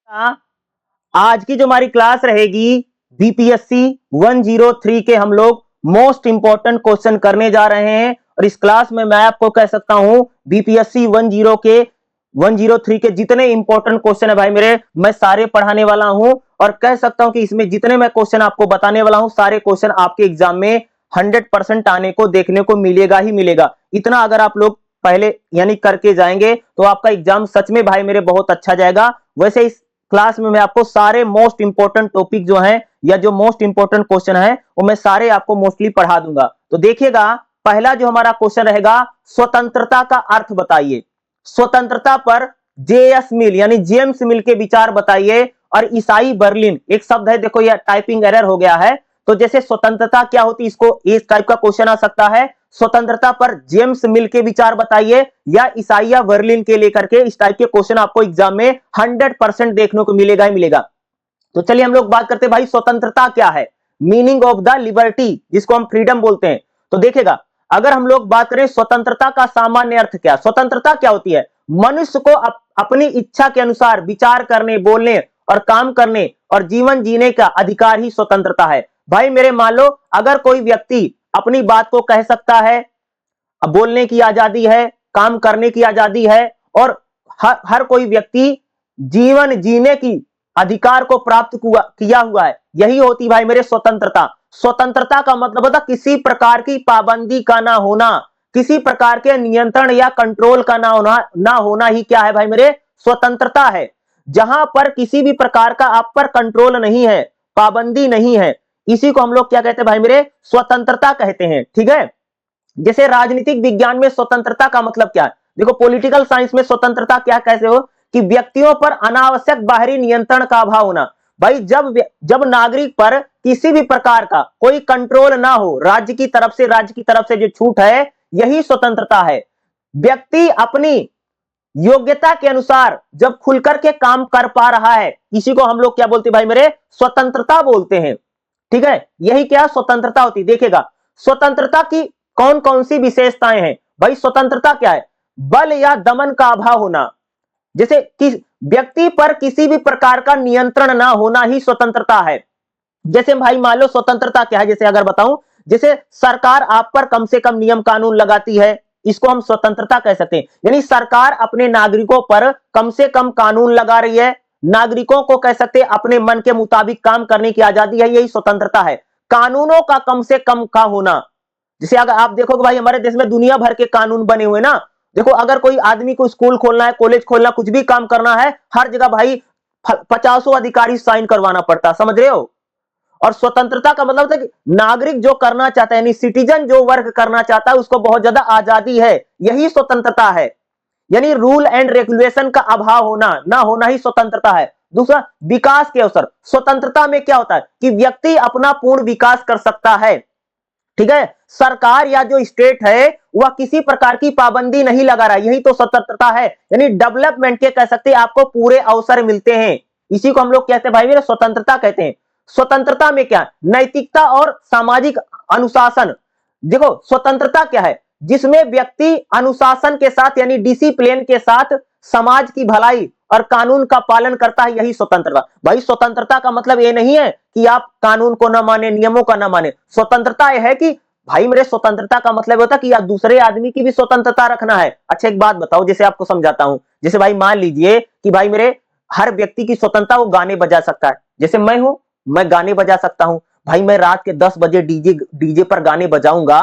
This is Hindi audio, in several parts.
आज की जो हमारी क्लास रहेगी बीपीएससी 103 के हम लोग मोस्ट इंपॉर्टेंट क्वेश्चन करने जा रहे हैं। और इस क्लास में मैं आपको कह सकता हूं बीपीएससी 103 के जितने इंपॉर्टेंट क्वेश्चन है भाई मेरे, मैं सारे पढ़ाने वाला हूं। और कह सकता हूं कि इसमें जितने मैं क्वेश्चन आपको बताने वाला हूं सारे क्वेश्चन आपके एग्जाम में 100% आने को देखने को मिलेगा ही मिलेगा। इतना अगर आप लोग पहले यानी करके जाएंगे तो आपका एग्जाम सच में भाई मेरे बहुत अच्छा जाएगा। वैसे इस क्लास में मैं आपको सारे मोस्ट इंपोर्टेंट टॉपिक जो हैं या जो मोस्ट इंपोर्टेंट क्वेश्चन है वो मैं सारे आपको मोस्टली पढ़ा दूंगा। तो देखिएगा, पहला जो हमारा क्वेश्चन रहेगा, स्वतंत्रता का अर्थ बताइए। स्वतंत्रता पर जेएस मिल यानी जेम्स मिल के विचार बताइए। और ईसाई बर्लिन एक शब्द है, देखो यह टाइपिंग एरर हो गया है। तो जैसे स्वतंत्रता क्या होती है, इसको इस टाइप का क्वेश्चन आ सकता है, स्वतंत्रता पर जेम्स मिल के विचार बताइए या ईसाइया बर्लिन के लेकर के। इस टाइप के क्वेश्चन आपको एग्जाम में 100% देखने को मिलेगा ही मिलेगा। तो चलिए हम लोग बात करते हैं भाई स्वतंत्रता क्या है, मीनिंग ऑफ द लिबर्टी जिसको हम फ्रीडम बोलते हैं। तो देखिएगा, अगर हम लोग बात करें स्वतंत्रता का सामान्य अर्थ क्या, स्वतंत्रता क्या होती है, मनुष्य को अपनी इच्छा के अनुसार विचार करने, बोलने और काम करने और जीवन जीने का अधिकार ही स्वतंत्रता है। भाई मेरे मान लो अगर कोई व्यक्ति अपनी बात को कह सकता है, बोलने की आजादी है, काम करने की आजादी है और हर कोई व्यक्ति जीवन जीने की अधिकार को प्राप्त किया हुआ है, यही होती भाई मेरे स्वतंत्रता। स्वतंत्रता का मतलब होता किसी प्रकार की पाबंदी का ना होना, किसी प्रकार के नियंत्रण या कंट्रोल का ना होना ही क्या है भाई मेरे, स्वतंत्रता है। जहां पर किसी भी प्रकार का आप पर कंट्रोल नहीं है, पाबंदी नहीं है, इसी को हम लोग क्या कहते हैं भाई मेरे, स्वतंत्रता कहते हैं। ठीक है, जैसे राजनीतिक विज्ञान में स्वतंत्रता का मतलब क्या है, देखो पॉलिटिकल साइंस में स्वतंत्रता क्या कैसे हो कि व्यक्तियों पर अनावश्यक बाहरी नियंत्रण का अभाव होना। भाई जब नागरिक पर किसी भी प्रकार का कोई कंट्रोल ना हो, राज्य की तरफ से जो छूट है, यही स्वतंत्रता है। व्यक्ति अपनी योग्यता के अनुसार जब खुलकर के काम कर पा रहा है, इसी को हम लोग क्या बोलते हैं भाई मेरे, स्वतंत्रता बोलते हैं। ठीक है, यही क्या स्वतंत्रता होती है। देखिएगा, स्वतंत्रता की कौन कौन सी विशेषताएं हैं भाई। स्वतंत्रता क्या है, बल या दमन का अभाव होना, जैसे कि व्यक्ति पर किसी भी प्रकार का नियंत्रण ना होना ही स्वतंत्रता है। जैसे भाई मान लो स्वतंत्रता क्या है, जैसे अगर बताऊं, जैसे सरकार आप पर कम से कम नियम कानून लगाती है, इसको हम स्वतंत्रता कह सकते हैं। यानी सरकार अपने नागरिकों पर कम से कम कानून लगा रही है, नागरिकों को कह सकते हैं अपने मन के मुताबिक काम करने की आजादी है, यही स्वतंत्रता है। कानूनों का कम से कम का होना, जैसे अगर आप देखोगे भाई हमारे देश में दुनिया भर के कानून बने हुए ना, देखो अगर कोई आदमी को स्कूल खोलना है, कॉलेज खोलना, कुछ भी काम करना है, हर जगह भाई 50 अधिकारी साइन करवाना पड़ता, समझ रहे हो। और स्वतंत्रता का मतलब है कि नागरिक जो करना चाहता है, यानी सिटीजन जो वर्क करना चाहता है, उसको बहुत ज्यादा आजादी है, यही स्वतंत्रता है। यानी रूल एंड रेगुलेशन का अभाव ना होना ही स्वतंत्रता है। दूसरा, विकास के अवसर, स्वतंत्रता में क्या होता है कि व्यक्ति अपना पूर्ण विकास कर सकता है। ठीक है, सरकार या जो स्टेट है वह किसी प्रकार की पाबंदी नहीं लगा रहा है, यही तो स्वतंत्रता है। यानी डेवलपमेंट के कह सकते हैं आपको पूरे अवसर मिलते हैं, इसी को हम लोग कहते हैं भाई मेरे स्वतंत्रता कहते हैं। स्वतंत्रता में क्या, नैतिकता और सामाजिक अनुशासन। देखो स्वतंत्रता क्या है, जिसमें व्यक्ति अनुशासन के साथ यानी डिसिप्लिन के साथ समाज की भलाई और कानून का पालन करता है, यही स्वतंत्रता। भाई स्वतंत्रता का मतलब ये नहीं है कि आप कानून को ना माने, नियमों का ना माने। स्वतंत्रता यह है कि भाई मेरे स्वतंत्रता का मतलब होता है कि आप दूसरे आदमी की भी स्वतंत्रता रखना है। अच्छा एक बात बताओ, जैसे आपको समझाता हूं, जैसे भाई मान लीजिए कि भाई मेरे हर व्यक्ति की स्वतंत्रता, वो गाने बजा सकता है। जैसे मैं हूं, मैं गाने बजा सकता हूं। भाई मैं रात के 10 बजे डीजे पर गाने बजाऊंगा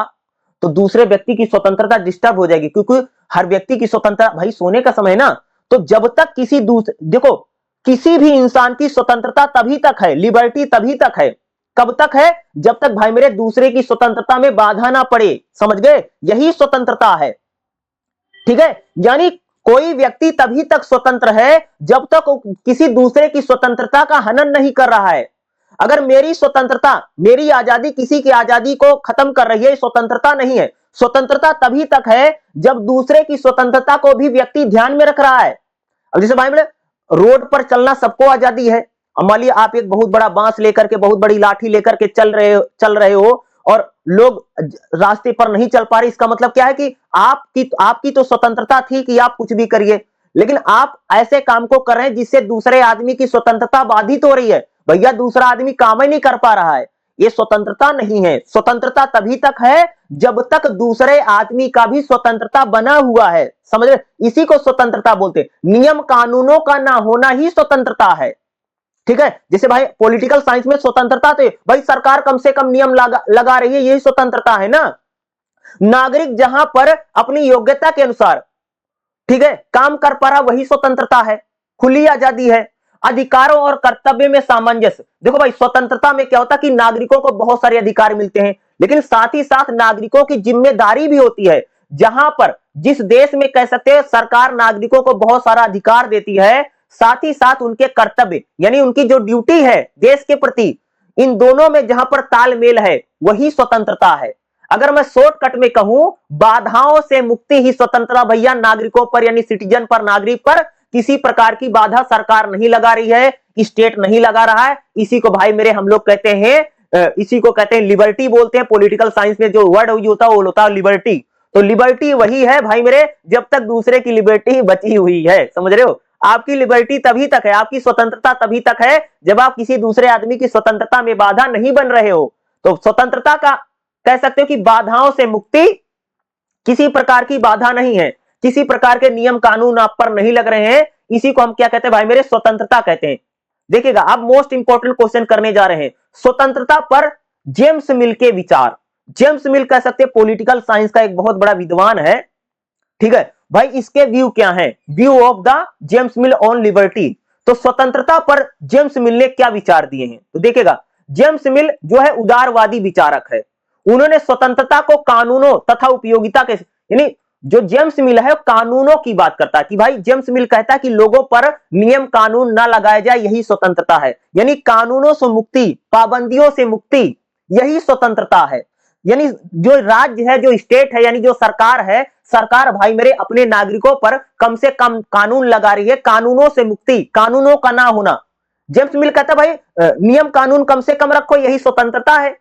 तो दूसरे व्यक्ति की स्वतंत्रता डिस्टर्ब हो जाएगी, क्योंकि हर व्यक्ति की स्वतंत्रता, भाई सोने का समय ना, तो जब तक किसी देखो किसी भी इंसान की स्वतंत्रता तभी तक है, लिबर्टी तभी तक है, कब तक है, जब तक भाई मेरे दूसरे की स्वतंत्रता में बाधा ना पड़े, समझ गए, यही स्वतंत्रता है। ठीक है, यानी कोई व्यक्ति तभी तक स्वतंत्र है जब तक किसी दूसरे की स्वतंत्रता का हनन नहीं कर रहा है। अगर मेरी स्वतंत्रता, मेरी आजादी किसी की आजादी को खत्म कर रही है, स्वतंत्रता नहीं है। स्वतंत्रता तभी तक है जब दूसरे की स्वतंत्रता को भी व्यक्ति ध्यान में रख रहा है। अब जैसे भाई मेरे रोड पर चलना सबको आजादी है, मान लिया आप एक बहुत बड़ा बांस लेकर के, बहुत बड़ी लाठी लेकर के चल रहे हो और लोग रास्ते पर नहीं चल पा रहे, इसका मतलब क्या है कि आपकी तो स्वतंत्रता थी कि आप कुछ भी करिए, लेकिन आप ऐसे काम को कर रहे हैं जिससे दूसरे आदमी की स्वतंत्रता बाधित हो रही है। भैया दूसरा आदमी काम ही नहीं कर पा रहा है, ये स्वतंत्रता नहीं है। स्वतंत्रता तभी तक है जब तक दूसरे आदमी का भी स्वतंत्रता बना हुआ है, समझ रहे? इसी को स्वतंत्रता बोलते हैं। नियम कानूनों का ना होना ही स्वतंत्रता है, ठीक है। जैसे भाई पॉलिटिकल साइंस में स्वतंत्रता तो भाई सरकार कम से कम नियम लगा रही है, यही स्वतंत्रता है ना। नागरिक जहां पर अपनी योग्यता के अनुसार, ठीक है, काम कर पा रहा, वही स्वतंत्रता है, खुली आजादी है। अधिकारों और कर्तव्य में सामंजस्य। देखो भाई स्वतंत्रता में क्या होता है कि नागरिकों को बहुत सारे अधिकार मिलते हैं, लेकिन साथ ही साथ नागरिकों की जिम्मेदारी भी होती है। जहां पर जिस देश में कह सकते हैं सरकार नागरिकों को बहुत सारा अधिकार देती है, साथ ही साथ उनके कर्तव्य यानी उनकी जो ड्यूटी है देश के प्रति, इन दोनों में जहां पर तालमेल है वही स्वतंत्रता है। अगर मैं शॉर्टकट में कहूं, बाधाओं से मुक्ति ही स्वतंत्रता। भैया नागरिकों पर यानी सिटीजन पर, नागरिक पर किसी प्रकार की बाधा सरकार नहीं लगा रही है, स्टेट नहीं लगा रहा है। इसी को भाई मेरे हम लोग कहते हैं, इसी को कहते हैं लिबर्टी बोलते हैं। पॉलिटिकल साइंस में जो वर्ड यूज होता है वो होता है लिबर्टी। तो लिबर्टी वही है भाई मेरे जब तक दूसरे की लिबर्टी बची हुई है, समझ रहे हो। आपकी लिबर्टी तभी तक है, आपकी स्वतंत्रता तभी तक है जब आप किसी दूसरे आदमी की स्वतंत्रता में बाधा नहीं बन रहे हो। तो स्वतंत्रता का कह सकते हो कि बाधाओं से मुक्ति, किसी प्रकार की बाधा नहीं है, किसी प्रकार के नियम कानून आप पर नहीं लग रहे हैं, इसी को हम क्या कहते हैं भाई मेरे, स्वतंत्रता कहते हैं। देखिएगा अब मोस्ट इंपॉर्टेंट क्वेश्चन करने जा रहे हैं स्वतंत्रता पर जेम्स मिल के विचार। जेम्स मिल कह सकते हैं पॉलिटिकल साइंस का एक बहुत बड़ा विद्वान है, ठीक है भाई। इसके व्यू क्या है, view of the James mill on liberty. तो स्वतंत्रता पर जेम्स मिल ने क्या विचार दिए हैं, तो देखिएगा जेम्स मिल जो है उदारवादी विचारक है। उन्होंने स्वतंत्रता को कानूनों तथा उपयोगिता के, यानी जो जेम्स मिल है कानूनों की बात करता है कि भाई जेम्स मिल कहता है कि लोगों पर नियम कानून ना लगाया जाए, यही स्वतंत्रता है। यानी कानूनों से मुक्ति, पाबंदियों से मुक्ति, यही स्वतंत्रता है। यानी जो राज्य है, जो स्टेट है, यानी जो सरकार है, सरकार भाई मेरे अपने नागरिकों पर कम से कम कानून लगा रही है, कानूनों से मुक्ति, कानूनों का ना होना। जेम्स मिल कहता है भाई नियम कानून कम से कम रखो, यही स्वतंत्रता है,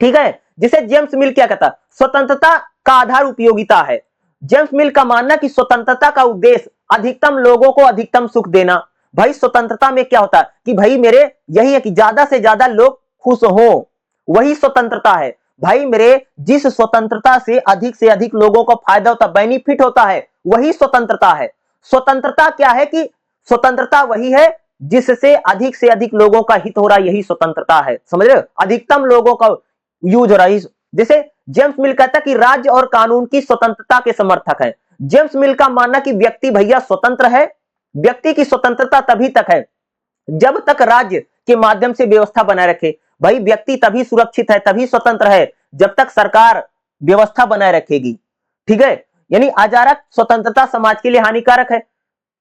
ठीक है। जिसे जेम्स मिल क्या कहता है, स्वतंत्रता का आधार उपयोगिता है। जेम्स मिल का मानना कि स्वतंत्रता का उद्देश्य अधिकतम लोगों को अधिकतम सुख देना। भाई स्वतंत्रता में क्या होता है कि भाई मेरे यही है कि ज्यादा से ज्यादा लोग खुश हो, वही स्वतंत्रता है। भाई मेरे जिस स्वतंत्रता से अधिक लोगों को फायदा होता, बेनिफिट होता है, वही स्वतंत्रता है। स्वतंत्रता क्या है कि स्वतंत्रता वही है जिससे अधिक से अधिक लोगों का हित हो रहा, यही स्वतंत्रता है, समझ रहे हो। अधिकतम लोगों का यूज हो रहा है। जैसे जेम्स मिल कहता है कि राज्य और कानून की स्वतंत्रता के समर्थक है। जेम्स मिल का मानना कि व्यक्ति भैया स्वतंत्र है, व्यक्ति की स्वतंत्रता तभी तक है जब तक राज्य के माध्यम से व्यवस्था बनाए रखे। भाई व्यक्ति तभी सुरक्षित है, तभी स्वतंत्र है जब तक सरकार व्यवस्था बनाए रखेगी, ठीक है। यानी अजारक स्वतंत्रता समाज के लिए हानिकारक है।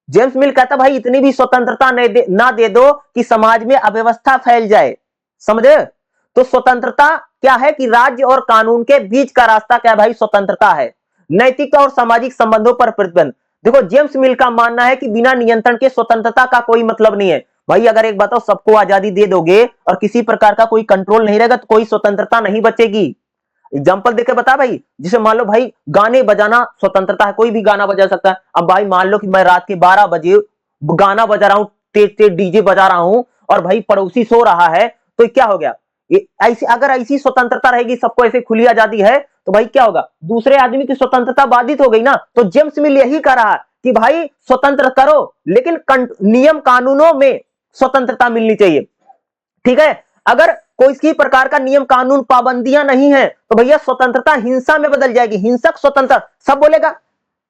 जेम्स मिल कहता भाई इतनी भी स्वतंत्रता ना दे दो कि समाज में अव्यवस्था फैल जाए, समझे। तो स्वतंत्रता क्या है कि राज्य और कानून के बीच का रास्ता क्या है भाई, स्वतंत्रता है। नैतिकता और सामाजिक संबंधों पर प्रतिबंध। देखो जेम्स मिल का मानना है कि बिना नियंत्रण के स्वतंत्रता का कोई मतलब नहीं है। भाई अगर एक बताओ सबको आजादी दे दोगे और किसी प्रकार का कोई कंट्रोल नहीं रहेगा तो कोई स्वतंत्रता नहीं बचेगी। एग्जाम्पल देकर बता भाई, जैसे मान लो भाई गाने बजाना स्वतंत्रता है, कोई भी गाना बजा सकता है। अब भाई मान लो कि मैं रात के 12 बजे गाना बजा रहा हूं, तेज तेज डीजे बजा रहा हूं और भाई पड़ोसी सो रहा है, तो क्या हो गया, ऐसी अगर ऐसी स्वतंत्रता रहेगी, सबको ऐसे खुली आजादी है, तो भाई क्या होगा, दूसरे आदमी की स्वतंत्रता बाधित हो गई ना। तो जेम्स मिल यही कह रहा है कि भाई स्वतंत्र करो लेकिन नियम कानूनों में स्वतंत्रता मिलनी चाहिए, ठीक है। अगर कोई किसी प्रकार का नियम कानून पाबंदियां नहीं है तो भैया स्वतंत्रता हिंसा में बदल जाएगी। हिंसक स्वतंत्र, सब बोलेगा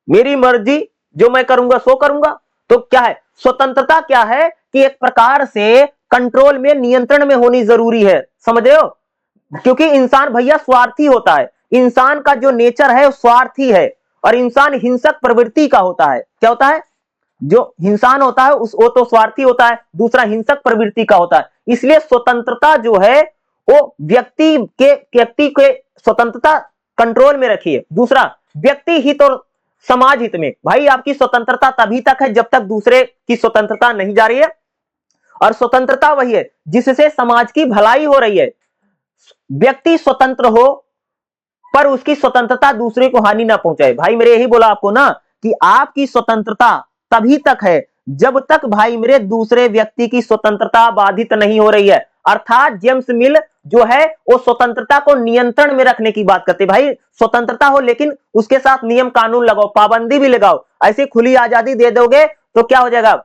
मेरी मर्जी, जो मैं करूंगा सो करूंगा। तो क्या है स्वतंत्रता, क्या है कि एक प्रकार से कंट्रोल में, नियंत्रण में होनी जरूरी है, समझ रहे हो। क्योंकि इंसान भैया स्वार्थी होता है, इंसान का जो नेचर है स्वार्थी है और इंसान हिंसक प्रवृत्ति का होता है। क्या होता है, जो इंसान होता है वो तो स्वार्थी होता है, दूसरा हिंसक प्रवृत्ति का होता है। इसलिए स्वतंत्रता जो है वो व्यक्ति के स्वतंत्रता कंट्रोल में रखिए। दूसरा व्यक्ति हित और समाज हित में। भाई आपकी स्वतंत्रता तभी तक है जब तक दूसरे की स्वतंत्रता नहीं जा रही है, और स्वतंत्रता वही है जिससे समाज की भलाई हो रही है। व्यक्ति स्वतंत्र हो पर उसकी स्वतंत्रता दूसरे को हानि ना पहुंचाए। भाई मेरे यही बोला आपको ना कि आपकी स्वतंत्रता तभी तक है जब तक भाई मेरे दूसरे व्यक्ति की स्वतंत्रता बाधित नहीं हो रही है। अर्थात जेम्स मिल जो है वो स्वतंत्रता को नियंत्रण में रखने की बात करते हैं। भाई स्वतंत्रता हो लेकिन उसके साथ नियम कानून लगाओ, पाबंदी भी लगाओ। ऐसे खुली आजादी दे दोगे तो क्या हो जाएगा,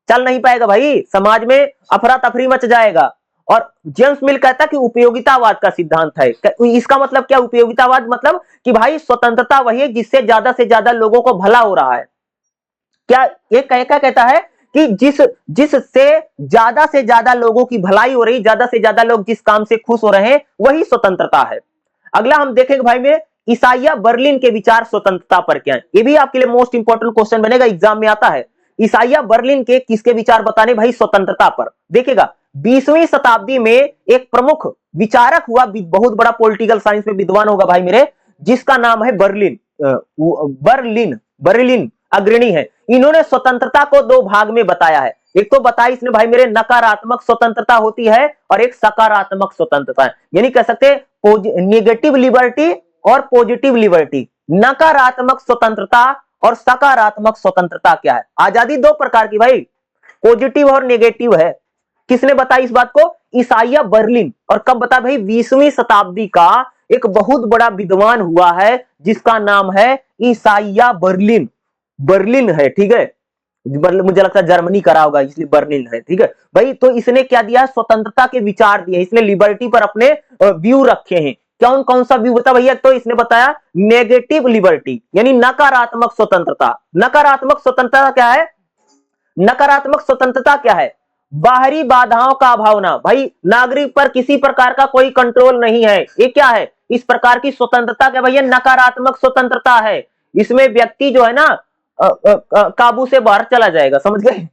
चल नहीं पाएगा भाई, समाज में अफरा तफरी मच जाएगा। और जेम्स मिल कहता कि उपयोगितावाद का सिद्धांत है। इसका मतलब क्या, उपयोगितावाद मतलब कि भाई स्वतंत्रता वही है जिससे ज्यादा लोगों को भला हो रहा है। क्या ये क्या कहता है कि जिससे से ज्यादा लोगों की भलाई हो रही, ज्यादा से ज्यादा लोग जिस काम से खुश हो रहे हैं वही स्वतंत्रता है। अगला हम देखेंगे भाई में ईसाइया बर्लिन के विचार स्वतंत्रता पर क्या है। ये भी आपके लिए मोस्ट इंपोर्टेंट क्वेश्चन बनेगा, एग्जाम में आता है। ईसाइया बर्लिन के किसके विचार बताने भाई, स्वतंत्रता पर। देखिएगा 20वीं शताब्दी में एक प्रमुख विचारक हुआ, बहुत बड़ा पॉलिटिकल साइंस में विद्वान होगा भाई मेरे, जिसका नाम है बर्लिन। बर्लिन अग्रणी है। इन्होंने स्वतंत्रता को दो भाग में बताया है। एक तो बताया इसने भाई मेरे नकारात्मक स्वतंत्रता होती है और एक सकारात्मक स्वतंत्रता है, यानी कह सकते हैं नेगेटिव लिबर्टी और पॉजिटिव लिबर्टी। नकारात्मक स्वतंत्रता और सकारात्मक स्वतंत्रता क्या है। आजादी दो प्रकार की भाई, पॉजिटिव और नेगेटिव है। किसने बताया इस बात को, ईसाइया बर्लिन। और कब बता भाई, 20वीं शताब्दी का एक बहुत बड़ा विद्वान हुआ है जिसका नाम है ईसाइया बर्लिन। बर्लिन है, ठीक है, मुझे लगता है जर्मनी करा होगा इसलिए बर्लिन है, ठीक है भाई। तो इसने क्या दिया, स्वतंत्रता के विचार दिए, इसने लिबर्टी पर अपने व्यू रखे हैं। कौन कौन सा व्यू बता भैया, तो इसने बताया नेगेटिव लिबर्टी यानी नकारात्मक स्वतंत्रता। नकारात्मक स्वतंत्रता क्या है, नकारात्मक स्वतंत्रता क्या है, बाहरी बाधाओं का अभाव ना, भाई नागरिक पर किसी प्रकार का कोई कंट्रोल नहीं है, ये क्या है, इस प्रकार की स्वतंत्रता क्या भैया, नकारात्मक स्वतंत्रता है। इसमें व्यक्ति जो है ना काबू से बाहर चला जाएगा, समझ गए।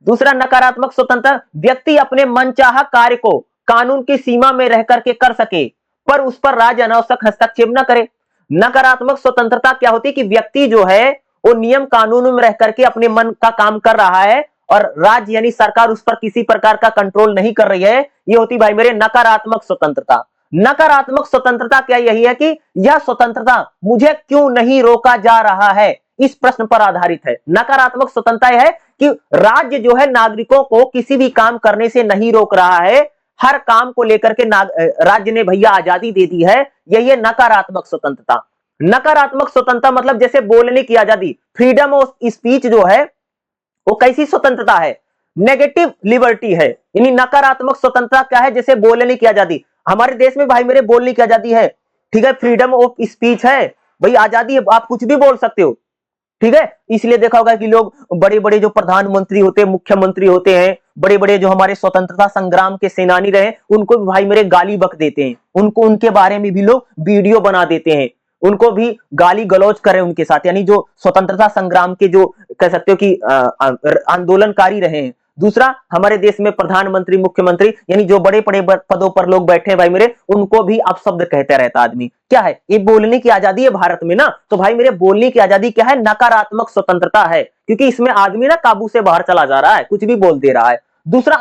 दूसरा नकारात्मक स्वतंत्रता, व्यक्ति अपने मनचाहा कार्य को कानून की सीमा में रह करके कर सके पर उस पर राज्य अनावश्यक हस्तक्षेप न करे। नकारात्मक स्वतंत्रता क्या होती है कि व्यक्ति जो है वो नियम कानून में रह करके अपने मन का काम कर रहा है और राज्य यानी सरकार उस पर किसी प्रकार का कंट्रोल नहीं कर रही है। ये होती भाई मेरे नकारात्मक स्वतंत्रता। नकारात्मक स्वतंत्रता क्या यही है कि यह स्वतंत्रता मुझे क्यों नहीं रोका जा रहा है, इस प्रश्न पर आधारित है। नकारात्मक स्वतंत्रता है कि राज्य जो है नागरिकों को किसी भी काम करने से नहीं रोक रहा है, हर काम को लेकर के राज्य ने भैया आजादी दे दी है, यही है नकारात्मक स्वतंत्रता। नकारात्मक स्वतंत्रता मतलब जैसे बोलने की आजादी, फ्रीडम ऑफ स्पीच जो है वो कैसी स्वतंत्रता है, नेगेटिव लिबर्टी है। यानी नकारात्मक स्वतंत्रता क्या है, जैसे बोलने की आजादी, हमारे देश में भाई मेरे बोलने की आजादी है, ठीक है, फ्रीडम ऑफ स्पीच है, भाई आजादी है, आप कुछ भी बोल सकते हो, ठीक है। इसलिए देखा होगा कि लोग बड़े बड़े जो प्रधानमंत्री होते हैं, मुख्यमंत्री होते हैं, बड़े बड़े जो हमारे स्वतंत्रता संग्राम के सेनानी रहे, उनको भी भाई मेरे गाली बक देते हैं, उनको उनके बारे में भी लोग वीडियो बना देते हैं, उनको भी गाली गलौज करें उनके साथ, यानी जो स्वतंत्रता संग्राम के जो कह सकते हो कि आंदोलनकारी रहे हैं। दूसरा हमारे देश में प्रधानमंत्री मुख्यमंत्री यानी जो बड़े बड़े पदों पर लोग बैठे हैं भाई मेरे, उनको भी अपशब्द कहते रहता आदमी। क्या है, ये बोलने की आजादी है भारत में ना, तो भाई मेरे बोलने की आजादी क्या है, नकारात्मक स्वतंत्रता है, क्योंकि इसमें आदमी ना काबू से बाहर चला जा रहा है, कुछ भी बोल दे रहा है। दूसरा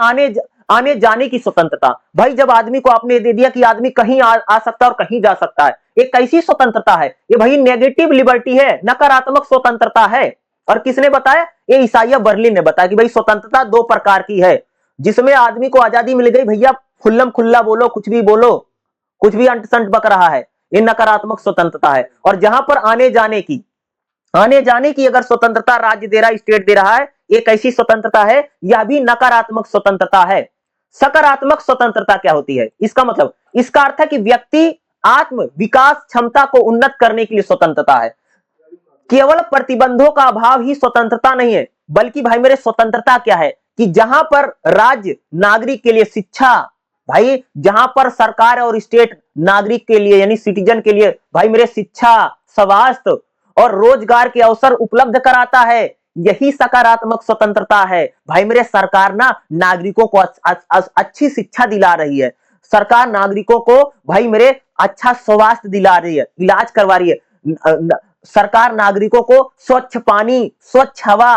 आने जाने की स्वतंत्रता, भाई जब आदमी को आपने दे दिया कि आदमी कहीं आ सकता है और कहीं जा सकता है, एक कैसी स्वतंत्रता है, ये भाई नेगेटिव लिबर्टी है, नकारात्मक स्वतंत्रता है। और किसने बताया, ये ईसाइया बर्लिन ने बताया कि भाई स्वतंत्रता दो प्रकार की है, जिसमें आदमी को आजादी मिल गई, भैया खुल्लम खुल्ला बोलो, कुछ भी बोलो, कुछ भी अंट संट बक रहा है, ये नकारात्मक स्वतंत्रता है। और जहां पर आने जाने की अगर स्वतंत्रता राज्य दे रहा है, स्टेट दे रहा है, ये कैसी स्वतंत्रता है, यह भी नकारात्मक स्वतंत्रता है। सकारात्मक स्वतंत्रता क्या होती है, इसका मतलब, इसका अर्थ है कि व्यक्ति आत्म विकास क्षमता को उन्नत करने के लिए स्वतंत्रता है। केवल प्रतिबंधों का अभाव ही स्वतंत्रता नहीं है, बल्कि भाई मेरे स्वतंत्रता क्या है कि जहां पर राज्य नागरिक के लिए शिक्षा, भाई जहां पर सरकार और स्टेट नागरिक के लिए यानी सिटीजन के लिए भाई मेरे शिक्षा, स्वास्थ्य और रोजगार के अवसर उपलब्ध कराता है, यही सकारात्मक स्वतंत्रता है। भाई मेरे सरकार ना नागरिकों को अच्छी शिक्षा दिला रही है, सरकार नागरिकों को भाई मेरे अच्छा स्वास्थ्य दिला रही है, इलाज करवा रही है, सरकार नागरिकों को स्वच्छ पानी, स्वच्छ हवा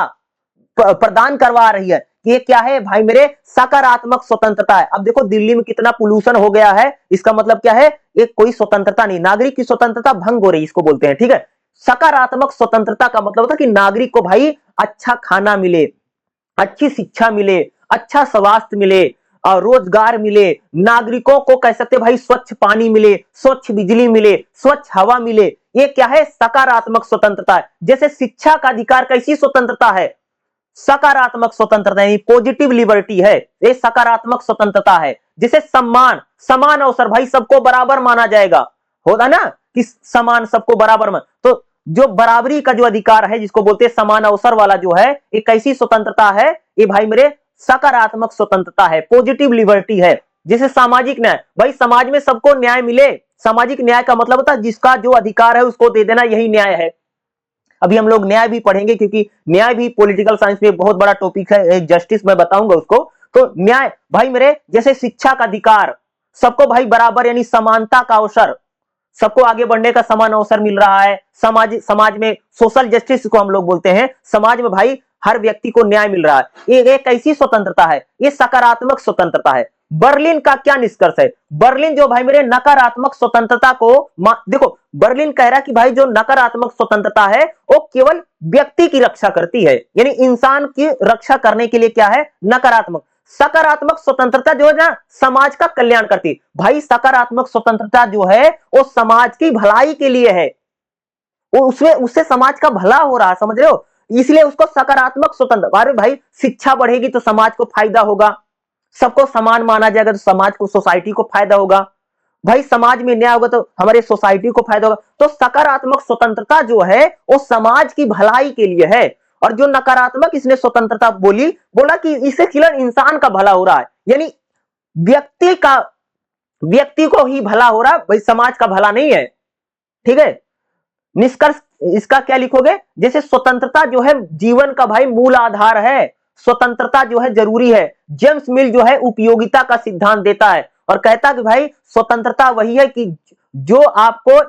प्रदान करवा रही है। ये क्या है भाई मेरे, सकारात्मक स्वतंत्रता है। अब देखो दिल्ली में कितना पोल्यूशन हो गया है, इसका मतलब क्या है, एक कोई स्वतंत्रता नहीं, नागरिक की स्वतंत्रता भंग हो रही, इसको बोलते हैं, ठीक है। सकारात्मक स्वतंत्रता का मतलब होता है कि नागरिक को भाई अच्छा खाना मिले, अच्छी शिक्षा मिले, अच्छा स्वास्थ्य मिले और रोजगार मिले, नागरिकों को कह सकते भाई स्वच्छ पानी मिले, स्वच्छ बिजली मिले, स्वच्छ हवा मिले। ये क्या है? सकारात्मक स्वतंत्रता है। जैसे शिक्षा का अधिकार कैसी स्वतंत्रता है? सकारात्मक स्वतंत्रता है, पॉजिटिव लिबर्टी है, ये सकारात्मक स्वतंत्रता है। जैसे सम्मान, समान अवसर, भाई सबको बराबर माना जाएगा, होगा ना कि समान सबको बराबर मान, तो जो बराबरी का जो अधिकार है जिसको बोलते हैं समान अवसर वाला जो है, ये कैसी स्वतंत्रता है? ये भाई मेरे सकारात्मक स्वतंत्रता है, पॉजिटिव लिबर्टी है। जैसे सामाजिक न्याय, भाई समाज में सबको न्याय मिले। सामाजिक न्याय का मतलब होता है जिसका जो अधिकार है उसको दे देना, यही न्याय है। अभी हम लोग न्याय भी पढ़ेंगे क्योंकि न्याय भी पॉलिटिकल साइंस में बहुत बड़ा टॉपिक है, जस्टिस मैं बताऊंगा उसको। तो न्याय भाई मेरे, जैसे शिक्षा का अधिकार, सबको भाई बराबर यानी समानता का अवसर, सबको आगे बढ़ने का समान अवसर मिल रहा है। समाज में सोशल जस्टिस को हम लोग बोलते हैं, समाज में भाई हर व्यक्ति को न्याय मिल रहा है। ये कैसी स्वतंत्रता है? ये सकारात्मक स्वतंत्रता है। बर्लिन का क्या निष्कर्ष है? बर्लिन जो भाई मेरे नकारात्मक स्वतंत्रता को देखो, बर्लिन कह रहा है कि भाई जो नकारात्मक स्वतंत्रता है वो केवल व्यक्ति की रक्षा करती है, यानी इंसान की रक्षा करने के लिए क्या है? नकारात्मक। सकारात्मक स्वतंत्रता जो है ना, समाज का कल्याण करती है। भाई सकारात्मक स्वतंत्रता जो है वो समाज की भलाई के लिए है, वो उससे समाज का भला हो रहा है, समझ रहे हो? इसलिए उसको सकारात्मक स्वतंत्र। अरे भाई शिक्षा बढ़ेगी तो समाज को फायदा होगा, सबको समान माना जाएगा तो समाज को, सोसाइटी को फायदा होगा। भाई समाज में न्याय होगा तो हमारे सोसाइटी को फायदा होगा। तो सकारात्मक स्वतंत्रता जो है वो समाज की भलाई के लिए है। और जो नकारात्मक इसने स्वतंत्रता बोला कि इससे केवल इंसान का भला हो रहा है, यानी व्यक्ति को ही भला हो रहा है, भाई समाज का भला नहीं है। ठीक है, निष्कर्ष इसका क्या लिखोगे? जैसे स्वतंत्रता जो है जीवन का भाई मूल आधार है, स्वतंत्रता जो है जरूरी है। जेम्स मिल जो है उपयोगिता का सिद्धांत देता है और कहता है कि भाई स्वतंत्रता वही है कि जो आपको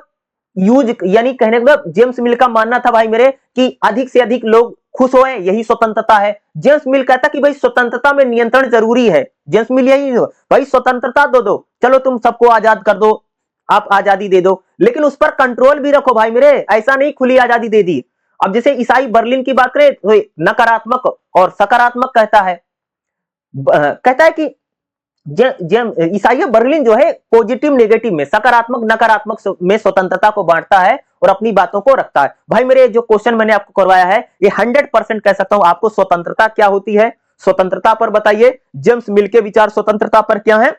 यूज, यानी कहने का मतलब जेम्स मिल का मानना था भाई मेरे कि अधिक से अधिक लोग खुश होए, यही स्वतंत्रता है। जेम्स मिल कहता कि भाई स्वतंत्रता में नियंत्रण जरूरी है। जेम्स मिल यही भाई स्वतंत्रता दो, चलो तुम सबको आजाद कर दो, आप आजादी दे दो, लेकिन उस पर कंट्रोल भी रखो भाई मेरे, ऐसा नहीं खुली आजादी दे दी। अब जैसे ईसाई बर्लिन की बात करें तो नकारात्मक और सकारात्मक कहता है कि ईसाई बर्लिन जो है पॉजिटिव नेगेटिव में, सकारात्मक नकारात्मक में स्वतंत्रता को बांटता है और अपनी बातों को रखता है। भाई मेरे जो क्वेश्चन मैंने आपको करवाया है ये 100% कह सकता हूं आपको स्वतंत्रता क्या होती है, स्वतंत्रता पर बताइए। जेम्स मिल के विचार स्वतंत्रता पर क्या है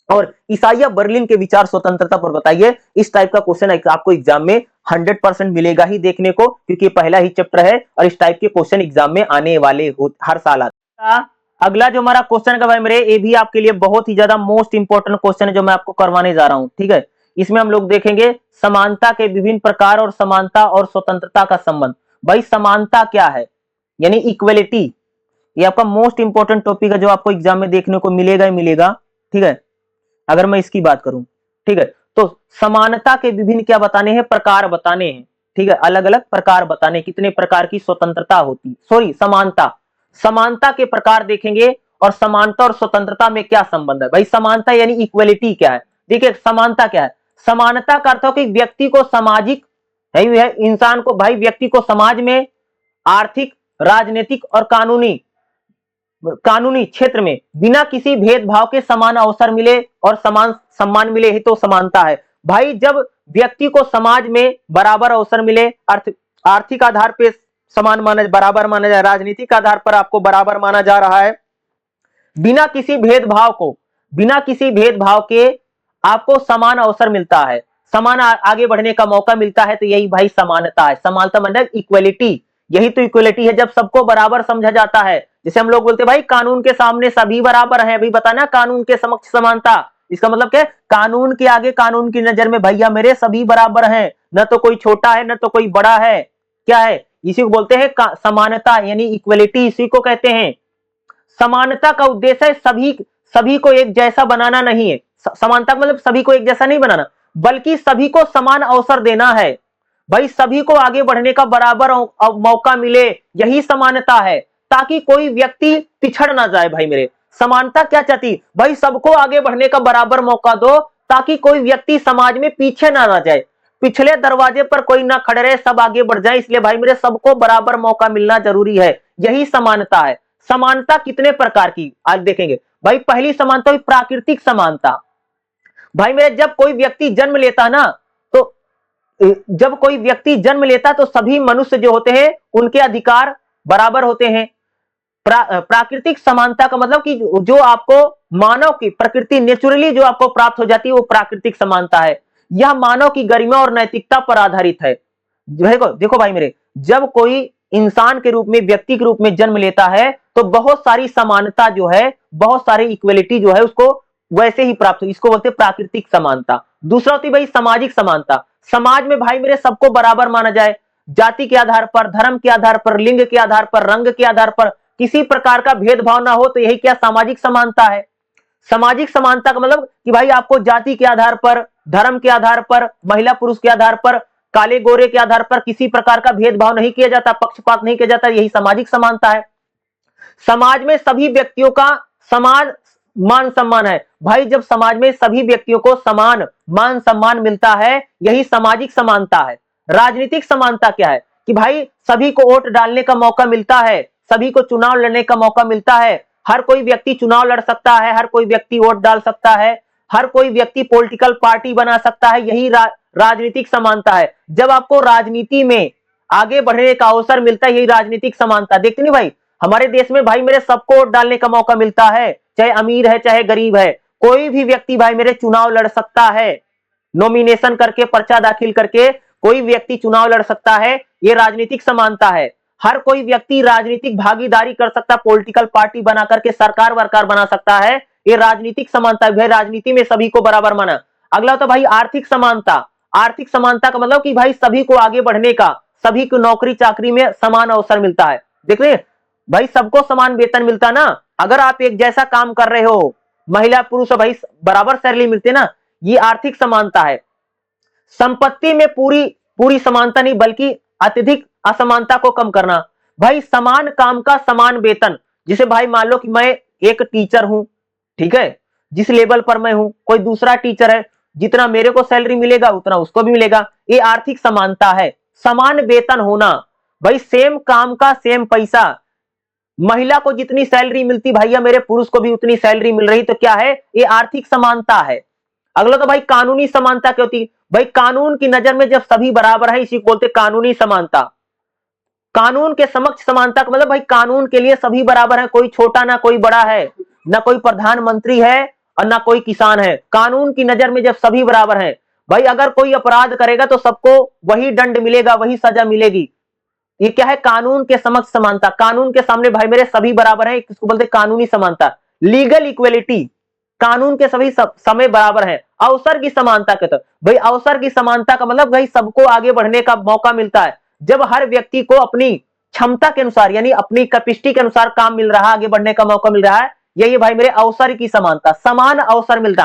और ईसाई बर्लिन के विचार स्वतंत्रता पर बताइए। इस टाइप का क्वेश्चन आपको एग्जाम में 100% मिलेगा ही देखने को, क्योंकि पहला ही चैप्टर है और इस टाइप के क्वेश्चन एग्जाम में आने वाले हर साल आते हैं। अगला जो हमारा क्वेश्चन का भाई मेरे, ये भी आपके लिए बहुत ही ज्यादा मोस्ट इंपोर्टेंट क्वेश्चन है जो मैं आपको करवाने जा रहा हूं। ठीक है, इसमें हम लोग देखेंगे समानता के विभिन्न प्रकार और समानता और स्वतंत्रता का संबंध। भाई समानता क्या है, यानी इक्वलिटी, ये आपका मोस्ट इंपोर्टेंट टॉपिक है जो आपको एग्जाम में देखने को मिलेगा ही मिलेगा। ठीक है, अगर मैं इसकी बात करूं, ठीक है, तो समानता के विभिन्न क्या बताने हैं? प्रकार बताने हैं। ठीक है, अलग अलग प्रकार बताने, कितने प्रकार की स्वतंत्रता होती, समानता के प्रकार देखेंगे और समानता और स्वतंत्रता में क्या संबंध है। भाई समानता यानी इक्वलिटी क्या है? देखिए समानता क्या है? समानता का अर्थ हो कि व्यक्ति को सामाजिक है, इंसान को भाई व्यक्ति को समाज में आर्थिक, राजनीतिक और कानूनी क्षेत्र में बिना किसी भेदभाव के समान अवसर मिले और समान सम्मान मिले, ही तो समानता है। भाई जब व्यक्ति को समाज में बराबर अवसर मिले, आर्थिक आधार पे समान बराबर माना जाए, राजनीतिक आधार पर आपको बराबर माना जा रहा है, बिना किसी भेदभाव के आपको समान अवसर मिलता है, समान आगे बढ़ने का मौका मिलता है, तो यही भाई समानता है। समानता मतलब इक्वलिटी, यही तो इक्वलिटी है जब सबको बराबर समझा जाता है। जैसे हम लोग बोलते हैं भाई कानून के सामने सभी बराबर हैं, अभी बताना कानून के समक्ष समानता, इसका मतलब क्या? कानून के आगे, कानून की नजर में भैया मेरे सभी बराबर हैं, न तो कोई छोटा है न तो कोई बड़ा है। क्या है? इसी को बोलते हैं समानता यानी इक्वलिटी, इसी को कहते हैं। समानता का उद्देश्य है सभी को एक जैसा बनाना नहीं है। समानता मतलब सभी को एक जैसा नहीं बनाना, बल्कि सभी को समान अवसर देना है। भाई सभी को आगे बढ़ने का बराबर मौका मिले, यही समानता है, ताकि कोई व्यक्ति पिछड़ ना जाए। भाई मेरे समानता क्या चाहती? भाई सबको आगे बढ़ने का बराबर मौका दो, ताकि कोई व्यक्ति समाज में पीछे ना रह जाए। पिछले दरवाजे पर कोई ना खड़े रहे, सब आगे बढ़ जाए। इसलिए भाई मेरे सबको बराबर मौका मिलना जरूरी है, यही समानता है। समानता कितने प्रकार की आज देखेंगे भाई। पहली समानता हुई प्राकृतिक समानता। भाई मेरे जब कोई व्यक्ति जन्म लेता ना, तो जब कोई व्यक्ति जन्म लेता तो सभी मनुष्य जो होते हैं उनके अधिकार बराबर होते हैं। प्राकृतिक समानता का मतलब कि जो आपको मानव की प्रकृति नेचुरली जो आपको प्राप्त हो जाती है वो प्राकृतिक समानता है। यह मानव की गरिमा और नैतिकता पर आधारित है। देखो देखो भाई मेरे, जब कोई इंसान के रूप में, व्यक्ति के रूप में जन्म लेता है तो बहुत सारी समानता जो है, बहुत सारी इक्वलिटी जो है उसको वैसे ही प्राप्त हो, इसको बोलते हैं प्राकृतिक समानता। दूसरा होती है भाई सामाजिक समानता। समाज में भाई मेरे सबको बराबर माना जाए, जाति के आधार पर, धर्म के आधार पर, लिंग के आधार पर, रंग के आधार पर किसी प्रकार का भेदभाव ना हो, तो यही क्या सामाजिक समानता है। सामाजिक समानता का मतलब कि भाई आपको जाति के आधार पर, धर्म के आधार पर, महिला पुरुष के आधार पर, काले गोरे के आधार पर किसी प्रकार का भेदभाव नहीं किया जाता, पक्षपात नहीं किया जाता, यही सामाजिक समानता है। समाज में सभी व्यक्तियों का समान मान सम्मान है। भाई जब समाज में सभी व्यक्तियों को समान मान सम्मान मिलता है, यही सामाजिक समानता है। राजनीतिक समानता क्या है कि भाई सभी को वोट डालने का मौका मिलता है, सभी को चुनाव लड़ने का मौका मिलता है। हर कोई व्यक्ति चुनाव लड़ सकता है, हर कोई व्यक्ति वोट डाल सकता है, हर कोई व्यक्ति पॉलिटिकल पार्टी बना सकता है, यही राजनीतिक समानता है। जब आपको राजनीति में आगे बढ़ने का अवसर मिलता है, यही राजनीतिक समानता। देखते नहीं भाई हमारे देश में भाई मेरे सबको वोट डालने का मौका मिलता है, चाहे अमीर है चाहे गरीब है, कोई भी व्यक्ति भाई मेरे चुनाव लड़ सकता है। नॉमिनेशन करके, पर्चा दाखिल करके कोई व्यक्ति चुनाव लड़ सकता है, ये राजनीतिक समानता है। हर कोई व्यक्ति राजनीतिक भागीदारी कर सकता है, पॉलिटिकल पार्टी बना करके सरकार वरकार बना सकता है, ये राजनीतिक समानता है। भाई राजनीति में सभी को बराबर माना। अगला तो भाई आर्थिक समानता। आर्थिक समानता का मतलब कि भाई सभी को आगे बढ़ने का, सभी को नौकरी चाकरी में समान अवसर मिलता है। देख रहे हैं भाई सबको समान वेतन मिलता ना। अगर आप एक जैसा काम कर रहे हो, महिला पुरुष भाई बराबर सैलरी मिलती है ना, ये आर्थिक समानता है। संपत्ति में पूरी समानता नहीं बल्कि अत्यधिक असमानता को कम करना। भाई समान काम का समान वेतन। जिसे भाई मान लो कि मैं एक टीचर हूं, ठीक है, जिस लेवल पर मैं हूं, कोई दूसरा टीचर है, जितना मेरे को सैलरी मिलेगा उतना उसको भी मिलेगा, ये आर्थिक समानता है। समान वेतन होना, भाई सेम काम का सेम पैसा। महिला को जितनी सैलरी मिलती भैया मेरे पुरुष को भी उतनी सैलरी मिल रही, तो क्या है, ये आर्थिक समानता है। अगला तो भाई कानूनी समानता क्या होती है। भाई कानून की नजर में जब सभी बराबर है, इसी को बोलते कानूनी समानता। कानून के समक्ष समानता का मतलब भाई कानून के लिए सभी बराबर है, कोई छोटा ना कोई बड़ा है, ना कोई प्रधानमंत्री है और ना कोई किसान है। कानून की नजर में जब सभी बराबर हैं, भाई अगर कोई अपराध करेगा तो सबको वही दंड मिलेगा, वही सजा मिलेगी। ये क्या है, कानून के समक्ष समानता। कानून के सामने भाई मेरे सभी बराबर हैं, इसको बोलते कानूनी समानता। लीगल इक्वेलिटी, कानून के सभी समय बराबर हैं। अवसर की समानता के तहत, भाई अवसर की समानता का मतलब भाई सबको आगे बढ़ने का मौका मिलता है। जब हर व्यक्ति को अपनी क्षमता के अनुसार यानी अपनी कैपेसिटी के अनुसार काम मिल रहा है, आगे बढ़ने का मौका मिल रहा है, यही भाई मेरे अवसर की समानता। समान अवसर मिलना,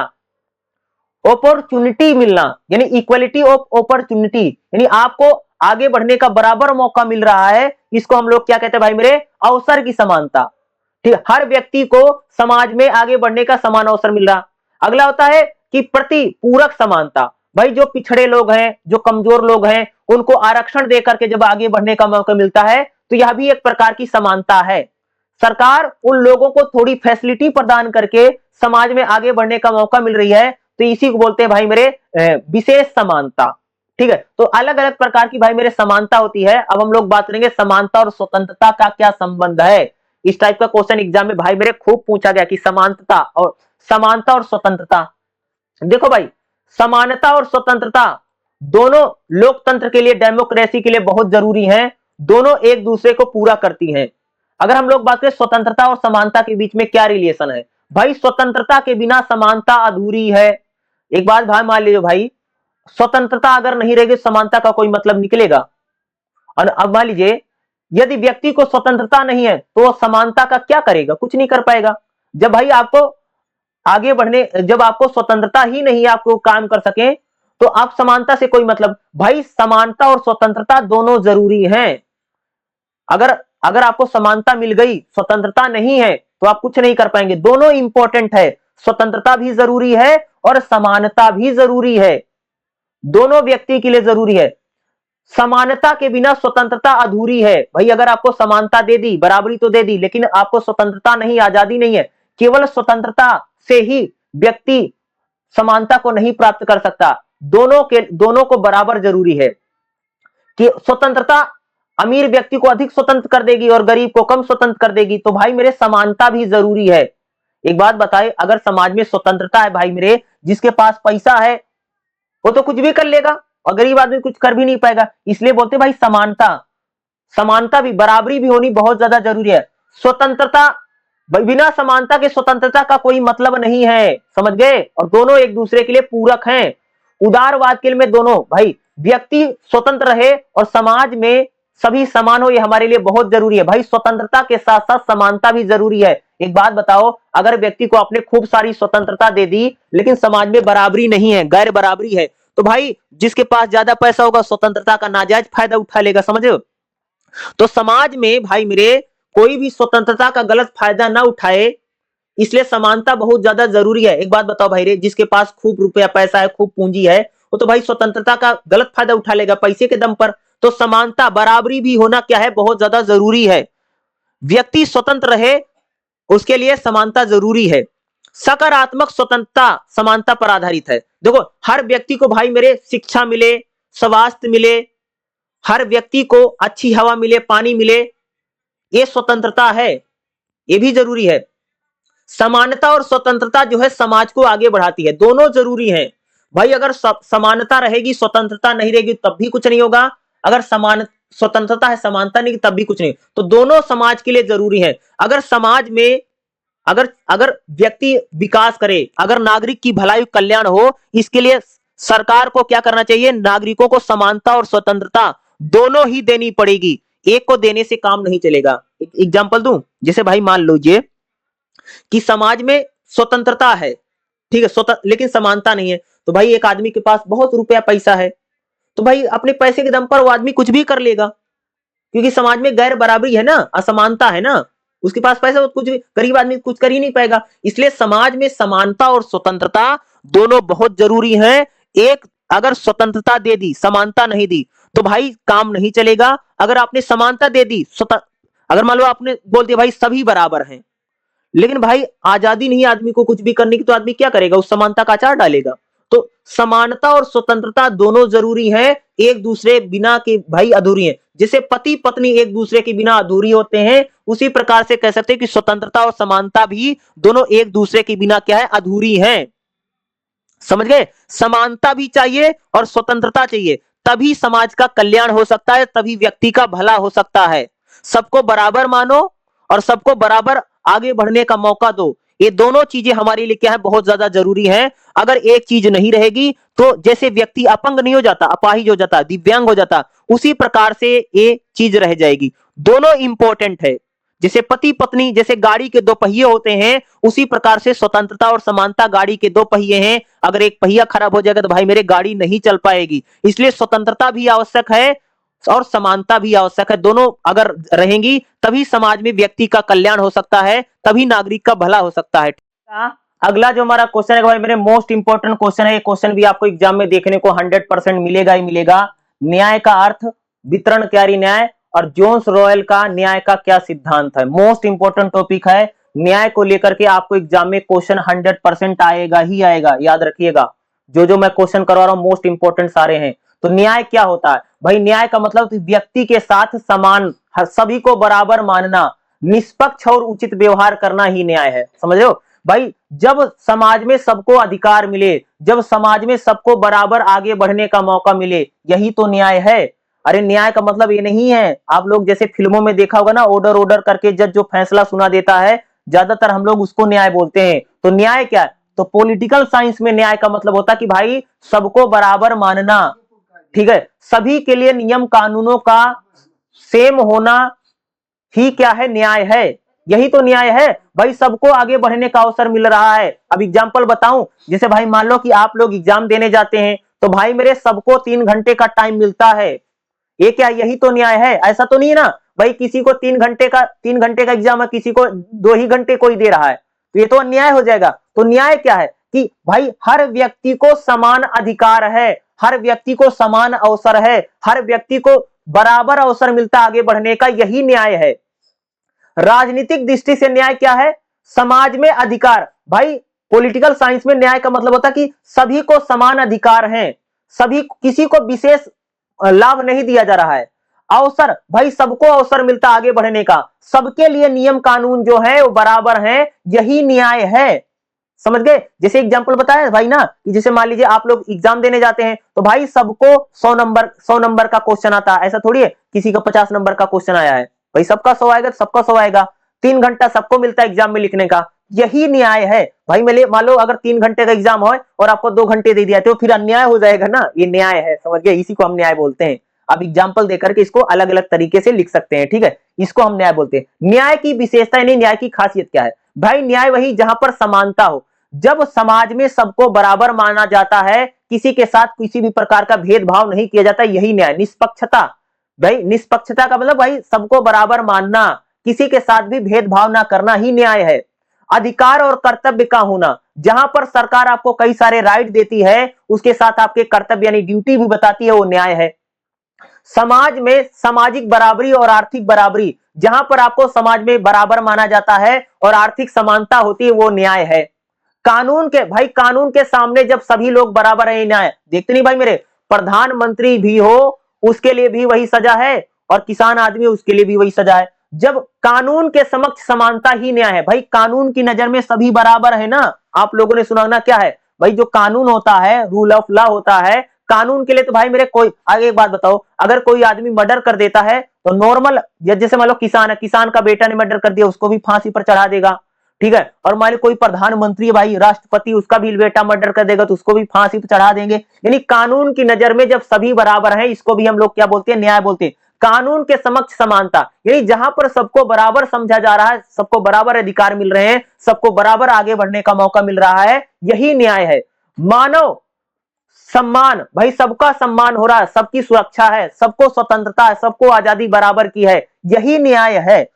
अपॉर्चुनिटी मिलना, यानी इक्वलिटी ऑफ अपॉर्चुनिटी, यानी आपको आगे बढ़ने का बराबर मौका मिल रहा है, इसको हम लोग क्या कहते हैं भाई मेरे, अवसर की समानता। ठीक, हर व्यक्ति को समाज में आगे बढ़ने का समान अवसर मिल रहा। अगला होता है कि प्रतिपूरक समानता। भाई जो पिछड़े लोग हैं, जो कमजोर लोग हैं, उनको आरक्षण देकर के जब आगे बढ़ने का मौका मिलता है, तो यह भी एक प्रकार की समानता है। सरकार उन लोगों को थोड़ी फैसिलिटी प्रदान करके समाज में आगे बढ़ने का मौका मिल रही है, तो इसी को बोलते हैं भाई मेरे विशेष समानता। ठीक है, तो अलग अलग प्रकार की भाई मेरे समानता होती है। अब हम लोग बात करेंगे समानता और स्वतंत्रता का क्या संबंध है। इस टाइप का क्वेश्चन एग्जाम में भाई मेरे खूब पूछा गया कि समानता और स्वतंत्रता। देखो भाई समानता और स्वतंत्रता दोनों लोकतंत्र के लिए, डेमोक्रेसी के लिए बहुत जरूरी हैं। दोनों एक दूसरे को पूरा करती हैं। अगर हम लोग बात करें स्वतंत्रता और समानता के बीच में क्या रिलेशन है, भाई स्वतंत्रता के बिना समानता अधूरी है। एक बात भाई मान लीजिए भाई, स्वतंत्रता अगर नहीं रहेगी समानता का कोई मतलब निकलेगा। और अब मान लीजिए यदि व्यक्ति को स्वतंत्रता नहीं है तो वो समानता का क्या करेगा, कुछ नहीं कर पाएगा। जब भाई आपको आगे बढ़ने, जब आपको स्वतंत्रता ही नहीं है, आपको काम कर सके, तो आप समानता से कोई मतलब। भाई समानता और स्वतंत्रता दोनों जरूरी हैं। अगर आपको समानता मिल गई, स्वतंत्रता नहीं है, तो आप कुछ नहीं कर पाएंगे। दोनों इंपॉर्टेंट है, स्वतंत्रता भी जरूरी है और समानता भी जरूरी है। दोनों व्यक्ति के लिए जरूरी है। समानता के बिना स्वतंत्रता अधूरी है। भाई अगर आपको समानता दे दी, बराबरी तो दे दी, लेकिन आपको स्वतंत्रता नहीं, आजादी नहीं है। केवल स्वतंत्रता से ही व्यक्ति समानता को नहीं प्राप्त कर सकता। दोनों को बराबर जरूरी है कि स्वतंत्रता अमीर व्यक्ति को अधिक स्वतंत्र कर देगी और गरीब को कम स्वतंत्र कर देगी। तो भाई मेरे समानता भी जरूरी है। एक बात बताए, अगर समाज में स्वतंत्रता है भाई मेरे, जिसके पास पैसा है वो तो कुछ भी कर लेगा और गरीब आदमी कुछ कर भी नहीं पाएगा। इसलिए बोलते भाई समानता भी, बराबरी भी होनी बहुत ज्यादा जरूरी है। स्वतंत्रता, बिना समानता के स्वतंत्रता का कोई मतलब नहीं है, समझ गए। और दोनों एक दूसरे के लिए पूरक हैं। उदारवाद के लिए में दोनों, भाई व्यक्ति स्वतंत्र रहे और समाज में सभी समान हो, ये हमारे लिए बहुत जरूरी है। भाई स्वतंत्रता के साथ साथ समानता भी जरूरी है। एक बात बताओ, अगर व्यक्ति को आपने खूब सारी स्वतंत्रता दे दी लेकिन समाज में बराबरी नहीं है, गैर बराबरी है, तो भाई जिसके पास ज्यादा पैसा होगा स्वतंत्रता का नाजायज फायदा उठा लेगा, समझो। तो समाज में भाई मेरे कोई भी स्वतंत्रता का गलत फायदा ना उठाए, इसलिए समानता बहुत ज्यादा जरूरी है। एक बात बताओ भाई रे, जिसके पास खूब रुपया पैसा है, खूब पूंजी है, वो तो भाई स्वतंत्रता का गलत फायदा उठा लेगा पैसे के दम पर। तो समानता, बराबरी भी होना क्या है, बहुत ज्यादा जरूरी है। व्यक्ति स्वतंत्र रहे उसके लिए समानता जरूरी है। सकारात्मक स्वतंत्रता समानता पर आधारित है। देखो हर व्यक्ति को भाई मेरे शिक्षा मिले, स्वास्थ्य मिले, हर व्यक्ति को अच्छी हवा मिले, पानी मिले, ये स्वतंत्रता है, ये भी जरूरी है। समानता और स्वतंत्रता जो है समाज को आगे बढ़ाती है, दोनों जरूरी हैं। भाई अगर समानता रहेगी, स्वतंत्रता नहीं रहेगी तब भी कुछ नहीं होगा। अगर स्वतंत्रता है, समानता नहीं, तब भी कुछ नहीं। तो दोनों समाज के लिए जरूरी है। अगर समाज में अगर व्यक्ति विकास करे, अगर नागरिक की भलाई कल्याण हो, इसके लिए सरकार को क्या करना चाहिए, नागरिकों को समानता और स्वतंत्रता दोनों ही देनी पड़ेगी। एक को देने से काम नहीं चलेगा। एग्जांपल दूं, जैसे भाई मान लीजिए कि समाज में स्वतंत्रता है, ठीक है, स्वतंत्र, लेकिन समानता नहीं है। तो भाई एक आदमी के पास बहुत रुपया पैसा है, तो भाई अपने पैसे के दम पर वो आदमी कुछ भी कर लेगा, क्योंकि समाज में गैर बराबरी है ना, असमानता है ना। उसके पास पैसा, वो कुछ भी, गरीब आदमी कुछ कर ही नहीं पाएगा। इसलिए समाज में समानता और स्वतंत्रता दोनों बहुत जरूरी है। एक अगर स्वतंत्रता दे दी, समानता नहीं दी, तो भाई काम नहीं चलेगा। अगर आपने समानता दे दी, अगर मान लो आपने बोल दिया भाई सभी बराबर हैं, लेकिन भाई आजादी नहीं आदमी को कुछ भी करने की, तो आदमी क्या करेगा, उस समानता का आचार डालेगा। तो समानता और स्वतंत्रता दोनों जरूरी है, एक दूसरे बिना के भाई अधूरी है। जैसे पति पत्नी एक दूसरे के बिना अधूरी होते हैं, उसी प्रकार से कह सकते हैं कि स्वतंत्रता और समानता भी दोनों एक दूसरे के बिना क्या है, अधूरी है। समझ गए। समानता भी चाहिए और स्वतंत्रता चाहिए, तभी समाज का कल्याण हो सकता है, तभी व्यक्ति का भला हो सकता है। सबको बराबर मानो और सबको बराबर आगे बढ़ने का मौका दो, ये दोनों चीजें हमारे लिए क्या है, बहुत ज्यादा जरूरी है। अगर एक चीज नहीं रहेगी तो जैसे व्यक्ति अपंग नहीं हो जाता, अपाहिज हो जाता, दिव्यांग हो जाता, उसी प्रकार से ये चीज रह जाएगी। दोनों इंपॉर्टेंट है। जैसे पति पत्नी, जैसे गाड़ी के दो पहिए होते हैं, उसी प्रकार से स्वतंत्रता और समानता गाड़ी के दो पहिए हैं। अगर एक पहिया खराब हो जाएगा तो भाई मेरे गाड़ी नहीं चल पाएगी। इसलिए स्वतंत्रता भी आवश्यक है और समानता भी आवश्यक है। दोनों अगर रहेंगी तभी समाज में व्यक्ति का कल्याण हो सकता है, तभी नागरिक का भला हो सकता है। अगला जो हमारा क्वेश्चन है भाई मेरे, मोस्ट इंपोर्टेंट क्वेश्चन है। ये क्वेश्चन भी आपको एग्जाम में देखने को 100% मिलेगा ही मिलेगा। न्याय का अर्थ, वितरणकारी न्याय और जोन्स रॉयल का न्याय का क्या सिद्धांत है। मोस्ट इंपोर्टेंट टॉपिक है। न्याय को लेकर के आपको एग्जाम में क्वेश्चन 100% आएगा ही आएगा, याद रखिएगा। जो मैं क्वेश्चन करवा रहा हूं मोस्ट इंपोर्टेंट सारे हैं। तो न्याय क्या होता है भाई, न्याय का मतलब व्यक्ति के साथ समान, हर सभी को बराबर मानना, निष्पक्ष और उचित व्यवहार करना ही न्याय है। समझ रहे हो भाई, जब समाज में सबको अधिकार मिले, जब समाज में सबको बराबर आगे बढ़ने का मौका मिले, यही तो न्याय है। अरे न्याय का मतलब ये नहीं है, आप लोग जैसे फिल्मों में देखा होगा ना, ऑर्डर करके जज जो फैसला सुना देता है, ज्यादातर हम लोग उसको न्याय बोलते हैं। तो न्याय क्या है, तो पॉलिटिकल साइंस में न्याय का मतलब होता है कि भाई सबको बराबर मानना, ठीक है, सभी के लिए नियम कानूनों का सेम होना ही क्या है, न्याय है। यही तो न्याय है भाई, सबको आगे बढ़ने का अवसर मिल रहा है। अब एग्जांपल बताऊं, जैसे भाई मान लो कि आप लोग एग्जाम देने जाते हैं, तो भाई मेरे सबको 3 घंटे का टाइम मिलता है, ये क्या, यही तो न्याय है। ऐसा तो नहीं है ना भाई किसी को 3 घंटे का एग्जाम है, किसी को 2 ही घंटे कोई दे रहा है, तो ये तो अन्याय हो जाएगा। तो न्याय क्या है कि भाई हर व्यक्ति को समान अधिकार है, हर व्यक्ति को समान अवसर है, हर व्यक्ति को बराबर अवसर मिलता आगे बढ़ने का, यही न्याय है। राजनीतिक दृष्टि से न्याय क्या है? समाज में अधिकार। भाई पॉलिटिकल साइंस में न्याय का मतलब होता है कि सभी को समान अधिकार हैं, सभी किसी को विशेष लाभ नहीं दिया जा रहा है। अवसर, भाई सबको अवसर मिलता आगे बढ़ने का, सबके लिए नियम कानून जो है वो बराबर हैं, यही न्याय है। समझ गए? जैसे एग्जांपल बताया भाई ना कि जैसे मान लीजिए आप लोग एग्जाम देने जाते हैं तो भाई सबको 100 नंबर का क्वेश्चन आता है, ऐसा थोड़ी है किसी का 50 नंबर का क्वेश्चन आया है, भाई सबका 100 आएगा तो सबका 100 आएगा। 3 घंटा सबको मिलता है एग्जाम में लिखने का, यही न्याय है। भाई मान लो अगर 3 घंटे का एग्जाम हो और आपको 2 घंटे दे दिया तो फिर अन्याय हो जाएगा ना, ये न्याय है। समझ गए? इसी को हम न्याय बोलते हैं। अब एग्जाम्पल देकर के इसको अलग अलग तरीके से लिख सकते हैं, ठीक है, इसको हम न्याय बोलते हैं। न्याय की विशेषता यानी न्याय की खासियत क्या है? भाई न्याय वही जहां पर समानता हो, जब समाज में सबको बराबर माना जाता है, किसी के साथ किसी भी प्रकार का भेदभाव नहीं किया जाता, यही न्याय। निष्पक्षता, भाई निष्पक्षता का मतलब भाई सबको बराबर मानना, किसी के साथ भी भेदभाव ना करना ही न्याय है। अधिकार और कर्तव्य का होना, जहां पर सरकार आपको कई सारे राइट देती है, उसके साथ आपके कर्तव्य यानी ड्यूटी भी बताती है, वो न्याय है। समाज में सामाजिक बराबरी और आर्थिक बराबरी, जहां पर आपको समाज में बराबर माना जाता है और आर्थिक समानता होती है, वो न्याय है। कानून के, भाई कानून के सामने जब सभी लोग बराबर है, न्याय। देखते नहीं भाई मेरे, प्रधानमंत्री भी हो उसके लिए भी वही सजा है और किसान आदमी उसके लिए भी वही सजा है। जब कानून के समक्ष समानता ही न्याय है। भाई कानून की नजर में सभी बराबर है ना। आप लोगों ने सुना ना क्या है भाई, जो कानून होता है, रूल ऑफ लॉ होता है, कानून के लिए तो भाई मेरे कोई, आगे एक बात बताओ, अगर कोई आदमी मर्डर कर देता है तो नॉर्मल, जैसे मान लो किसान है, किसान का बेटा ने मर्डर कर दिया, उसको भी फांसी पर चढ़ा देगा, ठीक है। और मान लो कोई प्रधानमंत्री भाई, राष्ट्रपति, उसका भी बेटा मर्डर कर देगा तो उसको भी फांसी पर चढ़ा देंगे। यानी कानून की नजर में जब सभी बराबर हैं, इसको भी हम लोग क्या बोलते हैं? न्याय बोलते हैं। कानून के समक्ष समानता, यानी जहां पर सबको बराबर समझा जा रहा है, सबको बराबर अधिकार मिल रहे हैं, सबको बराबर आगे बढ़ने का मौका मिल रहा है, यही न्याय है। मानव सम्मान, भाई सबका सम्मान हो रहा है, सबकी सुरक्षा है, सबको स्वतंत्रता है, सबको आजादी बराबर की है, यही न्याय है।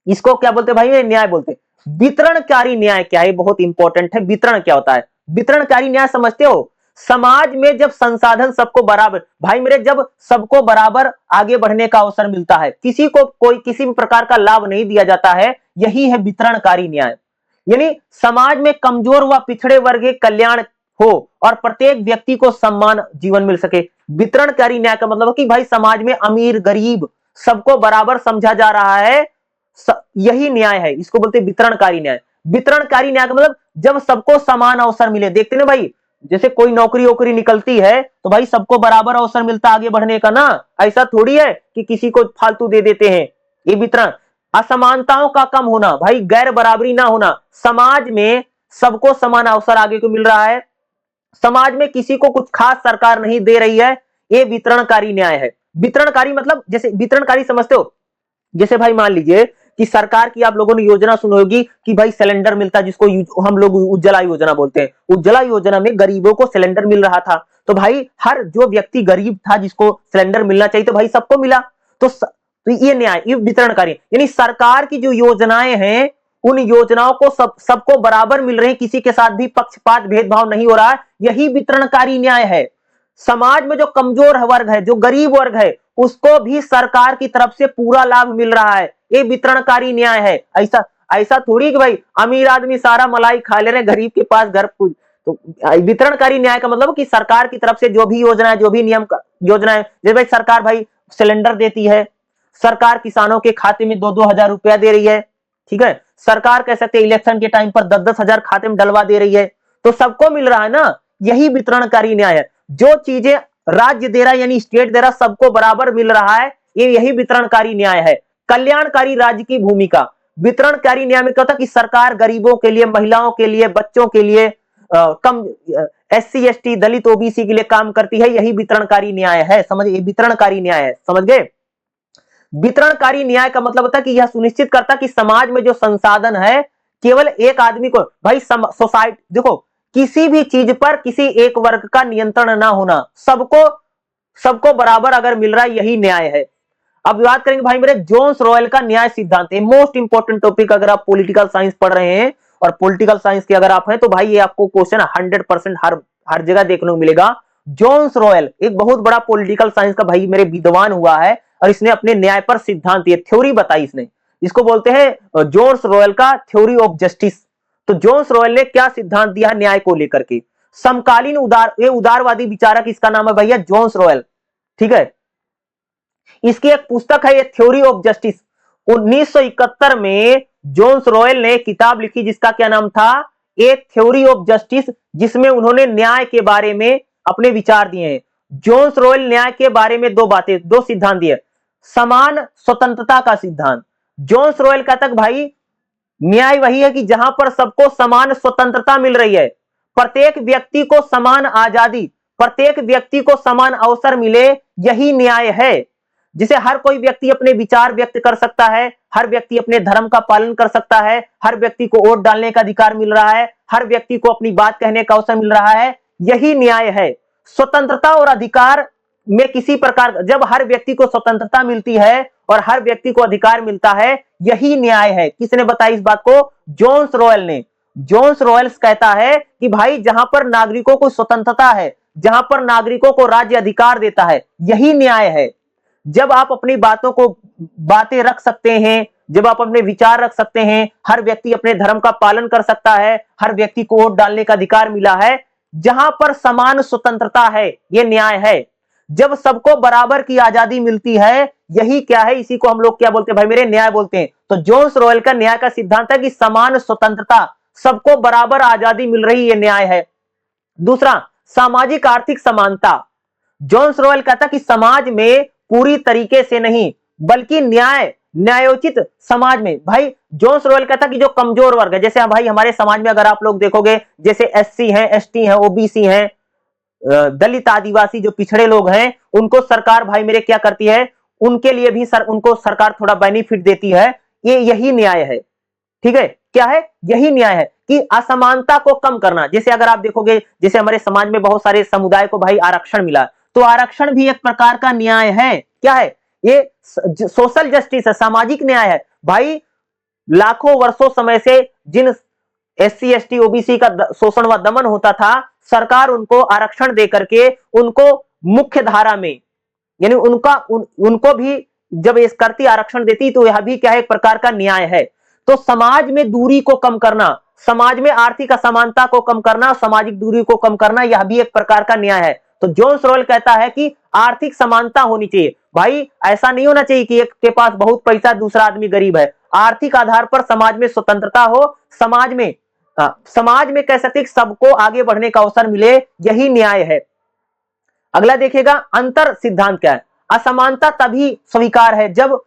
इसको क्या बोलते हैं भाई? न्याय बोलते हैं। वितरणकारी न्याय क्या है? बहुत इंपॉर्टेंट है। वितरण क्या होता है? वितरणकारी न्याय समझते हो? समाज में जब संसाधन सबको बराबर, भाई मेरे, जब सबको बराबर आगे बढ़ने का अवसर मिलता है, किसी को कोई किसी भी प्रकार का लाभ नहीं दिया जाता है, यही है वितरणकारी न्याय। यानी समाज में कमजोर व पिछड़े वर्ग के कल्याण हो और प्रत्येक व्यक्ति को सम्मान जीवन मिल सके। वितरणकारी न्याय का मतलब है कि भाई समाज में अमीर गरीब सबको बराबर समझा जा रहा है, यही न्याय है। इसको बोलते हैं वितरणकारी न्याय। वितरणकारी न्याय का मतलब जब सबको समान अवसर मिले। देखते ना भाई, जैसे कोई नौकरी वोकरी निकलती है तो भाई सबको बराबर अवसर मिलता आगे बढ़ने का ना, ऐसा थोड़ी है कि किसी को फालतू दे देते हैं। ये वितरण। असमानताओं का कम होना, भाई गैर बराबरी ना होना, समाज में सबको समान अवसर आगे को मिल रहा है, समाज में किसी को कुछ खास सरकार नहीं दे रही है, ये वितरणकारी न्याय है। वितरणकारी मतलब, जैसे वितरणकारी समझते हो, जैसे भाई मान लीजिए कि सरकार की आप लोगों ने योजना सुनी होगी कि भाई सिलेंडर मिलता है, जिसको हम लोग उज्ज्वला योजना बोलते हैं। उज्ज्वला योजना में गरीबों को सिलेंडर मिल रहा था, तो भाई हर जो व्यक्ति गरीब था जिसको सिलेंडर मिलना चाहिए, तो भाई सबको मिला। तो ये न्याय, ये वितरणकारी, यानी सरकार की जो योजनाएं हैं उन योजनाओं को सबको बराबर मिल रही, किसी के साथ भी पक्षपात भेदभाव नहीं हो रहा है, यही वितरणकारी न्याय है। समाज में जो कमजोर वर्ग है, जो गरीब वर्ग है, उसको भी सरकार की तरफ से पूरा लाभ मिल रहा है, ये वितरणकारी न्याय है। ऐसा थोड़ी कि भाई अमीर आदमी सारा मलाई खा ले रहे, गरीब के पास घर पूज। तो वितरणकारी न्याय का मतलब कि सरकार की तरफ से जो भी योजना है, जो भी नियम योजना है, जैसे भाई सरकार भाई सिलेंडर देती है, सरकार किसानों के खाते में 2-2 हजार रुपया दे रही है, ठीक है। सरकार कह सकते हैं इलेक्शन के टाइम पर 10-10 हजार खाते में डलवा दे रही है, तो सबको मिल रहा है ना, यही वितरणकारी न्याय है। जो चीजें राज्य दे रहा है यानी स्टेट दे रहा, सबको बराबर मिल रहा है, ये यही वितरणकारी न्याय है। कल्याणकारी राज्य की भूमिका, वितरणकारी न्याय में क्या होता है कि सरकार गरीबों के लिए, महिलाओं के लिए, बच्चों के लिए, कम SC ST दलित OBC के लिए काम करती है, यही वितरणकारी न्याय है। समझिए, वितरणकारी न्याय है, समझ गए। वितरणकारी न्याय का मतलब होता है कि यह सुनिश्चित करता कि समाज में जो संसाधन है केवल एक आदमी को, भाई सोसाइटी, देखो किसी भी चीज पर किसी एक वर्ग का नियंत्रण ना होना, सबको बराबर अगर मिल रहा है, यही न्याय है। अब बात करेंगे भाई मेरे जोन्स रॉयल का न्याय सिद्धांत, मोस्ट इंपॉर्टेंट टॉपिक अगर आप पॉलिटिकल साइंस पढ़ रहे हैं और पॉलिटिकल साइंस के अगर आप हैं तो भाई ये आपको क्वेश्चन 100% हर जगह देखने को मिलेगा। जोन्स रॉयल एक बहुत बड़ा पॉलिटिकल साइंस का भाई मेरे विद्वान हुआ है और इसने अपने न्याय पर सिद्धांत दिए, थ्योरी बताई इसने। इसको बोलते हैं जोन्स रॉयल का थ्योरी ऑफ जस्टिस। तो जोन्स रॉयल ने क्या सिद्धांत दिया न्याय को लेकर के? समकालीन उदारवादी विचारक, इसका नाम है भैया जोन्स रॉयल। ठीक है, इसकी एक पुस्तक है ये थ्योरी ऑफ जस्टिस। 1971 में जोन्स रॉयल ने किताब लिखी जिसका क्या नाम था? ए थ्योरी ऑफ जस्टिस, जिसमें उन्होंने न्याय के बारे में अपने विचार दिए हैं। जोन्स रॉयल न्याय के बारे में दो सिद्धांत दिए। समान स्वतंत्रता का सिद्धांत। जोन्स रॉयल कहता है भाई न्याय वही है कि जहां पर सबको समान स्वतंत्रता मिल रही है, प्रत्येक व्यक्ति को समान आजादी, प्रत्येक व्यक्ति को समान अवसर मिले, यही न्याय है। जिसे हर कोई व्यक्ति अपने विचार व्यक्त कर सकता है, हर व्यक्ति अपने धर्म का पालन कर सकता है, हर व्यक्ति को वोट डालने का अधिकार मिल रहा है, हर व्यक्ति को अपनी बात कहने का अवसर मिल रहा है, यही न्याय है। स्वतंत्रता और अधिकार में किसी प्रकार, जब हर व्यक्ति को स्वतंत्रता मिलती है और हर व्यक्ति को अधिकार मिलता है, यही न्याय है। किसने बताई इस बात को? जोन्स रॉयल ने। जोन्स रॉयल कहता है कि भाई जहां पर नागरिकों को स्वतंत्रता है, जहां पर नागरिकों को राज्य अधिकार देता है, यही न्याय है। जब आप अपनी बातें रख सकते हैं, जब आप अपने विचार रख सकते हैं, हर व्यक्ति अपने धर्म का पालन कर सकता है, हर व्यक्ति को वोट डालने का अधिकार मिला है, जहां पर समान स्वतंत्रता है, यह न्याय है। जब सबको बराबर की आजादी मिलती है, यही क्या है? इसी को हम लोग क्या बोलते हैं भाई मेरे? न्याय बोलते हैं। तो जोन्स रॉयल का न्याय का सिद्धांत है कि समान स्वतंत्रता, सबको बराबर आजादी मिल रही, यह न्याय है। दूसरा, सामाजिक आर्थिक समानता। जोन्स रॉयल कहता कि समाज में पूरी तरीके से नहीं बल्कि न्यायोचित समाज में, भाई जोन्स रॉयल कहता कि जो कमजोर वर्ग है, जैसे भाई हमारे समाज में अगर आप लोग देखोगे, जैसे एससी हैं, एसटी हैं, ओबीसी हैं, दलित आदिवासी जो पिछड़े लोग हैं, उनको सरकार भाई मेरे क्या करती है? उनके लिए भी उनको सरकार थोड़ा बेनिफिट देती है। यही न्याय है। ठीक है, क्या है? यही न्याय है कि असमानता को कम करना। जैसे अगर आप देखोगे, जैसे हमारे समाज में बहुत सारे समुदाय को भाई आरक्षण मिला, तो आरक्षण भी एक प्रकार का न्याय है। क्या है? ये सोशल जस्टिस है, सामाजिक न्याय है। भाई लाखों वर्षों समय से जिन एससी एसटी ओबीसी का शोषण व दमन होता था, सरकार उनको आरक्षण दे करके उनको मुख्य धारा में, यानी उनको भी जब इस करती आरक्षण देती, तो यह भी क्या है? एक प्रकार का न्याय है। तो समाज में दूरी को कम करना, समाज में आर्थिक असमानता को कम करना, सामाजिक दूरी को कम करना, यह भी एक प्रकार का न्याय है। तो जोन्स रॉयल कहता है कि आर्थिक समानता होनी चाहिए। भाई ऐसा नहीं होना चाहिए कि एक के पास बहुत पैसा, दूसरा आदमी गरीब है। आर्थिक आधार पर समाज में स्वतंत्रता हो, समाज में कह सकते सबको आगे बढ़ने का अवसर मिले, यही न्याय है। अगला देखिएगा, अंतर सिद्धांत क्या है? असमानता तभी स्वीकार है जब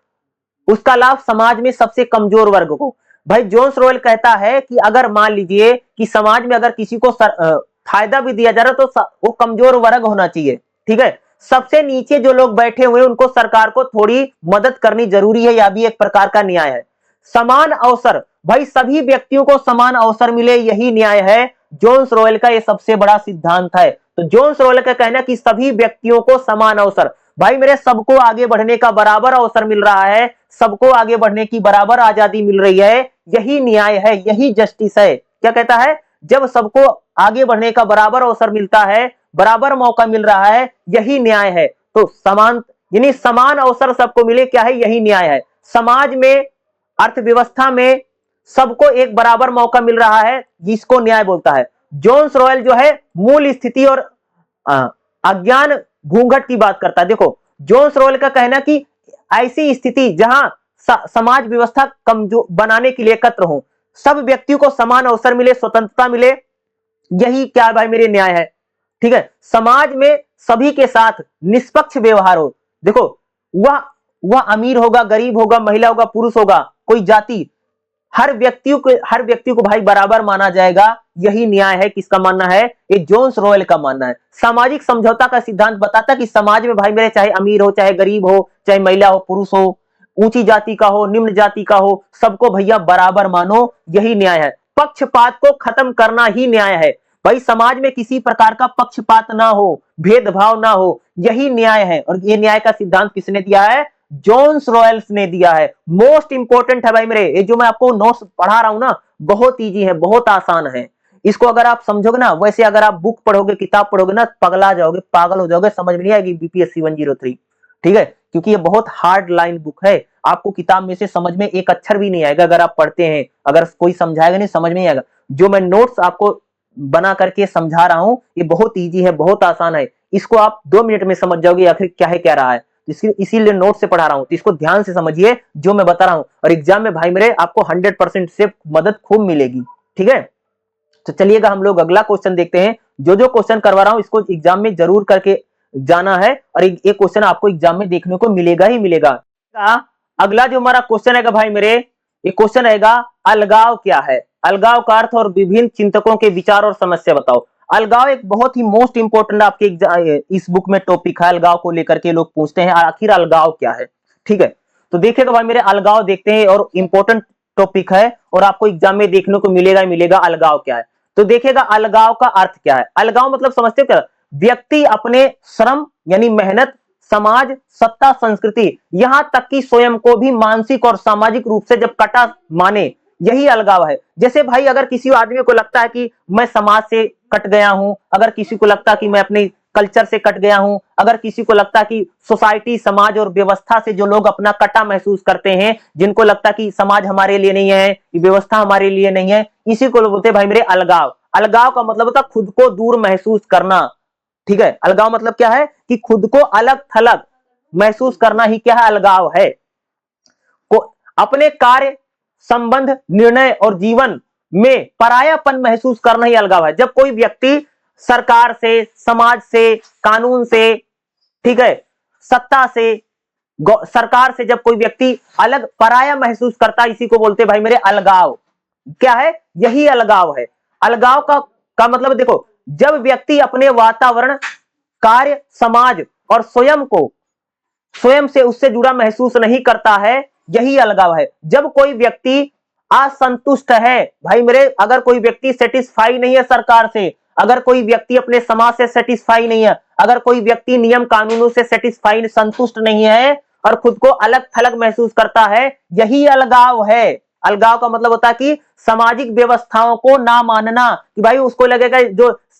उसका लाभ समाज में सबसे कमजोर वर्ग को। भाई जोन्स रॉयल कहता है कि अगर मान लीजिए कि समाज में अगर किसी को फायदा भी दिया जा रहा है, तो वो कमजोर वर्ग होना चाहिए। ठीक है, सबसे नीचे जो लोग बैठे हुए उनको सरकार को थोड़ी मदद करनी जरूरी है, यह भी एक प्रकार का न्याय है। समान अवसर, भाई सभी व्यक्तियों को समान अवसर मिले, यही न्याय है। जोन्स रॉयल का यह सबसे बड़ा सिद्धांत है। तो जोन्स रॉयल का कहना कि सभी व्यक्तियों को समान अवसर, भाई मेरे सबको आगे बढ़ने का बराबर अवसर मिल रहा है, सबको आगे बढ़ने की बराबर आजादी मिल रही है, यही न्याय है, यही जस्टिस है। क्या कहता है? जब सबको आगे बढ़ने का बराबर अवसर मिलता है, बराबर मौका मिल रहा है, यही न्याय है। तो यानी समान अवसर सबको मिले, क्या है? यही न्याय है। समाज में, अर्थव्यवस्था में सबको एक बराबर मौका मिल रहा है, जिसको न्याय बोलता है। जोन्स रॉयल जो है मूल स्थिति और अज्ञान घूंघट की बात करता है। देखो जोन्स रॉयल का कहना कि ऐसी स्थिति जहां समाज व्यवस्था कमजोर बनाने के लिए एकत्र हो, सब व्यक्तियों को समान अवसर मिले, स्वतंत्रता मिले, यही क्या भाई मेरे न्याय है। ठीक है, समाज में सभी के साथ निष्पक्ष व्यवहार हो। देखो वह अमीर होगा, गरीब होगा, महिला होगा, पुरुष होगा, कोई जाति, हर व्यक्ति को भाई बराबर माना जाएगा, यही न्याय है। किसका मानना है? ये जोन्स रॉयल का मानना है। सामाजिक समझौता का सिद्धांत बताता कि समाज में भाई मेरे चाहे अमीर हो, चाहे गरीब हो, चाहे महिला हो, पुरुष हो, ऊंची जाति का हो, निम्न जाति का हो, सबको भैया बराबर मानो, यही न्याय है। पक्षपात को खत्म करना ही न्याय है। भाई समाज में किसी प्रकार का पक्षपात ना हो, भेदभाव ना हो, यही न्याय है। और ये न्याय का सिद्धांत किसने दिया है? जोन्स रॉयल्स ने दिया है। मोस्ट इंपोर्टेंट है भाई मेरे, ये जो मैं आपको नोट्स पढ़ा रहा हूं ना, बहुत इजी है, बहुत आसान है। इसको अगर आप समझोगे ना, वैसे अगर आप बुक पढ़ोगे, किताब पढ़ोगे ना, पगला जाओगे, पागल हो जाओगे, समझ में नहीं आएगी बीपीएससी 103। ठीक है, क्योंकि ये बहुत हार्ड लाइन बुक है, आपको किताब में से समझ में एक अक्षर भी नहीं आएगा अगर आप पढ़ते हैं, अगर कोई समझाएगा नहीं समझ में नहीं आएगा। जो मैं नोट्स आपको बना करके समझा रहा हूं ये बहुत ईजी है, बहुत आसान है, इसको आप 2 मिनट में समझ जाओगे आखिर क्या है, क्या रहा है। इसीलिए नोट से पढ़ा रहा हूं, तो इसको ध्यान से समझिए जो मैं बता रहा हूं, और एग्जाम में भाई मेरे आपको 100% से मदद खूब मिलेगी। ठीक है, तो चलिएगा हम लोग अगला क्वेश्चन देखते हैं। जो जो क्वेश्चन करवा रहा हूं इसको एग्जाम में जरूर करके जाना है, और एक क्वेश्चन आपको एग्जाम में देखने को मिलेगा ही मिलेगा। अगला जो हमारा क्वेश्चन है भाई मेरे, ये क्वेश्चन रहेगा अलगाव क्या है, अलगाव का अर्थ और विभिन्न चिंतकों के विचार और समस्या बताओ। अलगाव एक बहुत ही मोस्ट इंपोर्टेंट आपके इस बुक में टॉपिक है, अलगाव को लेकर के लोग पूछते हैं आखिर अलगाव क्या है। ठीक है, तो देखिएगा भाई मेरे अलगाव देखते हैं, और इंपॉर्टेंट टॉपिक है और आपको एग्जाम में देखने को मिलेगा ही मिलेगा अलगाव क्या है। तो देखिएगा अलगाव का अर्थ क्या है। अलगाव मतलब समझते हो क्या, व्यक्ति अपने श्रम यानी मेहनत, समाज, सत्ता, संस्कृति, यहां तक कि स्वयं को भी मानसिक और सामाजिक रूप से जब कटा माने, यही अलगाव है। जैसे भाई अगर किसी आदमी को लगता है कि मैं समाज से कट गया हूं, अगर किसी को लगता है कि मैं अपने कल्चर से कट गया हूं, अगर किसी को लगता है कि सोसाइटी, समाज और व्यवस्था से जो लोग अपना कटा महसूस करते हैं, जिनको लगता है कि समाज हमारे लिए नहीं है, व्यवस्था हमारे लिए नहीं है, इसी को बोलते हैं भाई मेरे अलगाव। अलगाव का मतलब होता है खुद को दूर महसूस करना। ठीक है, अलगाव मतलब क्या है कि खुद को अलग थलग महसूस करना ही क्या है, अलगाव है। को अपने कार्य, संबंध, निर्णय और जीवन में परायापन महसूस करना ही अलगाव है। जब कोई व्यक्ति सरकार से, समाज से, कानून से, ठीक है, सत्ता से, सरकार से जब कोई व्यक्ति अलग पराया महसूस करता है, इसी को बोलते हैं भाई मेरे अलगाव। क्या है, यही अलगाव है। अलगाव का मतलब देखो, जब व्यक्ति अपने वातावरण, कार्य, समाज और स्वयं से उससे जुड़ा महसूस नहीं करता है, यही अलगाव है। जब कोई व्यक्ति असंतुष्ट है भाई मेरे, अगर कोई व्यक्ति सेटिस्फाई नहीं है सरकार से, अगर कोई व्यक्ति अपने समाज से सेटिस्फाई नहीं है, अगर कोई व्यक्ति नियम कानूनों से सेटिस्फाई, संतुष्ट नहीं है और खुद को अलग थलग महसूस करता है, यही अलगाव है। अलगाव का मतलब होता है कि सामाजिक व्यवस्थाओं को ना मानना, कि भाई उसको लगेगा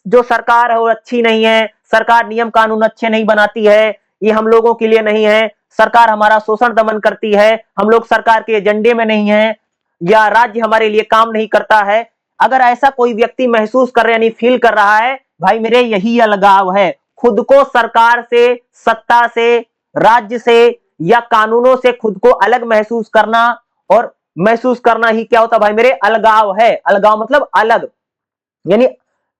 जो सरकार है वो अच्छी नहीं है, सरकार नियम कानून अच्छे नहीं बनाती है, ये हम लोगों के लिए नहीं है, सरकार हमारा शोषण दमन करती है, हम लोग सरकार के एजेंडे में नहीं है, या राज्य हमारे लिए काम नहीं करता है। अगर ऐसा कोई व्यक्ति महसूस कर रहा है यानी फील कर रहा है, भाई मेरे यही अलगाव है। खुद को सरकार से, सत्ता से, राज्य से या कानूनों से खुद को अलग महसूस करना, और महसूस करना ही क्या होता भाई मेरे, अलगाव है। अलगाव मतलब अलग,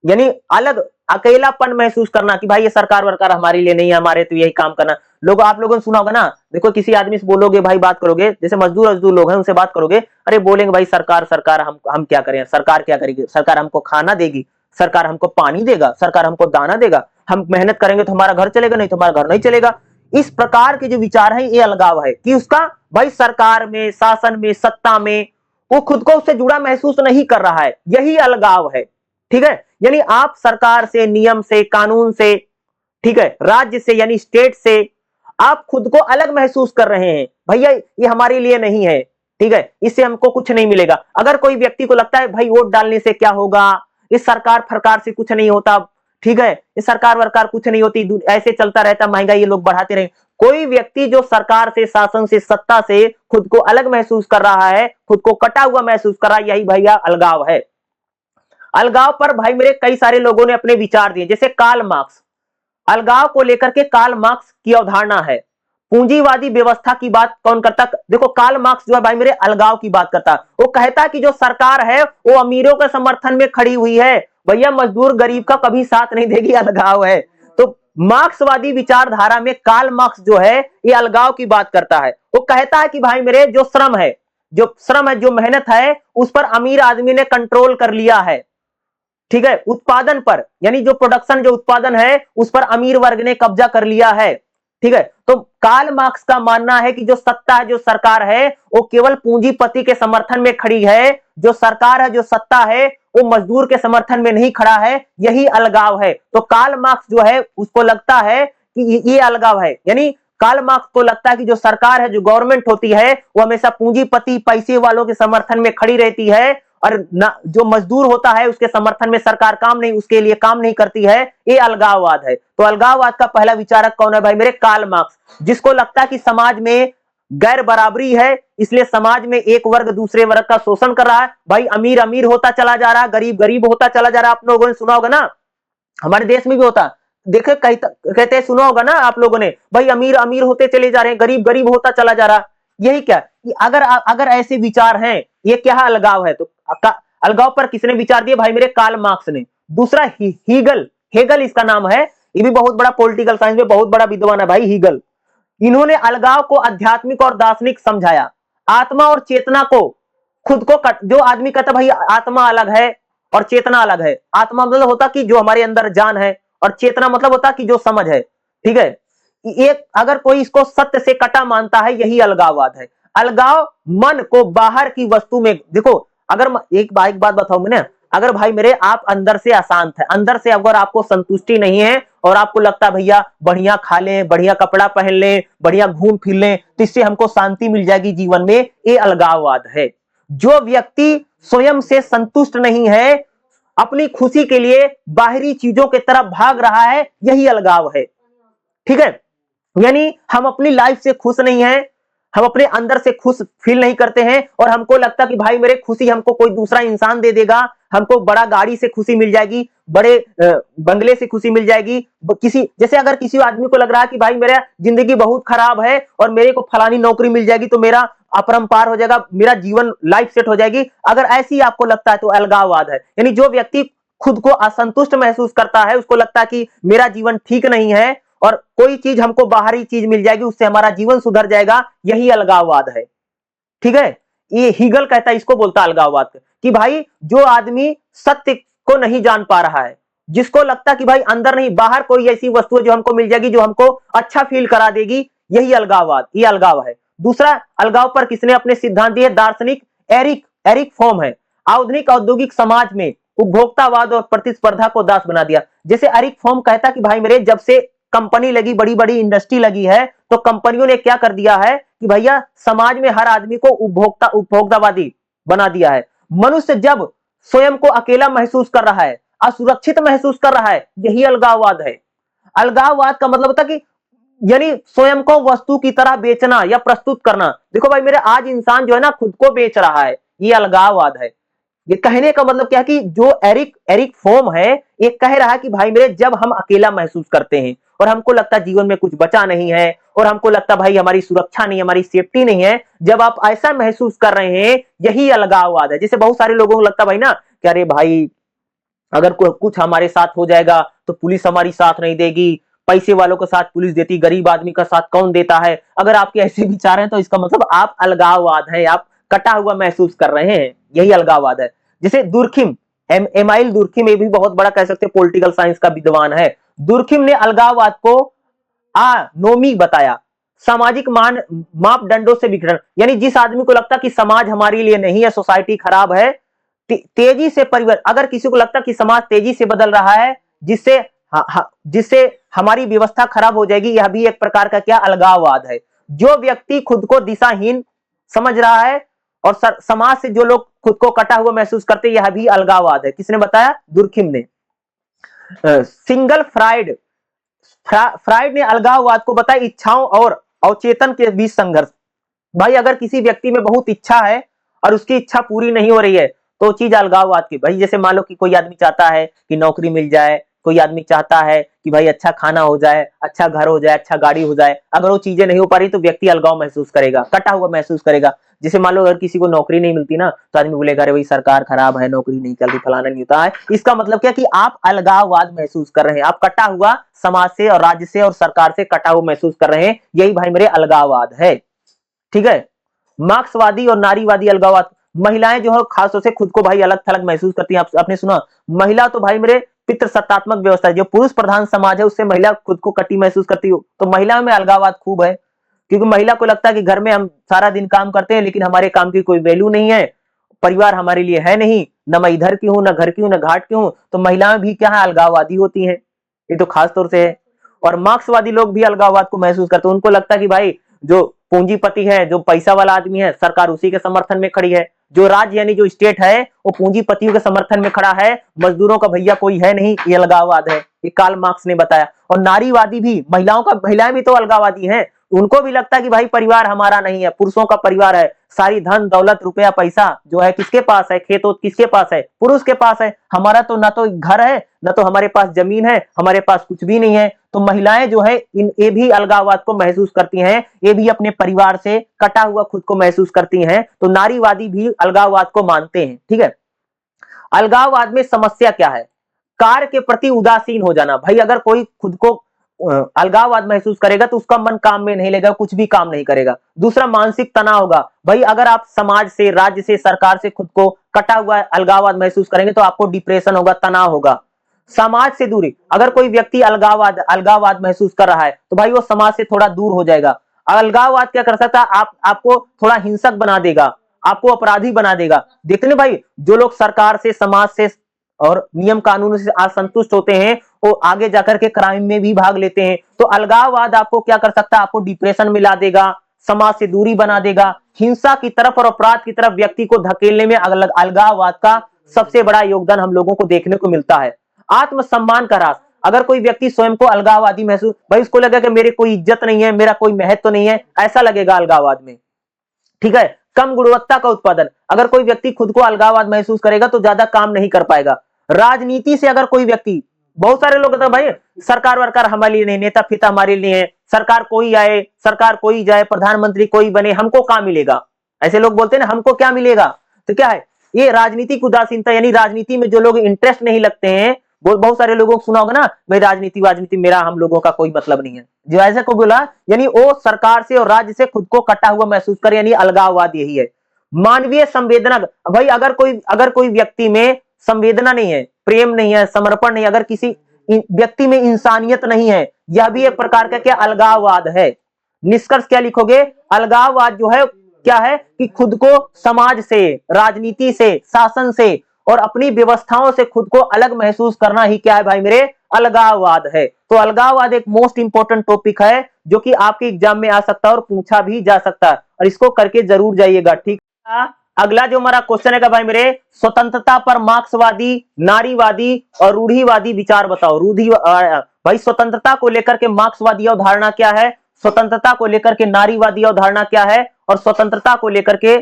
यानी अलग, अकेलापन महसूस करना कि भाई ये सरकार वरकार हमारे लिए नहीं है, हमारे तो यही काम करना। लोग, आप लोगों ने सुना होगा ना, देखो किसी आदमी से बोलोगे भाई, बात करोगे, जैसे मजदूर लोग हैं उनसे बात करोगे, अरे बोलेंगे भाई सरकार हम क्या करें, सरकार क्या करेगी, सरकार हमको खाना देगी, सरकार हमको पानी देगा, सरकार हमको दाना देगा, हम मेहनत करेंगे तो हमारा घर चलेगा, नहीं तो हमारा घर नहीं चलेगा। इस प्रकार के जो विचार है ये अलगाव है, कि उसका भाई सरकार में, शासन में, सत्ता में वो खुद को उससे जुड़ा महसूस नहीं कर रहा है, यही अलगाव है। ठीक है, यानी आप सरकार से, नियम से, कानून से, ठीक है, राज्य से यानी स्टेट से आप खुद को अलग महसूस कर रहे हैं, भैया ये हमारे लिए नहीं है, ठीक है, इससे हमको कुछ नहीं मिलेगा। अगर कोई व्यक्ति को लगता है भाई वोट डालने से क्या होगा, इस सरकार फरकार से कुछ नहीं होता, ठीक है, इस सरकार वरकार कुछ नहीं होती, ऐसे चलता रहता, महंगाई ये लोग बढ़ाते रहे, कोई व्यक्ति जो सरकार से, शासन से, सत्ता से खुद को अलग महसूस कर रहा है, खुद को कटा हुआ महसूस कर रहा है, यही भैया अलगाव है। अलगाव पर भाई मेरे कई सारे लोगों ने अपने विचार दिए, जैसे कार्ल मार्क्स। अलगाव को लेकर के कार्ल मार्क्स की अवधारणा है, पूंजीवादी व्यवस्था की बात कौन करता, देखो कार्ल मार्क्स जो है भाई मेरे अलगाव की बात करता, वो कहता कि जो सरकार है वो अमीरों के समर्थन में खड़ी हुई है, भैया मजदूर गरीब का कभी साथ नहीं देगी, अलगाव है। तो मार्क्सवादी विचारधारा में कार्ल मार्क्स जो है ये अलगाव की बात करता है। वो कहता है कि भाई मेरे जो श्रम है, जो मेहनत है, उस पर अमीर आदमी ने कंट्रोल कर लिया है, ठीक है, उत्पादन पर, यानी जो प्रोडक्शन, जो उत्पादन है उस पर अमीर वर्ग ने कब्जा कर लिया है, ठीक है। तो कार्ल मार्क्स का मानना है कि जो सत्ता है, जो सरकार है, वो केवल पूंजीपति के समर्थन में खड़ी है, जो सरकार है, जो सत्ता है, वो मजदूर के समर्थन में नहीं खड़ा है, यही अलगाव है। तो कार्ल मार्क्स जो है उसको लगता है कि ये अलगाव है, यानी कार्ल मार्क्स को लगता है कि जो सरकार है, जो गवर्नमेंट होती है, वो हमेशा पूंजीपति, पैसे वालों के समर्थन में खड़ी रहती है, और ना जो मजदूर होता है उसके समर्थन में सरकार काम नहीं, उसके लिए काम नहीं करती है, ये अलगाववाद है। तो अलगाववाद का पहला विचारक कौन है भाई मेरे? कार्ल मार्क्स, जिसको लगता है कि समाज में गैर बराबरी है, इसलिए समाज में एक वर्ग दूसरे वर्ग का शोषण कर रहा है। भाई अमीर अमीर होता चला जा रहा है, गरीब गरीब होता चला जा रहा है। आप लोगों ने सुना होगा ना, हमारे देश में भी होता, देखे कहते हैं, सुना होगा ना आप लोगों ने, भाई अमीर अमीर होते चले जा रहे हैं, गरीब गरीब होता चला जा रहा। यही क्या, अगर अगर ऐसे विचार हैं, ये क्या अलगाव है? तो अलगाव पर किसने विचार दिए भाई मेरे? कार्ल मार्क्स ने। दूसरा हीगल, हेगल इसका नाम है, ये भी बहुत बड़ा पॉलिटिकल साइंस में बहुत बड़ा विद्वान है भाई हीगल। इन्होंने अलगाव को आध्यात्मिक और दार्शनिक समझाया। आत्मा और चेतना को खुद को जो आदमी कहता भाई आत्मा अलग है और चेतना अलग है, आत्मा मतलब होता कि जो हमारे अंदर जान है, और चेतना मतलब होता कि जो समझ है, ठीक है। एक अगर कोई इसको सत्य से कटा मानता है, यही अलगाववाद है। अलगाव मन को बाहर की वस्तु में, देखो अगर एक बात बताऊं मैंने, अगर भाई मेरे आप अंदर से अशांत है, अंदर से अगर आपको संतुष्टि नहीं है और आपको लगता है भैया बढ़िया खा लें, बढ़िया कपड़ा पहन लें, बढ़िया घूम फिर लें, तो इससे हमको शांति मिल जाएगी जीवन में, ये अलगाववाद है। जो व्यक्ति स्वयं से संतुष्ट नहीं है, अपनी खुशी के लिए बाहरी चीजों की तरफ भाग रहा है, यही अलगाव है, ठीक है। यानी हम अपनी लाइफ से खुश नहीं हैं, हम अपने अंदर से खुश फील नहीं करते हैं, और हमको लगता कि भाई मेरे खुशी हमको कोई दूसरा इंसान दे देगा, हमको बड़ा गाड़ी से खुशी मिल जाएगी, बड़े बंगले से खुशी मिल जाएगी। किसी जैसे अगर किसी आदमी को लग रहा है कि भाई मेरा जिंदगी बहुत खराब है और मेरे को फलानी नौकरी मिल जाएगी तो मेरा अपरंपार हो जाएगा, मेरा जीवन लाइफ सेट हो जाएगी, अगर ऐसी आपको लगता है तो अलगाववाद है। यानी जो व्यक्ति खुद को असंतुष्ट महसूस करता है, उसको लगता है कि मेरा जीवन ठीक नहीं है और कोई चीज हमको बाहरी चीज मिल जाएगी, उससे हमारा जीवन सुधर जाएगा, यही अलगाववाद है, ठीक है। ये हीगल कहता है, इसको बोलता है अलगाववाद, कि भाई जो आदमी सत्य को नहीं जान पा रहा है, जिसको लगता कि भाई अंदर नहीं बाहर कोई ऐसी वस्तु है जो हमको मिल जाएगी, जो हमको अच्छा फील करा देगी, यही अलगाववाद, ये अलगाव है। दूसरा अलगाव पर किसने अपने सिद्धांत दिए? दार्शनिक एरिक फॉर्म है। आधुनिक औद्योगिक समाज में उपभोक्तावाद और प्रतिस्पर्धा को दास बना दिया। जैसे एरिक फॉर्म कहता कि भाई मेरे जब से कंपनी लगी, बड़ी बड़ी इंडस्ट्री लगी है, तो कंपनियों ने क्या कर दिया है कि भैया समाज में हर आदमी को उपभोक्तावादी बना दिया है। मनुष्य जब स्वयं को अकेला महसूस कर रहा है, असुरक्षित महसूस कर रहा है, यही अलगाववाद है। अलगाववाद का मतलब होता कि यानी स्वयं को वस्तु की तरह बेचना या प्रस्तुत करना। देखो भाई मेरे आज इंसान जो है ना खुद को बेच रहा है, ये अलगाववाद है। ये कहने का मतलब क्या है कि जो एरिक फॉर्म है, ये कह रहा है कि भाई मेरे जब हम अकेला महसूस करते हैं और हमको लगता है जीवन में कुछ बचा नहीं है, और हमको लगता भाई हमारी सुरक्षा नहीं, हमारी सेफ्टी नहीं है, जब आप ऐसा महसूस कर रहे हैं, यही अलगाववाद है। जैसे बहुत सारे लोगों को लगता भाई ना कि अरे भाई अगर कुछ हमारे साथ हो जाएगा तो पुलिस हमारी साथ नहीं देगी, पैसे वालों के साथ पुलिस देती, गरीब आदमी का साथ कौन देता है। अगर आपके ऐसे विचार हैं तो इसका मतलब आप अलगाववाद है, आप कटा हुआ महसूस कर रहे हैं, यही अलगाववाद है। जैसे दुर्खिम, एमाइल दुर्खिम, ये भी बहुत बड़ा कह सकते हैं पॉलिटिकल साइंस का विद्वान है। दुर्खिम ने अलगाववाद को अनोमी बताया, सामाजिक मापदंडों से विघटन। यानी जिस आदमी को लगता कि समाज हमारे लिए नहीं है, सोसाइटी खराब है, तेजी से परिवर्तन, अगर किसी को लगता कि समाज तेजी से बदल रहा है, जिससे हमारी व्यवस्था खराब हो जाएगी, यह भी एक प्रकार का क्या अलगाववाद है। जो व्यक्ति खुद को दिशाहीन समझ रहा है और समाज से जो लोग खुद को कटा हुआ महसूस करते, यह भी अलगाववाद है। किसने बताया? दुर्खिम ने। सिंगल फ्राइड ने अलगाववाद को बताया इच्छाओं और अवचेतन के बीच संघर्ष। भाई अगर किसी व्यक्ति में बहुत इच्छा है और उसकी इच्छा पूरी नहीं हो रही है, तो चीज अलगाववाद की। भाई जैसे मान लो कि कोई आदमी चाहता है कि नौकरी मिल जाए, कोई आदमी चाहता है कि भाई अच्छा खाना हो जाए, अच्छा घर हो जाए, अच्छा गाड़ी हो जाए, अगर वो चीजें नहीं हो पा रही तो व्यक्ति अलगाव महसूस करेगा, कटा हुआ महसूस करेगा। जैसे मान लो अगर किसी को नौकरी नहीं मिलती ना, तो आदमी बोलेगा अरे भाई सरकार खराब है, नौकरी नहीं चल रही, फलाना नहीं होता है। इसका मतलब क्या कि आप अलगाववाद महसूस कर रहे हैं, आप कटा हुआ समाज से और राज्य से और सरकार से कटा हुआ महसूस कर रहे हैं, यही भाई मेरे अलगाववाद है, ठीक है। मार्क्सवादी और नारीवादी अलगाववाद। महिलाएं जो है खासतौर से खुद को भाई अलग थलग महसूस करती हैं। आपने सुना, महिला तो भाई मेरे पितृसत्तात्मक व्यवस्था है, जो पुरुष प्रधान समाज है उससे महिला खुद को कटी महसूस करती हो, तो महिला में अलगाववाद खूब है। क्योंकि महिला को लगता है कि घर में हम सारा दिन काम करते हैं लेकिन हमारे काम की कोई वैल्यू नहीं है, परिवार हमारे लिए है नहीं, न मैं इधर की हूं, न घर की हूं, न घाट की हूं। तो महिलाएं भी क्या है, अलगाववादी होती हैं, ये तो खास तौर से है। और मार्क्सवादी लोग भी अलगाववाद को महसूस करते हैं। उनको लगता है कि भाई जो पूंजीपति है, जो पैसा वाला आदमी है, सरकार उसी के समर्थन में खड़ी है। जो राज्य यानी जो स्टेट है वो पूंजीपतियों के समर्थन में खड़ा है, मजदूरों का भैया कोई है नहीं, ये अलगाववाद है, ये कार्ल मार्क्स ने बताया। और नारीवादी भी, महिलाएं भी तो अलगाववादी हैं, उनको भी लगता है कि भाई परिवार हमारा नहीं है, पुरुषों का परिवार है, सारी धन दौलत रुपया पैसा जो है किसके पास है, खेत किसके पास है, पुरुष के पास है, हमारा तो ना तो घर है ना तो हमारे पास जमीन है, हमारे पास कुछ भी नहीं है। तो महिलाएं जो है ये भी अलगाववाद को महसूस करती हैं, ये भी अपने परिवार से कटा हुआ खुद को महसूस करती हैं, तो नारीवादी भी अलगाववाद को मानते हैं। ठीक है, अलगाववाद में समस्या क्या है? कार्य के प्रति उदासीन हो जाना। भाई अगर कोई खुद को अलगाववाद महसूस करेगा तो उसका मन काम में नहीं लेगा, कुछ भी काम नहीं करेगा। दूसरा, मानसिक तनाव होगा। भाई अगर आप समाज से, राज्य से, सरकार से खुद को कटा हुआ अलगाववाद महसूस करेंगे तो आपको डिप्रेशन होगा, तनाव होगा। समाज से दूरी, अगर कोई व्यक्ति अलगाववाद महसूस कर रहा है तो भाई वो समाज से थोड़ा दूर हो जाएगा। अलगाववाद क्या कर सकता है? आपको थोड़ा हिंसक बना देगा, आपको अपराधी बना देगा। देखते हैं भाई, जो लोग सरकार से, समाज से और नियम कानून से असंतुष्ट होते हैं वो आगे जाकर के क्राइम में भी भाग लेते हैं। तो अलगाववाद आपको क्या कर सकता है? आपको डिप्रेशन में ला देगा, समाज से दूरी बना देगा, हिंसा की तरफ और अपराध की तरफ व्यक्ति को धकेलने में अलगाववाद का सबसे बड़ा योगदान हम लोगों को देखने को मिलता है। आत्मसम्मान का ह्रास, अगर कोई व्यक्ति स्वयं को अलगाववादी महसूस, भाई उसको लगेगा कि मेरे कोई इज्जत नहीं है, मेरा कोई महत्व नहीं है, ऐसा लगेगा अलगाववाद में। ठीक है, कम गुणवत्ता का उत्पादन, अगर कोई व्यक्ति खुद को अलगाववाद महसूस करेगा तो ज्यादा काम नहीं कर पाएगा। राजनीति से अगर कोई व्यक्ति, बहुत सारे लोग तो भाई सरकार वरकार हमारे लिए नहीं, नेता फिता हमारे लिए है, सरकार कोई आए, सरकार कोई जाए, प्रधानमंत्री कोई बने, हमको क्या मिलेगा, ऐसे लोग बोलते हैं ना, हमको क्या मिलेगा। तो क्या है ये? राजनीतिक उदासीनता, यानी राजनीति में जो लोग इंटरेस्ट नहीं लगते हैं, बहुत सारे लोगों को सुना होगा ना, भाई राजनीति मेरा, हम लोगों का कोई मतलब नहीं है, जो ऐसे को बोला, यानी वो सरकार से और राज्य से खुद को कटा हुआ महसूस करे, यानी अलगाववाद यही है। मानवीय संवेदना, भाई अगर कोई व्यक्ति में संवेदना नहीं है, प्रेम नहीं है, समर्पण नहीं, अगर किसी व्यक्ति में इंसानियत नहीं है, यह भी एक प्रकार का क्या अलगाववाद है। निष्कर्ष क्या लिखोगे? अलगाववाद जो है क्या है कि खुद को समाज से, राजनीति से, शासन से और अपनी व्यवस्थाओं से खुद को अलग महसूस करना ही क्या है भाई मेरे? अलगाववाद है। तो अलगाववाद एक मोस्ट इंपोर्टेंट टॉपिक है जो कि आपके एग्जाम में आ सकता है और पूछा भी जा सकता है, और इसको करके जरूर जाइएगा। ठीक है, अगला जो हमारा क्वेश्चन है भाई मेरे, स्वतंत्रता पर मार्क्सवादी, नारीवादी और रूढ़िवादी विचार बताओ। भाई स्वतंत्रता को लेकर के मार्क्सवादी अवधारणा क्या है, स्वतंत्रता को लेकर के नारीवादी अवधारणा क्या है, और स्वतंत्रता को लेकर के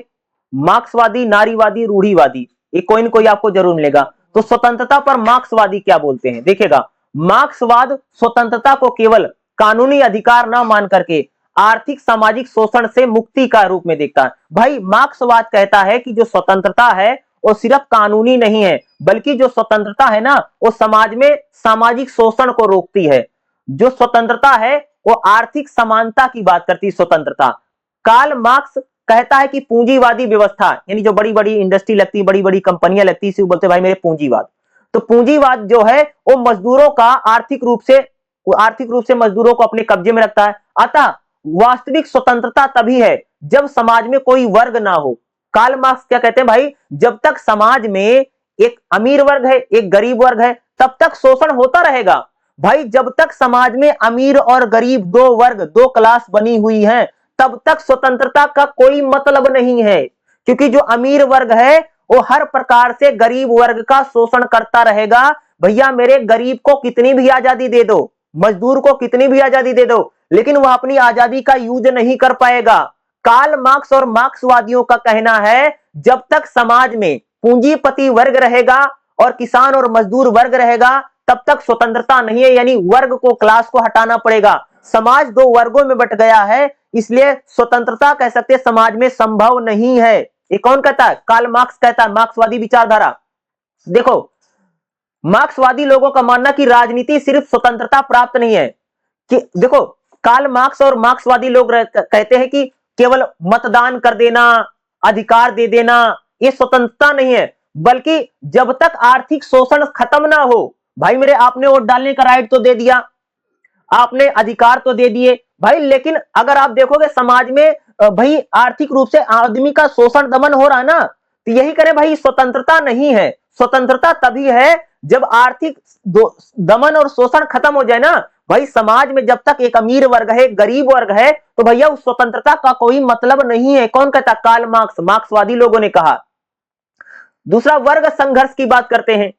मार्क्सवादी, नारीवादी, रूढ़िवादी, ये कोई न कोई आपको जरूर मिलेगा। तो स्वतंत्रता पर मार्क्सवादी क्या बोलते हैं, देखिएगा। मार्क्सवाद स्वतंत्रता को केवल कानूनी अधिकार न मान करके आर्थिक सामाजिक शोषण से मुक्ति का रूप में देखता है। भाई मार्क्सवाद कहता है कि जो स्वतंत्रता है वो सिर्फ कानूनी नहीं है, बल्कि जो स्वतंत्रता है ना वो समाज में सामाजिक शोषण को रोकती है। जो स्वतंत्रता है वो आर्थिक समानता की बात करती है स्वतंत्रता। कार्ल मार्क्स कहता है कि पूंजीवादी व्यवस्था, यानी जो बड़ी बड़ी इंडस्ट्री लगती है, बड़ी बड़ी कंपनियां लगती है, इसे बोलते हैं भाई मेरे पूंजीवाद। तो पूंजीवाद जो है वो मजदूरों का आर्थिक रूप से मजदूरों को अपने कब्जे में रखता है। अतः वास्तविक स्वतंत्रता तभी है जब समाज में कोई वर्ग ना हो। कार्ल मार्क्स क्या कहते हैं भाई, जब तक समाज में एक अमीर वर्ग है, एक गरीब वर्ग है, तब तक शोषण होता रहेगा। भाई जब तक समाज में अमीर और गरीब दो वर्ग, दो क्लास बनी हुई है, तब तक स्वतंत्रता का कोई मतलब नहीं है, क्योंकि जो अमीर वर्ग है वो हर प्रकार से गरीब वर्ग का शोषण करता रहेगा। भैया मेरे, गरीब को कितनी भी आजादी दे दो, मजदूर को कितनी भी आजादी दे दो, लेकिन वह अपनी आजादी का यूज नहीं कर पाएगा। कार्ल मार्क्स और मार्क्सवादियों का कहना है जब तक समाज में पूंजीपति वर्ग रहेगा और किसान और मजदूर वर्ग रहेगा तब तक स्वतंत्रता नहीं है, यानी वर्ग को, क्लास को हटाना पड़ेगा। समाज दो वर्गों में बट गया है, इसलिए स्वतंत्रता कह सकते हैं समाज में संभव नहीं है। ये कौन कहता है? कार्ल मार्क्स कहता है, मार्क्सवादी विचारधारा। देखो, मार्क्सवादी लोगों का मानना कि राजनीति सिर्फ स्वतंत्रता प्राप्त नहीं है, कि देखो कार्ल मार्क्स और मार्क्सवादी लोग कहते हैं कि केवल मतदान कर देना, अधिकार दे देना, ये स्वतंत्रता नहीं है, बल्कि जब तक आर्थिक शोषण खत्म ना हो। भाई मेरे, आपने वोट डालने का राइट तो दे दिया, आपने अधिकार तो दे दिए भाई, लेकिन अगर आप देखोगे समाज में भाई आर्थिक रूप से आदमी का शोषण दमन हो रहा है ना, तो यही करें भाई, स्वतंत्रता नहीं है। स्वतंत्रता तभी है जब आर्थिक दमन और शोषण खत्म हो जाए ना। भाई समाज में जब तक एक अमीर वर्ग है, गरीब वर्ग है, तो भैया उस स्वतंत्रता का कोई मतलब नहीं है। कौन कहता? कार्ल मार्क्स, मार्क्सवादी लोगों ने कहा। दूसरा वर्ग संघर्ष की बात करते हैं,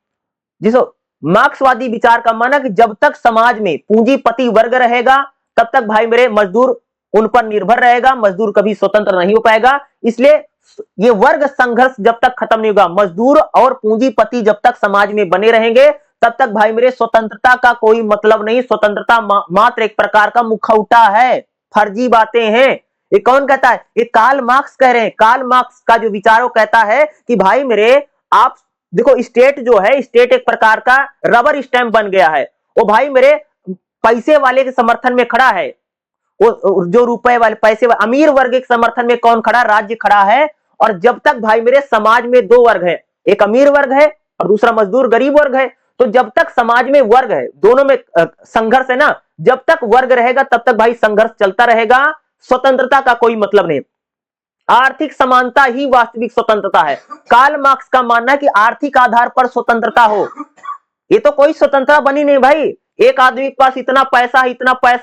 जिसको मार्क्सवादी विचार का माना कि जब तक समाज में पूंजीपति वर्ग रहेगा तब तक भाई मेरे मजदूर उन पर निर्भर रहेगा, मजदूर कभी स्वतंत्र नहीं हो पाएगा। इसलिए ये वर्ग संघर्ष जब तक खत्म नहीं होगा, मजदूर और पूंजीपति जब तक समाज में बने रहेंगे तब तक भाई मेरे स्वतंत्रता का कोई मतलब नहीं। स्वतंत्रता मात्र एक प्रकार का मुखौटा है, फर्जी बातें हैं। ये कौन कहता है? ये कार्ल मार्क्स कह रहे हैं। कार्ल मार्क्स का जो विचारों कहता है कि भाई मेरे आप देखो, स्टेट जो है, स्टेट एक प्रकार का रबर स्टैंप बन गया है। वो भाई मेरे पैसे वाले के समर्थन में खड़ा है, वो जो रुपए वाले पैसे वाले अमीर वर्ग के समर्थन में कौन खड़ा? राज्य खड़ा है। और जब तक भाई मेरे समाज में दो वर्ग है, एक अमीर वर्ग है और दूसरा मजदूर गरीब वर्ग है, तो जब तक समाज में वर्ग है, दोनों में संघर्ष है ना, जब तक वर्ग रहेगा तब तक भाई संघर्ष चलता रहेगा। स्वतंत्रता का कोई मतलब नहीं। आर्थिक समानता ही वास्तविक स्वतंत्रता है। कार्ल मार्क्स का मानना है कि आर्थिक आधार पर स्वतंत्रता हो, ये तो कोई स्वतंत्रता बनी नहीं भाई। एक आदमी के पास इतना पैसा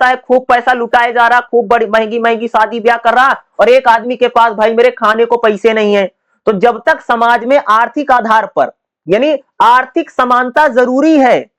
है, खूब पैसा लुटाया जा रहा, खूब बड़ी महंगी महंगी शादी ब्याह कर रहा, और एक आदमी के पास भाई मेरे खाने को पैसे नहीं है। तो जब तक समाज में आर्थिक आधार पर, यानी आर्थिक समानता जरूरी है,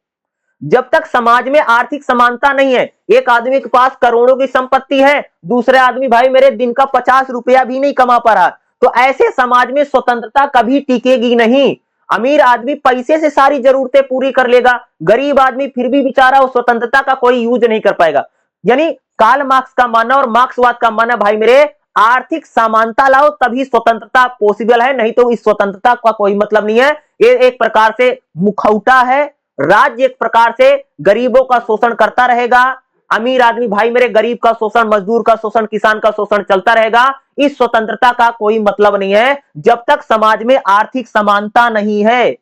जब तक समाज में आर्थिक समानता नहीं है, एक आदमी के पास करोड़ों की संपत्ति है, दूसरे आदमी भाई मेरे दिन का 50 रुपया भी नहीं कमा पा रहा, तो ऐसे समाज में स्वतंत्रता कभी टिकेगी नहीं। अमीर आदमी पैसे से सारी जरूरतें पूरी कर लेगा, गरीब आदमी फिर भी बेचारा उस स्वतंत्रता का कोई यूज नहीं कर पाएगा। यानी कार्ल मार्क्स का मानना और मार्क्सवाद का मानना भाई मेरे आर्थिक समानता लाओ तभी स्वतंत्रता पॉसिबल है, नहीं तो इस स्वतंत्रता का कोई मतलब नहीं है। ये एक प्रकार से मुखौटा है। राज्य एक प्रकार से गरीबों का शोषण करता रहेगा, अमीर आदमी भाई मेरे गरीब का शोषण, मजदूर का शोषण, किसान का शोषण चलता रहेगा। इस स्वतंत्रता का कोई मतलब नहीं है जब तक समाज में आर्थिक समानता नहीं है।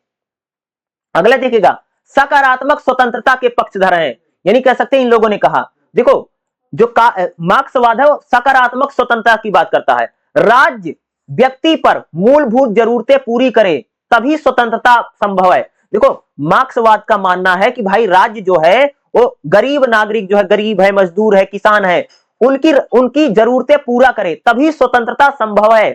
अगला देखिएगा, सकारात्मक स्वतंत्रता के पक्षधर हैं, यानी कह सकते हैं इन लोगों ने कहा, देखो जो मार्क्सवाद है वो सकारात्मक स्वतंत्रता की बात करता है। राज्य व्यक्ति पर मूलभूत जरूरतें पूरी करे तभी स्वतंत्रता संभव है। देखो मार्क्सवाद का मानना है कि भाई राज्य जो है वो गरीब नागरिक जो है, गरीब है, मजदूर है, किसान है, उनकी जरूरतें पूरा करे तभी स्वतंत्रता संभव है।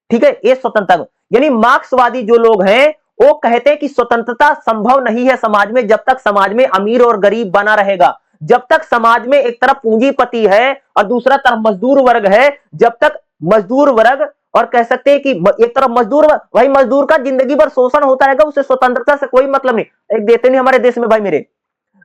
ठीक है, ये स्वतंत्रता, यानी मार्क्सवादी जो लोग हैं वो कहते हैं कि स्वतंत्रता संभव नहीं है समाज में जब तक समाज में अमीर और गरीब बना रहेगा। जब तक समाज में एक तरफ पूंजीपति है और दूसरा तरफ मजदूर वर्ग है, जब तक मजदूर वर्ग और कह सकते हैं कि एक तरफ मजदूर, भाई मजदूर का जिंदगी भर शोषण होता रहेगा, उसे स्वतंत्रता से कोई मतलब नहीं। एक देते नहीं हमारे देश में भाई मेरे,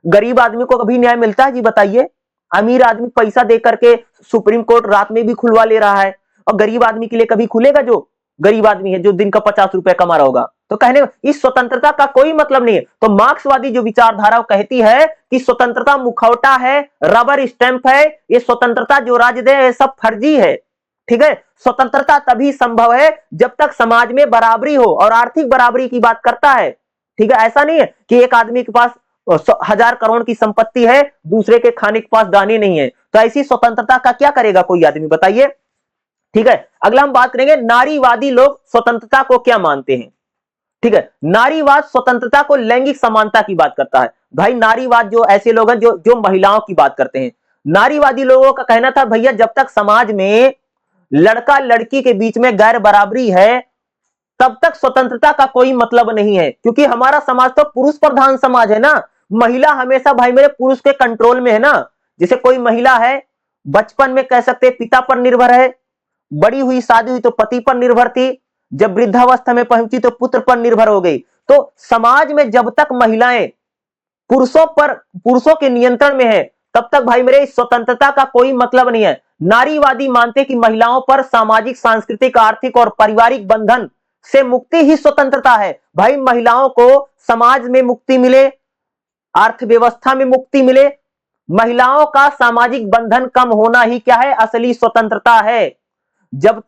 गरीब आदमी को कभी न्याय मिलता है जी बताइए? अमीर आदमी पैसा दे करके सुप्रीम कोर्ट रात में भी खुलवा ले रहा है, और गरीब आदमी के लिए कभी खुलेगा? जो गरीब आदमी है जो दिन का 50 रुपए कमा रहा होगा, तो कहने इस स्वतंत्रता का कोई मतलब नहीं है। तो मार्क्सवादी जो विचारधारा कहती है कि स्वतंत्रता मुखौटा है, रबर स्टैंप है, ये स्वतंत्रता जो राज्य दे ये सब फर्जी है। ठीक है, स्वतंत्रता तभी संभव है जब तक समाज में बराबरी हो, और आर्थिक बराबरी की बात करता है। ठीक है, ऐसा नहीं है कि एक आदमी के पास 1000 करोड़ की संपत्ति है, दूसरे के खाने के पास दाने नहीं है, तो ऐसी स्वतंत्रता का क्या करेगा कोई आदमी बताइए? ठीक है, अगला हम बात करेंगे नारीवादी लोग स्वतंत्रता को क्या मानते हैं। ठीक है, नारीवाद स्वतंत्रता को लैंगिक समानता की बात करता है। भाई नारीवाद जो ऐसे लोग हैं जो महिलाओं की बात करते हैं। नारीवादी लोगों का कहना था भैया जब तक समाज में लड़का लड़की के बीच में गैर बराबरी है तब तक स्वतंत्रता का कोई मतलब नहीं है, क्योंकि हमारा समाज तो पुरुष प्रधान समाज है ना। महिला हमेशा भाई मेरे पुरुष के कंट्रोल में है ना। जैसे कोई महिला है बचपन में कह सकते पिता पर निर्भर है, बड़ी हुई शादी हुई तो पति पर निर्भर थी, जब वृद्धावस्था में पहुंची तो पुत्र पर निर्भर हो गई। तो समाज में जब तक महिलाएं पुरुषों के नियंत्रण में है तब तक भाई मेरे स्वतंत्रता का कोई मतलब नहीं है। नारीवादी मानते कि महिलाओं पर सामाजिक, सांस्कृतिक, आर्थिक और पारिवारिक बंधन से मुक्ति ही स्वतंत्रता है। भाई महिलाओं को समाज में मुक्ति मिले, अर्थव्यवस्था में मुक्ति मिले, महिलाओं का सामाजिक बंधन कम होना ही क्या है? असली स्वतंत्रता है। जब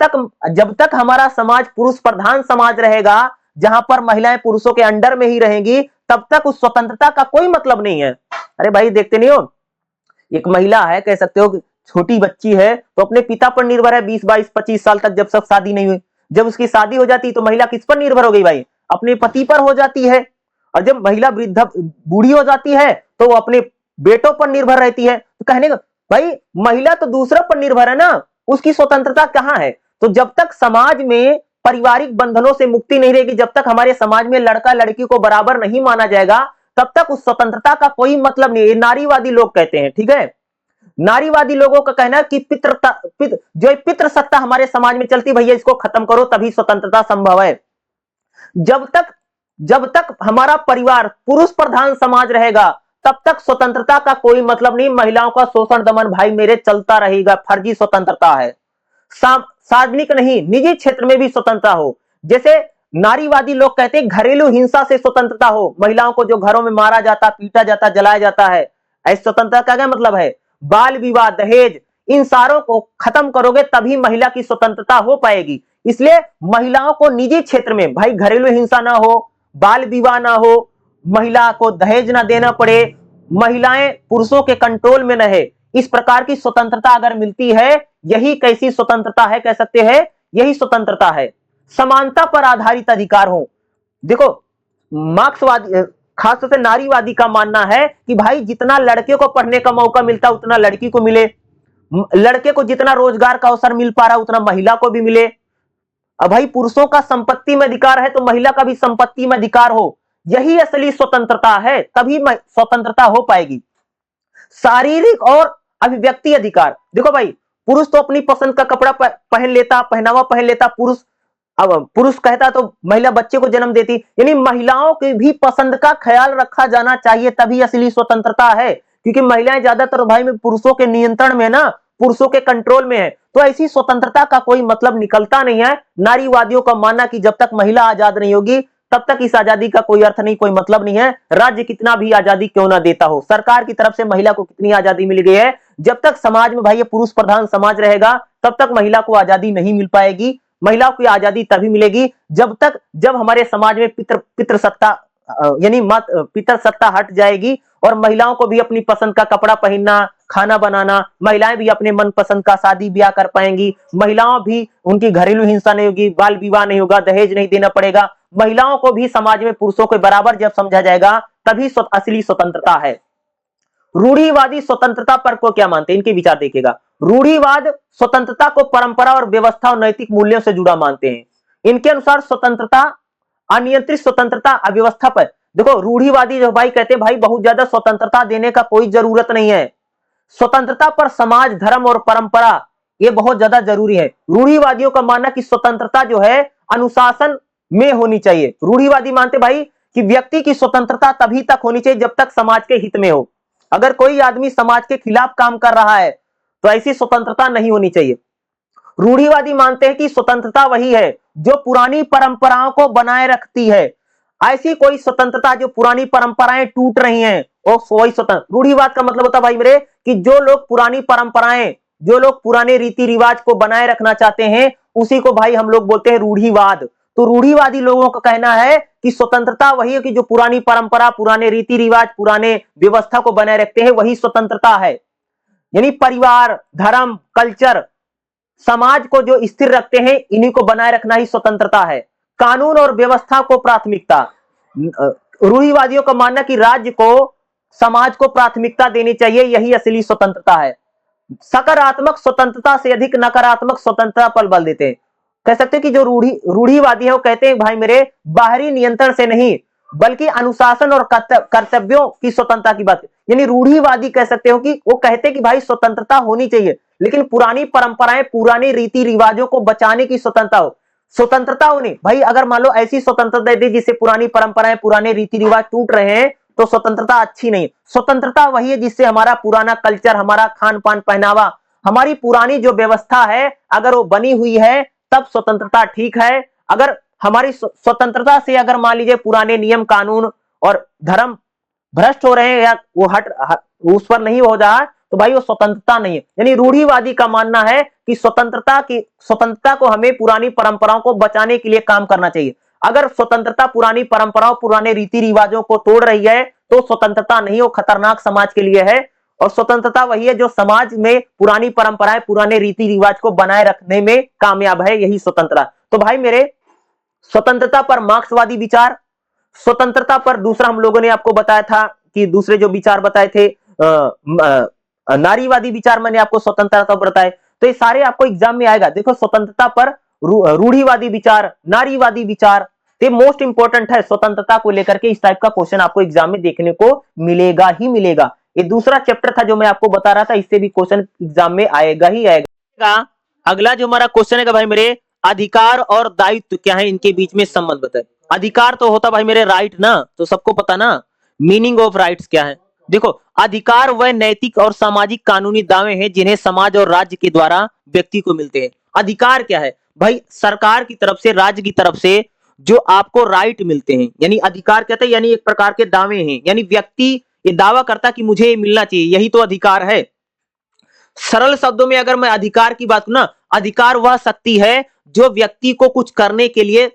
तक हमारा समाज पुरुष प्रधान समाज रहेगा जहां पर महिलाएं पुरुषों के अंडर में ही रहेंगी तब तक उस स्वतंत्रता का कोई मतलब नहीं है। अरे भाई देखते नहीं हो, एक महिला है कह सकते हो छोटी बच्ची है तो अपने पिता पर निर्भर है 20, 22, 25 साल तक, जब तक शादी नहीं हुई। जब उसकी शादी हो जाती तो महिला किस पर निर्भर हो गई भाई? अपने पति पर हो जाती है। और जब महिला बूढ़ी हो जाती है तो वो अपने बेटों पर निर्भर रहती है। तो कहने का भाई महिला तो दूसरे पर निर्भर है ना, उसकी स्वतंत्रता कहां है? तो जब तक समाज में पारिवारिक बंधनों से मुक्ति नहीं रहेगी, जब तक हमारे समाज में लड़का लड़की को बराबर नहीं माना जाएगा, तब तक उस स्वतंत्रता का कोई मतलब नहीं है। नारीवादी लोग कहते हैं, ठीक है, नारीवादी लोगों का कहना है कि जो पितृ सत्ता हमारे समाज में चलती, भैया इसको खत्म करो तभी स्वतंत्रता संभव है। जब तक हमारा परिवार पुरुष प्रधान समाज रहेगा, तब तक स्वतंत्रता का कोई मतलब नहीं। महिलाओं का शोषण दमन भाई मेरे चलता रहेगा, फर्जी स्वतंत्रता है। सार्वजनिक नहीं, निजी क्षेत्र में भी स्वतंत्रता हो। जैसे नारीवादी लोग कहते हैं घरेलू हिंसा से स्वतंत्रता हो, महिलाओं को जो घरों में मारा जाता, पीटा जाता, जलाया जाता है, ऐसी स्वतंत्रता का क्या मतलब है? बाल विवाह, दहेज, इन सारों को खत्म करोगे तभी महिला की स्वतंत्रता हो पाएगी। इसलिए महिलाओं को निजी क्षेत्र में भाई घरेलू हिंसा ना हो, बाल विवाह ना हो, महिला को दहेज ना देना पड़े, महिलाएं पुरुषों के कंट्रोल में रहे, इस प्रकार की स्वतंत्रता अगर मिलती है, यही कैसी स्वतंत्रता है कह सकते हैं, यही स्वतंत्रता है। समानता पर आधारित अधिकार हो। देखो मार्क्सवादी खासतौर से नारीवादी का मानना है कि भाई जितना लड़के को पढ़ने का मौका मिलता उतना लड़की को मिले, लड़के को जितना रोजगार का अवसर मिल पा रहा उतना महिला को भी मिले। अब भाई पुरुषों का संपत्ति में अधिकार है तो महिला का भी संपत्ति में अधिकार हो, यही असली स्वतंत्रता है, तभी स्वतंत्रता हो पाएगी। शारीरिक और अभिव्यक्ति अधिकार, देखो भाई पुरुष तो अपनी पसंद का कपड़ा पहन लेता, पहनावा पहन लेता, पुरुष कहता तो महिला बच्चे को जन्म देती, यानी महिलाओं की भी पसंद का ख्याल रखा जाना चाहिए, तभी असली स्वतंत्रता है। क्योंकि महिलाएं ज्यादातर भाई में पुरुषों के नियंत्रण में ना, पुरुषों के कंट्रोल में है, तो ऐसी स्वतंत्रता का कोई मतलब निकलता नहीं है। नारीवादियों का मानना कि जब तक महिला आजाद नहीं होगी तब तक इस आजादी का कोई अर्थ नहीं, कोई मतलब नहीं है। राज्य कितना भी आजादी क्यों ना देता हो, सरकार की तरफ से महिला को कितनी आजादी मिल गई है, जब तक समाज में भाई ये पुरुष प्रधान समाज रहेगा तब तक महिला को आजादी नहीं मिल पाएगी। महिलाओं की आजादी तभी मिलेगी जब हमारे समाज में पितृ सत्ता यानी पितृ सत्ता हट जाएगी और महिलाओं को भी अपनी पसंद का कपड़ा पहनना, खाना बनाना, महिलाएं भी अपने मन पसंद का शादी ब्याह कर पाएंगी, महिलाओं भी उनकी घरेलू हिंसा नहीं होगी, बाल विवाह नहीं होगा, दहेज नहीं देना पड़ेगा, महिलाओं को भी समाज में पुरुषों के बराबर जब समझा जाएगा तभी असली स्वतंत्रता है। रूढ़िवादी स्वतंत्रता पर को क्या मानते हैं, इनके विचार देखिएगा। रूढ़िवाद स्वतंत्रता को परंपरा और व्यवस्था और नैतिक मूल्यों से जुड़ा मानते हैं। इनके अनुसार स्वतंत्रता अनियंत्रित स्वतंत्रता अव्यवस्था पर, देखो रूढ़िवादी जो भाई कहते हैं भाई बहुत ज्यादा स्वतंत्रता देने का कोई जरूरत नहीं है, स्वतंत्रता पर समाज, धर्म और परंपरा ये बहुत ज्यादा जरूरी है। रूढ़िवादियों का मानना कि स्वतंत्रता जो है अनुशासन में होनी चाहिए। रूढ़िवादी मानते भाई कि व्यक्ति की स्वतंत्रता तभी तक होनी चाहिए जब तक समाज के हित में हो। अगर कोई आदमी समाज के खिलाफ काम कर रहा है तो ऐसी स्वतंत्रता नहीं होनी चाहिए। रूढ़िवादी मानते हैं कि स्वतंत्रता वही है जो पुरानी परंपराओं को बनाए रखती है। ऐसी कोई स्वतंत्रता जो पुरानी परंपराएं टूट रही हैं वो वही स्वतंत्र। रूढ़िवाद का मतलब होता है भाई मेरे कि जो लोग पुरानी परंपराएं, जो लोग पुराने रीति रिवाज को बनाए रखना चाहते हैं उसी को भाई हम लोग बोलते हैं रूढ़िवाद। तो रूढ़िवादी लोगों का कहना है कि स्वतंत्रता वही है कि जो पुरानी परंपरा, पुराने रीति रिवाज, पुराने व्यवस्था को बनाए रखते हैं वही स्वतंत्रता है। यानी परिवार, धर्म, कल्चर, समाज को जो स्थिर रखते हैं इन्हीं को बनाए रखना ही स्वतंत्रता है। कानून और व्यवस्था को प्राथमिकता, रूढ़िवादियों का मानना कि राज्य को, समाज को प्राथमिकता देनी चाहिए, यही असली स्वतंत्रता है। सकारात्मक स्वतंत्रता से अधिक नकारात्मक स्वतंत्रता पर बल देते हैं। कह सकते हैं कि जो रूढ़िवादी है वो कहते हैं भाई मेरे बाहरी नियंत्रण से नहीं बल्कि अनुशासन और कर्तव्यों की स्वतंत्रता की बात। यानी रूढ़िवादी कह सकते हो कि वो कहते हैं कि भाई स्वतंत्रता होनी चाहिए लेकिन पुरानी परंपराएं, पुराने रीति रिवाजों को बचाने की स्वतंत्रता हो। स्वतंत्रता होनी भाई, अगर मान लो ऐसी स्वतंत्रता दे जिससे पुरानी परंपराएं, पुराने रीति रिवाज टूट रहे हैं तो स्वतंत्रता अच्छी नहीं। स्वतंत्रता वही है जिससे हमारा पुराना कल्चर, हमारा खान पान, पहनावा, हमारी पुरानी जो व्यवस्था है अगर वो बनी हुई है तब स्वतंत्रता ठीक है। अगर हमारी स्वतंत्रता से अगर मान लीजिए पुराने नियम कानून और धर्म भ्रष्ट हो रहे हैं या वो उस पर नहीं हो रहा तो भाई वो स्वतंत्रता नहीं है। यानी रूढ़िवादी का मानना है कि स्वतंत्रता को हमें पुरानी परंपराओं को बचाने के लिए काम करना चाहिए। अगर स्वतंत्रता पुरानी परंपराओं, पुराने रीति रिवाजों को तोड़ रही है तो स्वतंत्रता नहीं, वो खतरनाक समाज के लिए है। और स्वतंत्रता वही है जो समाज में पुरानी परंपराएं, पुराने रीति रिवाज को बनाए रखने में कामयाब है, यही स्वतंत्रता। तो भाई मेरे स्वतंत्रता पर मार्क्सवादी विचार, स्वतंत्रता पर दूसरा हम लोगों ने आपको बताया था कि दूसरे जो विचार बताए थे नारीवादी विचार मैंने आपको स्वतंत्रता पर बताए। तो ये सारे आपको एग्जाम में आएगा। देखो स्वतंत्रता पर रूढ़िवादी विचार, नारीवादी विचार, ये मोस्ट इंपॉर्टेंट है स्वतंत्रता को लेकर के। इस टाइप का क्वेश्चन आपको एग्जाम में देखने को मिलेगा ही मिलेगा। ये दूसरा चैप्टर था जो मैं आपको बता रहा था, इससे भी क्वेश्चन एग्जाम में आएगा ही आएगा। अगला जो हमारा क्वेश्चन है भाई मेरे, अधिकार और दायित्व क्या है, इनके बीच में संबंध बताए। अधिकार तो होता भाई मेरे राइट ना, तो सबको पता ना मीनिंग ऑफ राइट्स क्या है। देखो, अधिकार वह नैतिक और सामाजिक कानूनी दावे हैं जिन्हें समाज और राज्य के द्वारा व्यक्ति को मिलते हैं। अधिकार क्या है भाई, सरकार की तरफ से, राज्य की तरफ से जो आपको राइट मिलते हैं, यानी अधिकार कहते हैं, यानी एक प्रकार के दावे हैं, यानी व्यक्ति ये दावा करता कि मुझे ये मिलना चाहिए, यही तो अधिकार है। सरल शब्दों में अगर मैं अधिकार की बात करूं ना, अधिकार वह शक्ति है जो व्यक्ति को कुछ करने के लिए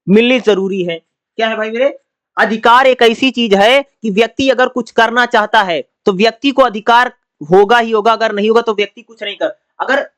मिलनी जरूरी है। क्या है भाई मेरे, अधिकार एक ऐसी चीज है कि व्यक्ति अगर कुछ करना चाहता है तो व्यक्ति को अधिकार होगा ही होगा, अगर नहीं होगा तो व्यक्ति कुछ नहीं कर। अगर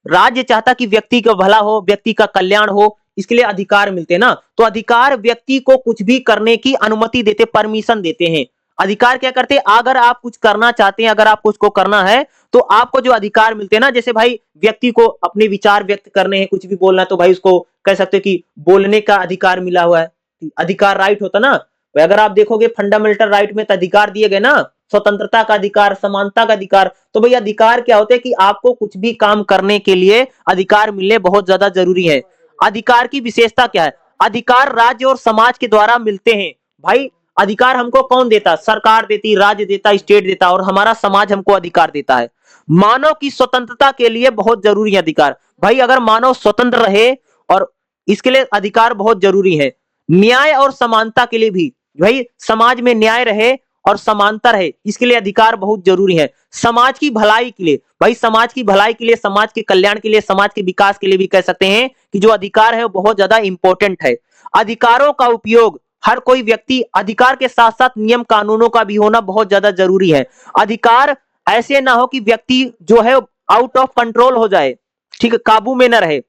राज्य चाहता कि व्यक्ति का भला हो, व्यक्ति का कल्याण हो, इसके लिए अधिकार मिलते हैं ना। तो अधिकार व्यक्ति को कुछ भी करने की अनुमति देते, परमिशन देते हैं। अधिकार क्या करते हैं, अगर आप कुछ करना चाहते हैं, अगर आप कुछ को करना है तो आपको जो अधिकार मिलते हैं ना, जैसे भाई व्यक्ति को अपने विचार व्यक्त करने हैं, कुछ भी बोलना है तो भाई उसको कह सकते हो कि बोलने का अधिकार मिला हुआ है, अधिकार राइट होता ना। अगर आप देखोगे फंडामेंटल राइट में तो अधिकार दिए गए ना, स्वतंत्रता का अधिकार, समानता का अधिकार। तो भाई अधिकार क्या होते हैं कि आपको कुछ भी काम करने के लिए अधिकार मिलने बहुत ज्यादा जरूरी है। अधिकार की विशेषता क्या है, अधिकार राज्य और समाज के द्वारा मिलते हैं। भाई अधिकार हमको कौन देता, सरकार देती, राज्य देता, स्टेट देता, और हमारा समाज हमको अधिकार देता है। मानव की स्वतंत्रता के लिए बहुत जरूरी है अधिकार। भाई अगर मानव स्वतंत्र रहे, और इसके लिए अधिकार बहुत जरूरी है। न्याय और समानता के लिए भी, भाई समाज में न्याय रहे और समानता रहे, इसके लिए अधिकार बहुत जरूरी है। समाज की भलाई के लिए, भाई समाज की भलाई के लिए, समाज के कल्याण के लिए, समाज के विकास के लिए भी कह सकते हैं कि जो अधिकार है वो बहुत ज्यादा इंपॉर्टेंट है। अधिकारों का उपयोग, हर कोई व्यक्ति, अधिकार के साथ साथ नियम कानूनों का भी होना बहुत ज्यादा जरूरी है। अधिकार ऐसे ना हो कि व्यक्ति जो है आउट ऑफ कंट्रोल हो जाए, ठीक है, काबू में न रहे,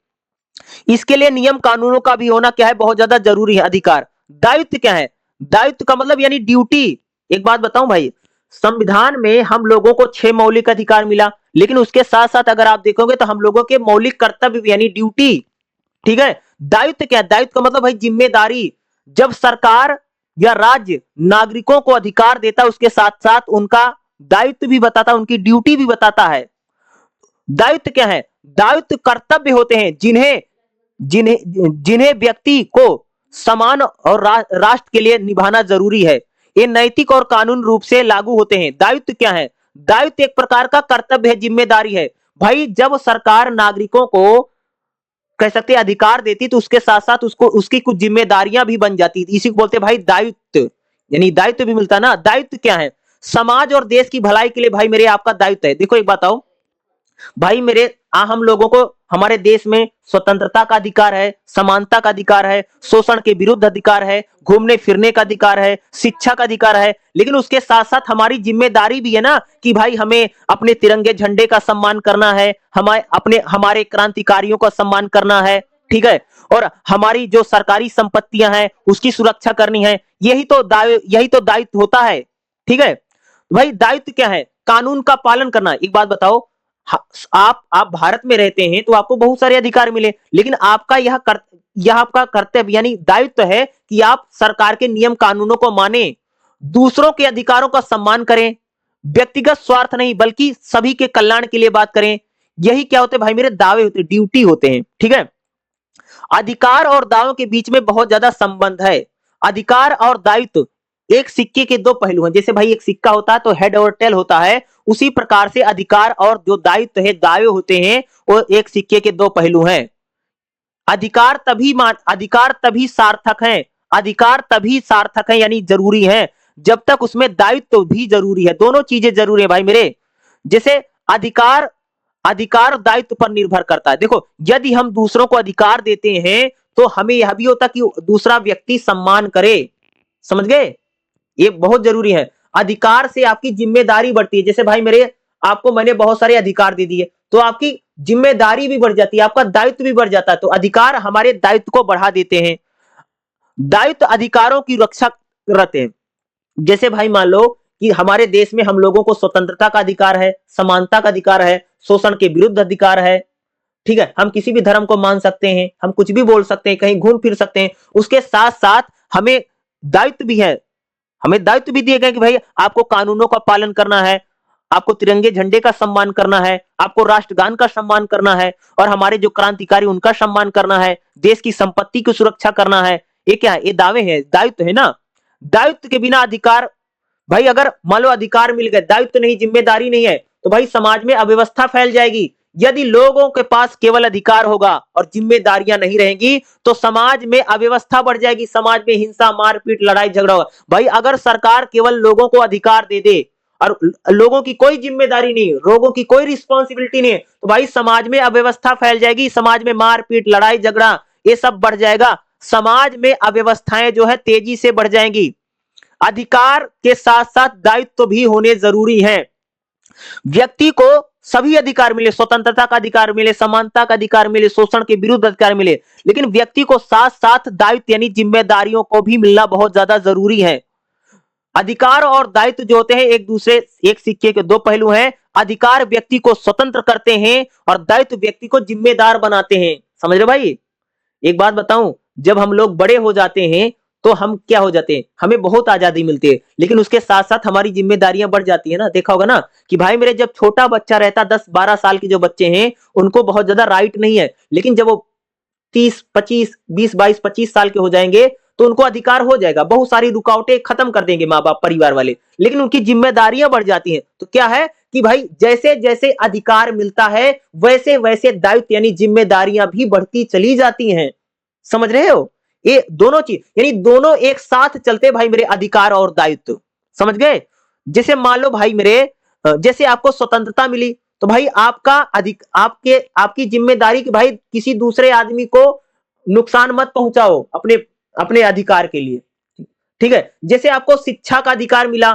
इसके लिए नियम कानूनों का भी होना क्या है, बहुत ज्यादा जरूरी है। अधिकार। दायित्व क्या है, दायित्व का मतलब यानी ड्यूटी। एक बात बताऊं भाई, संविधान में हम लोगों को 6 मौलिक अधिकार मिला, लेकिन उसके साथ साथ अगर आप देखोगे तो हम लोगों के मौलिक कर्तव्य यानी ड्यूटी, ठीक है। दायित्व क्या है, दायित्व का मतलब भाई जिम्मेदारी। जब सरकार या राज्य नागरिकों को अधिकार देता है, उसके साथ साथ उनका दायित्व भी बताता है, उनकी ड्यूटी भी बताता है। दायित्व क्या है, दायित्व कर्तव्य होते हैं जिन्हें जिन्हें जिन्हें व्यक्ति को समान और राष्ट्र के लिए निभाना जरूरी है। ये नैतिक और कानून रूप से लागू होते हैं। दायित्व क्या है, दायित्व एक प्रकार का कर्तव्य है, जिम्मेदारी है। भाई जब सरकार नागरिकों को कह सकते अधिकार देती तो उसके साथ साथ उसको उसकी कुछ जिम्मेदारियां भी बन जाती, इसी को बोलते भाई दायित्व, यानी दायित्व भी मिलता ना। दायित्व क्या है, समाज और देश की भलाई के लिए भाई मेरे आपका दायित्व है। देखो एक बात आओ भाई मेरे, हम लोगों को हमारे देश में स्वतंत्रता का अधिकार है, समानता का अधिकार है, शोषण के विरुद्ध अधिकार है, घूमने फिरने का अधिकार है, शिक्षा का अधिकार है, लेकिन उसके साथ साथ हमारी जिम्मेदारी भी है ना कि भाई हमें अपने तिरंगे झंडे का सम्मान करना है, हमारे क्रांतिकारियों का सम्मान करना है, ठीक है, और हमारी जो सरकारी संपत्तियां हैं उसकी सुरक्षा करनी है। यही तो दायित्व होता है, ठीक है। भाई दायित्व क्या है, कानून का पालन करना। एक बात बताओ, आप भारत में रहते हैं तो आपको बहुत सारे अधिकार मिले, लेकिन आपका यह आपका कर्तव्य यानी दायित्व है कि आप सरकार के नियम कानूनों को माने, दूसरों के अधिकारों का सम्मान करें, व्यक्तिगत स्वार्थ नहीं बल्कि सभी के कल्याण के लिए बात करें। यही क्या होते हैं भाई मेरे, दावे होते हैं, ड्यूटी होते हैं, ठीक है। अधिकार और दावों के बीच में बहुत ज्यादा संबंध है। अधिकार और दायित्व एक सिक्के के दो पहलू हैं। जैसे भाई एक सिक्का होता है तो हेड और टेल होता है, उसी प्रकार से अधिकार और जो दायित्व है, दावे होते हैं, वो एक सिक्के के दो पहलू हैं। अधिकार तभी सार्थक है, अधिकार तभी सार्थक है यानी जरूरी है जब तक उसमें दायित्व भी जरूरी है। दोनों चीजें जरूरी है भाई मेरे। जैसे अधिकार दायित्व पर निर्भर करता है। देखो यदि हम दूसरों को अधिकार देते हैं तो हमें यह भी होता कि दूसरा व्यक्ति सम्मान करे, समझ गए, ये बहुत जरूरी है। अधिकार से आपकी जिम्मेदारी बढ़ती है। जैसे भाई मेरे, आपको मैंने बहुत सारे अधिकार दे दिए तो आपकी जिम्मेदारी भी बढ़ जाती है, आपका दायित्व भी बढ़ जाता है। तो अधिकार हमारे दायित्व को बढ़ा देते हैं। दायित्व अधिकारों की रक्षा करते हैं। जैसे भाई मान लो कि हमारे देश में हम लोगों को स्वतंत्रता का अधिकार है, समानता का अधिकार है, शोषण के विरुद्ध अधिकार है, ठीक है, हम किसी भी धर्म को मान सकते हैं, हम कुछ भी बोल सकते हैं, कहीं घूम फिर सकते हैं। उसके साथ साथ हमें दायित्व भी है, हमें दायित्व भी दिए गए कि भाई आपको कानूनों का पालन करना है, आपको तिरंगे झंडे का सम्मान करना है, आपको राष्ट्रगान का सम्मान करना है, और हमारे जो क्रांतिकारी उनका सम्मान करना है, देश की संपत्ति की सुरक्षा करना है। ये क्या है? ये दावे हैं, दायित्व है ना। दायित्व के बिना अधिकार, भाई अगर मान लो अधिकार मिल गए, दायित्व नहीं, जिम्मेदारी नहीं है, तो भाई समाज में अव्यवस्था फैल जाएगी। यदि लोगों के पास केवल अधिकार होगा और जिम्मेदारियां नहीं रहेंगी तो समाज में अव्यवस्था बढ़ जाएगी, समाज में हिंसा, मारपीट, लड़ाई झगड़ा होगा। भाई अगर सरकार केवल लोगों को अधिकार दे दे और लोगों की कोई जिम्मेदारी नहीं, लोगों की कोई रिस्पॉन्सिबिलिटी नहीं है, तो भाई समाज में अव्यवस्था फैल जाएगी, समाज में मारपीट, लड़ाई झगड़ा ये सब बढ़ जाएगा, समाज में अव्यवस्थाएं जो है तेजी से बढ़ जाएंगी। अधिकार के साथ साथ दायित्व भी होने जरूरी हैं। व्यक्ति को सभी अधिकार मिले, स्वतंत्रता का अधिकार मिले, समानता का अधिकार मिले, शोषण के विरुद्ध अधिकार मिले, लेकिन व्यक्ति को साथ साथ दायित्व यानी जिम्मेदारियों को भी मिलना बहुत ज्यादा जरूरी है। अधिकार और दायित्व जो होते हैं एक दूसरे, एक सिक्के के दो पहलू हैं। अधिकार व्यक्ति को स्वतंत्र करते हैं और दायित्व व्यक्ति को जिम्मेदार बनाते हैं। समझ रहे भाई? एक बात बताऊं, जब हम लोग बड़े हो जाते हैं तो हम क्या हो जाते हैं, हमें बहुत आजादी मिलती है, लेकिन उसके साथ साथ हमारी जिम्मेदारियां बढ़ जाती है ना। देखा होगा ना कि भाई मेरे जब छोटा बच्चा रहता, 10-12 साल के जो बच्चे हैं उनको बहुत ज्यादा राइट नहीं है, लेकिन जब वो 30-25, 20-22-25 साल के हो जाएंगे तो उनको अधिकार हो जाएगा, बहुत सारी रुकावटें खत्म कर देंगे माँ बाप, परिवार वाले, लेकिन उनकी जिम्मेदारियां बढ़ जाती हैं। तो क्या है कि भाई जैसे जैसे अधिकार मिलता है वैसे वैसे दायित्व यानी जिम्मेदारियां भी बढ़ती चली जाती हैं। समझ रहे हो? ये दोनों चीज यानी दोनों एक साथ चलते भाई मेरे, अधिकार और दायित्व। समझ गए? जैसे मान लो भाई मेरे, जैसे आपको स्वतंत्रता मिली तो भाई आपका अधिक आपके आपकी जिम्मेदारी कि भाई किसी दूसरे आदमी को नुकसान मत पहुंचाओ अपने अपने अधिकार के लिए। ठीक है, जैसे आपको शिक्षा का अधिकार मिला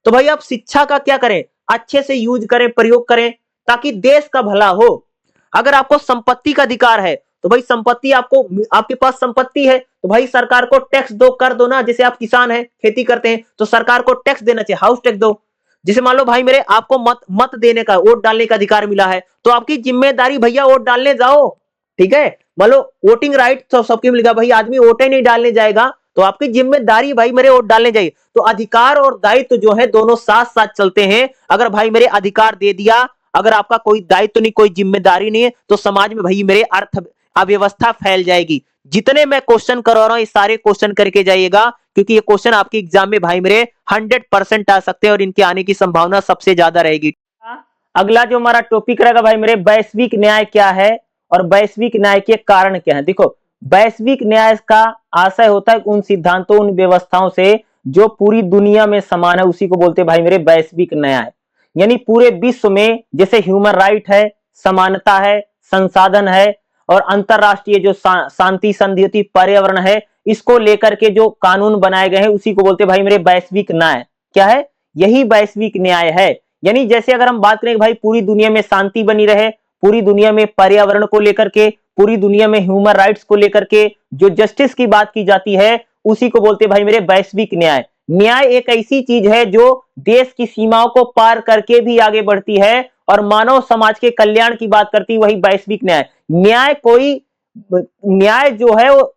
तो भाई आप शिक्षा का क्या करें, अच्छे से यूज करें, प्रयोग करें, ताकि देश का भला हो। अगर आपको संपत्ति का अधिकार है तो भाई संपत्ति आपको, आपके पास संपत्ति है तो भाई सरकार को टैक्स दो, कर दो ना। जैसे आप किसान हैं, खेती करते हैं तो सरकार को टैक्स देना चाहिए, हाउस टैक्स दो। जैसे मान लो भाई मेरे आपको मत देने का, वोट डालने का अधिकार मिला है तो आपकी जिम्मेदारी भैया वोट डालने जाओ। ठीक है, मान लो वोटिंग राइट तो सबके मिलेगा, भाई आदमी वोट ही नहीं डालने जाएगा तो आपकी जिम्मेदारी भाई मेरे वोट डालने जाइए। तो अधिकार और दायित्व जो है दोनों साथ साथ चलते हैं। अगर भाई मेरे अधिकार दे दिया, अगर आपका कोई दायित्व नहीं, कोई जिम्मेदारी नहीं है, तो समाज में भाई मेरे अर्थ अव्यवस्था फैल जाएगी। जितने मैं क्वेश्चन करवा रहा हूं ये सारे क्वेश्चन करके जाइएगा, क्योंकि ये क्वेश्चन आपके एग्जाम में भाई मेरे 100% आ सकते हैं और इनके आने की संभावना सबसे ज्यादा रहेगी। अगला जो हमारा टॉपिक रहेगा भाई मेरे, वैश्विक न्याय क्या है और वैश्विक न्याय के कारण क्या है। देखो, वैश्विक न्याय का आशय होता है उन सिद्धांतों, उन व्यवस्थाओं से जो पूरी दुनिया में समान है, उसी को बोलते हैं भाई मेरे वैश्विक न्याय। यानी पूरे विश्व में जैसे ह्यूमन राइट है, समानता है, संसाधन है और अंतरराष्ट्रीय जो शांति, संधि, पर्यावरण है, इसको लेकर के जो कानून बनाए गए हैं उसी को बोलते हैं भाई मेरे वैश्विक न्याय। क्या है? यही वैश्विक न्याय है। यानी जैसे अगर हम बात करें भाई पूरी दुनिया में शांति बनी रहे, पूरी दुनिया में पर्यावरण को लेकर के, पूरी दुनिया में ह्यूमन राइट्स को लेकर के जो जस्टिस की बात की जाती है उसी को बोलते हैं भाई मेरे वैश्विक न्याय। न्याय एक ऐसी चीज है जो देश की सीमाओं को पार करके भी आगे बढ़ती है और मानव समाज के कल्याण की बात करती है, वही वैश्विक न्याय। न्याय जो है वो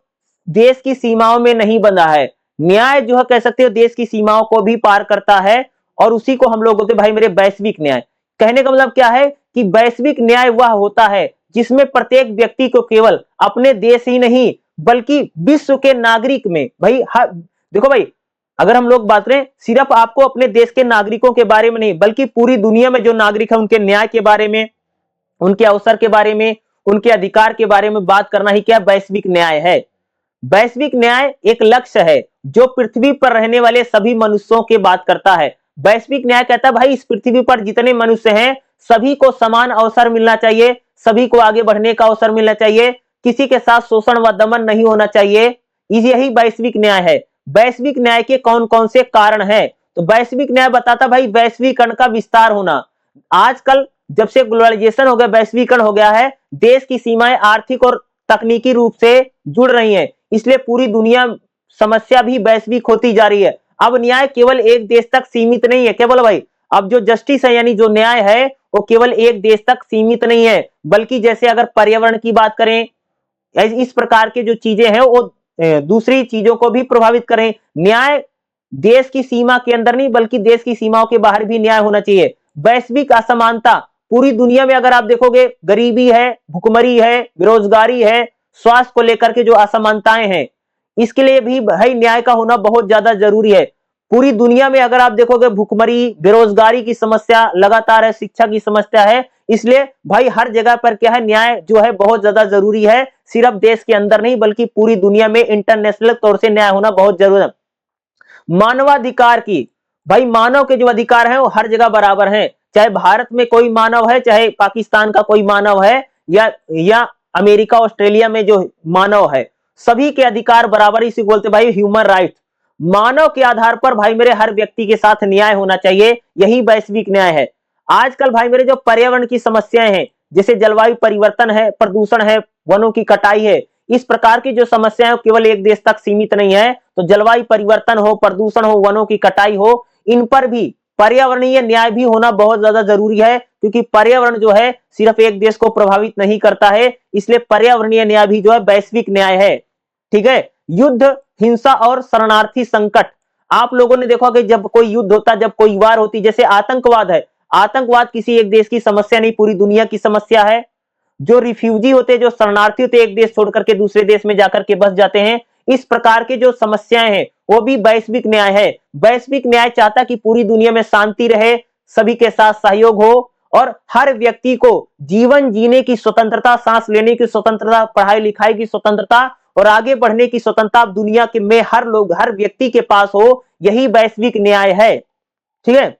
देश की सीमाओं में नहीं बंधा है, न्याय जो है कह सकते हो देश की सीमाओं को भी पार करता है और उसी को हम लोग बोलते हैं भाई मेरे वैश्विक न्याय। कहने का मतलब क्या है कि वैश्विक न्याय वह होता है जिसमें प्रत्येक व्यक्ति को केवल अपने देश ही नहीं बल्कि विश्व के नागरिक में भाई देखो भाई, अगर हम लोग बात करें सिर्फ आपको अपने देश के नागरिकों के बारे में नहीं बल्कि पूरी दुनिया में जो नागरिक है उनके न्याय के बारे में, उनके अवसर के बारे में, उनके अधिकार के बारे में बात करना ही क्या वैश्विक न्याय है। वैश्विक न्याय एक लक्ष्य है जो पृथ्वी पर रहने वाले सभी मनुष्यों की बात करता है। वैश्विक न्याय कहता है भाई इस पृथ्वी पर जितने मनुष्य हैं सभी को समान अवसर मिलना चाहिए, सभी को आगे बढ़ने का अवसर मिलना चाहिए, किसी के साथ शोषण व दमन नहीं होना चाहिए। यही वैश्विक न्याय है। वैश्विक न्याय के कौन कौन से कारण हैं? तो वैश्विक न्याय बताता भाई वैश्वीकरण का विस्तार होना। आजकल जब से ग्लोबलाइजेशन हो गया, वैश्वीकरण हो गया है, देश की सीमाएं आर्थिक और तकनीकी रूप से जुड़ रही हैं, इसलिए पूरी दुनिया समस्या भी वैश्विक होती जा रही है। अब न्याय केवल एक देश तक सीमित नहीं है, क्या बोलो भाई? अब जो जस्टिस है यानी जो न्याय है वो केवल एक देश तक सीमित नहीं है, बल्कि जैसे अगर पर्यावरण की बात करें, इस प्रकार के जो चीजें हैं वो दूसरी चीजों को भी प्रभावित करें। न्याय देश की सीमा के अंदर नहीं बल्कि देश की सीमाओं के बाहर भी न्याय होना चाहिए। वैश्विक असमानता, पूरी दुनिया में अगर आप देखोगे गरीबी है, भुखमरी है, बेरोजगारी है, स्वास्थ्य को लेकर के जो असमानताएं हैं, इसके लिए भी भाई न्याय का होना बहुत ज्यादा जरूरी है। पूरी दुनिया में अगर आप देखोगे भुखमरी, बेरोजगारी की समस्या लगातार है, शिक्षा की समस्या है, इसलिए भाई हर जगह पर क्या है, न्याय जो है बहुत ज्यादा जरूरी है। सिर्फ देश के अंदर नहीं बल्कि पूरी दुनिया में इंटरनेशनल तौर से न्याय होना बहुत जरूरी है। मानवाधिकार की, भाई मानव के जो अधिकार हैं वो हर जगह बराबर हैं, चाहे भारत में कोई मानव है, चाहे पाकिस्तान का कोई मानव है, या अमेरिका ऑस्ट्रेलिया में जो मानव है, सभी के अधिकार बराबर, इसी बोलते भाई ह्यूमन राइट। मानव के आधार पर भाई मेरे हर व्यक्ति के साथ न्याय होना चाहिए, यही वैश्विक न्याय है। आजकल भाई मेरे जो पर्यावरण की समस्याएं हैं, जैसे जलवायु परिवर्तन है, प्रदूषण है, वनों की कटाई है, इस प्रकार की जो समस्याएं केवल एक देश तक सीमित नहीं है। तो जलवायु परिवर्तन हो, प्रदूषण हो, वनों की कटाई हो, इन पर भी पर्यावरणीय न्याय भी होना बहुत ज्यादा जरूरी है, क्योंकि पर्यावरण जो है सिर्फ एक देश को प्रभावित नहीं करता है, इसलिए पर्यावरणीय न्याय भी जो है वैश्विक न्याय है। ठीक है। युद्ध, हिंसा और शरणार्थी संकट, आप लोगों ने देखा कि जब कोई युद्ध होता, जब कोई वार होती, जैसे आतंकवाद है, आतंकवाद किसी एक देश की समस्या नहीं, पूरी दुनिया की समस्या है। जो रिफ्यूजी होते, जो शरणार्थी होते, एक देश छोड़ करके दूसरे देश में जाकर के बस जाते हैं, इस प्रकार के जो समस्याएं हैं वो भी वैश्विक न्याय है। वैश्विक न्याय चाहता कि पूरी दुनिया में शांति रहे, सभी के साथ सहयोग हो और हर व्यक्ति को जीवन जीने की स्वतंत्रता, सांस लेने की स्वतंत्रता, पढ़ाई लिखाई की स्वतंत्रता और आगे बढ़ने की स्वतंत्रता दुनिया के में हर व्यक्ति के पास हो, यही वैश्विक न्याय है। ठीक है।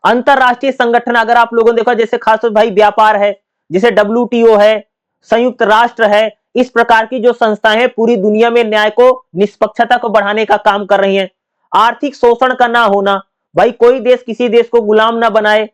अंतरराष्ट्रीय संगठन, अगर आप लोगों ने देखा, जैसे खासतौर भाई व्यापार है, जैसे WTO है, संयुक्त राष्ट्र है, इस प्रकार की जो संस्थाएं हैं पूरी दुनिया में न्याय को, निष्पक्षता को बढ़ाने का काम कर रही हैं। आर्थिक शोषण का ना होना, भाई कोई देश किसी देश को गुलाम ना बनाए,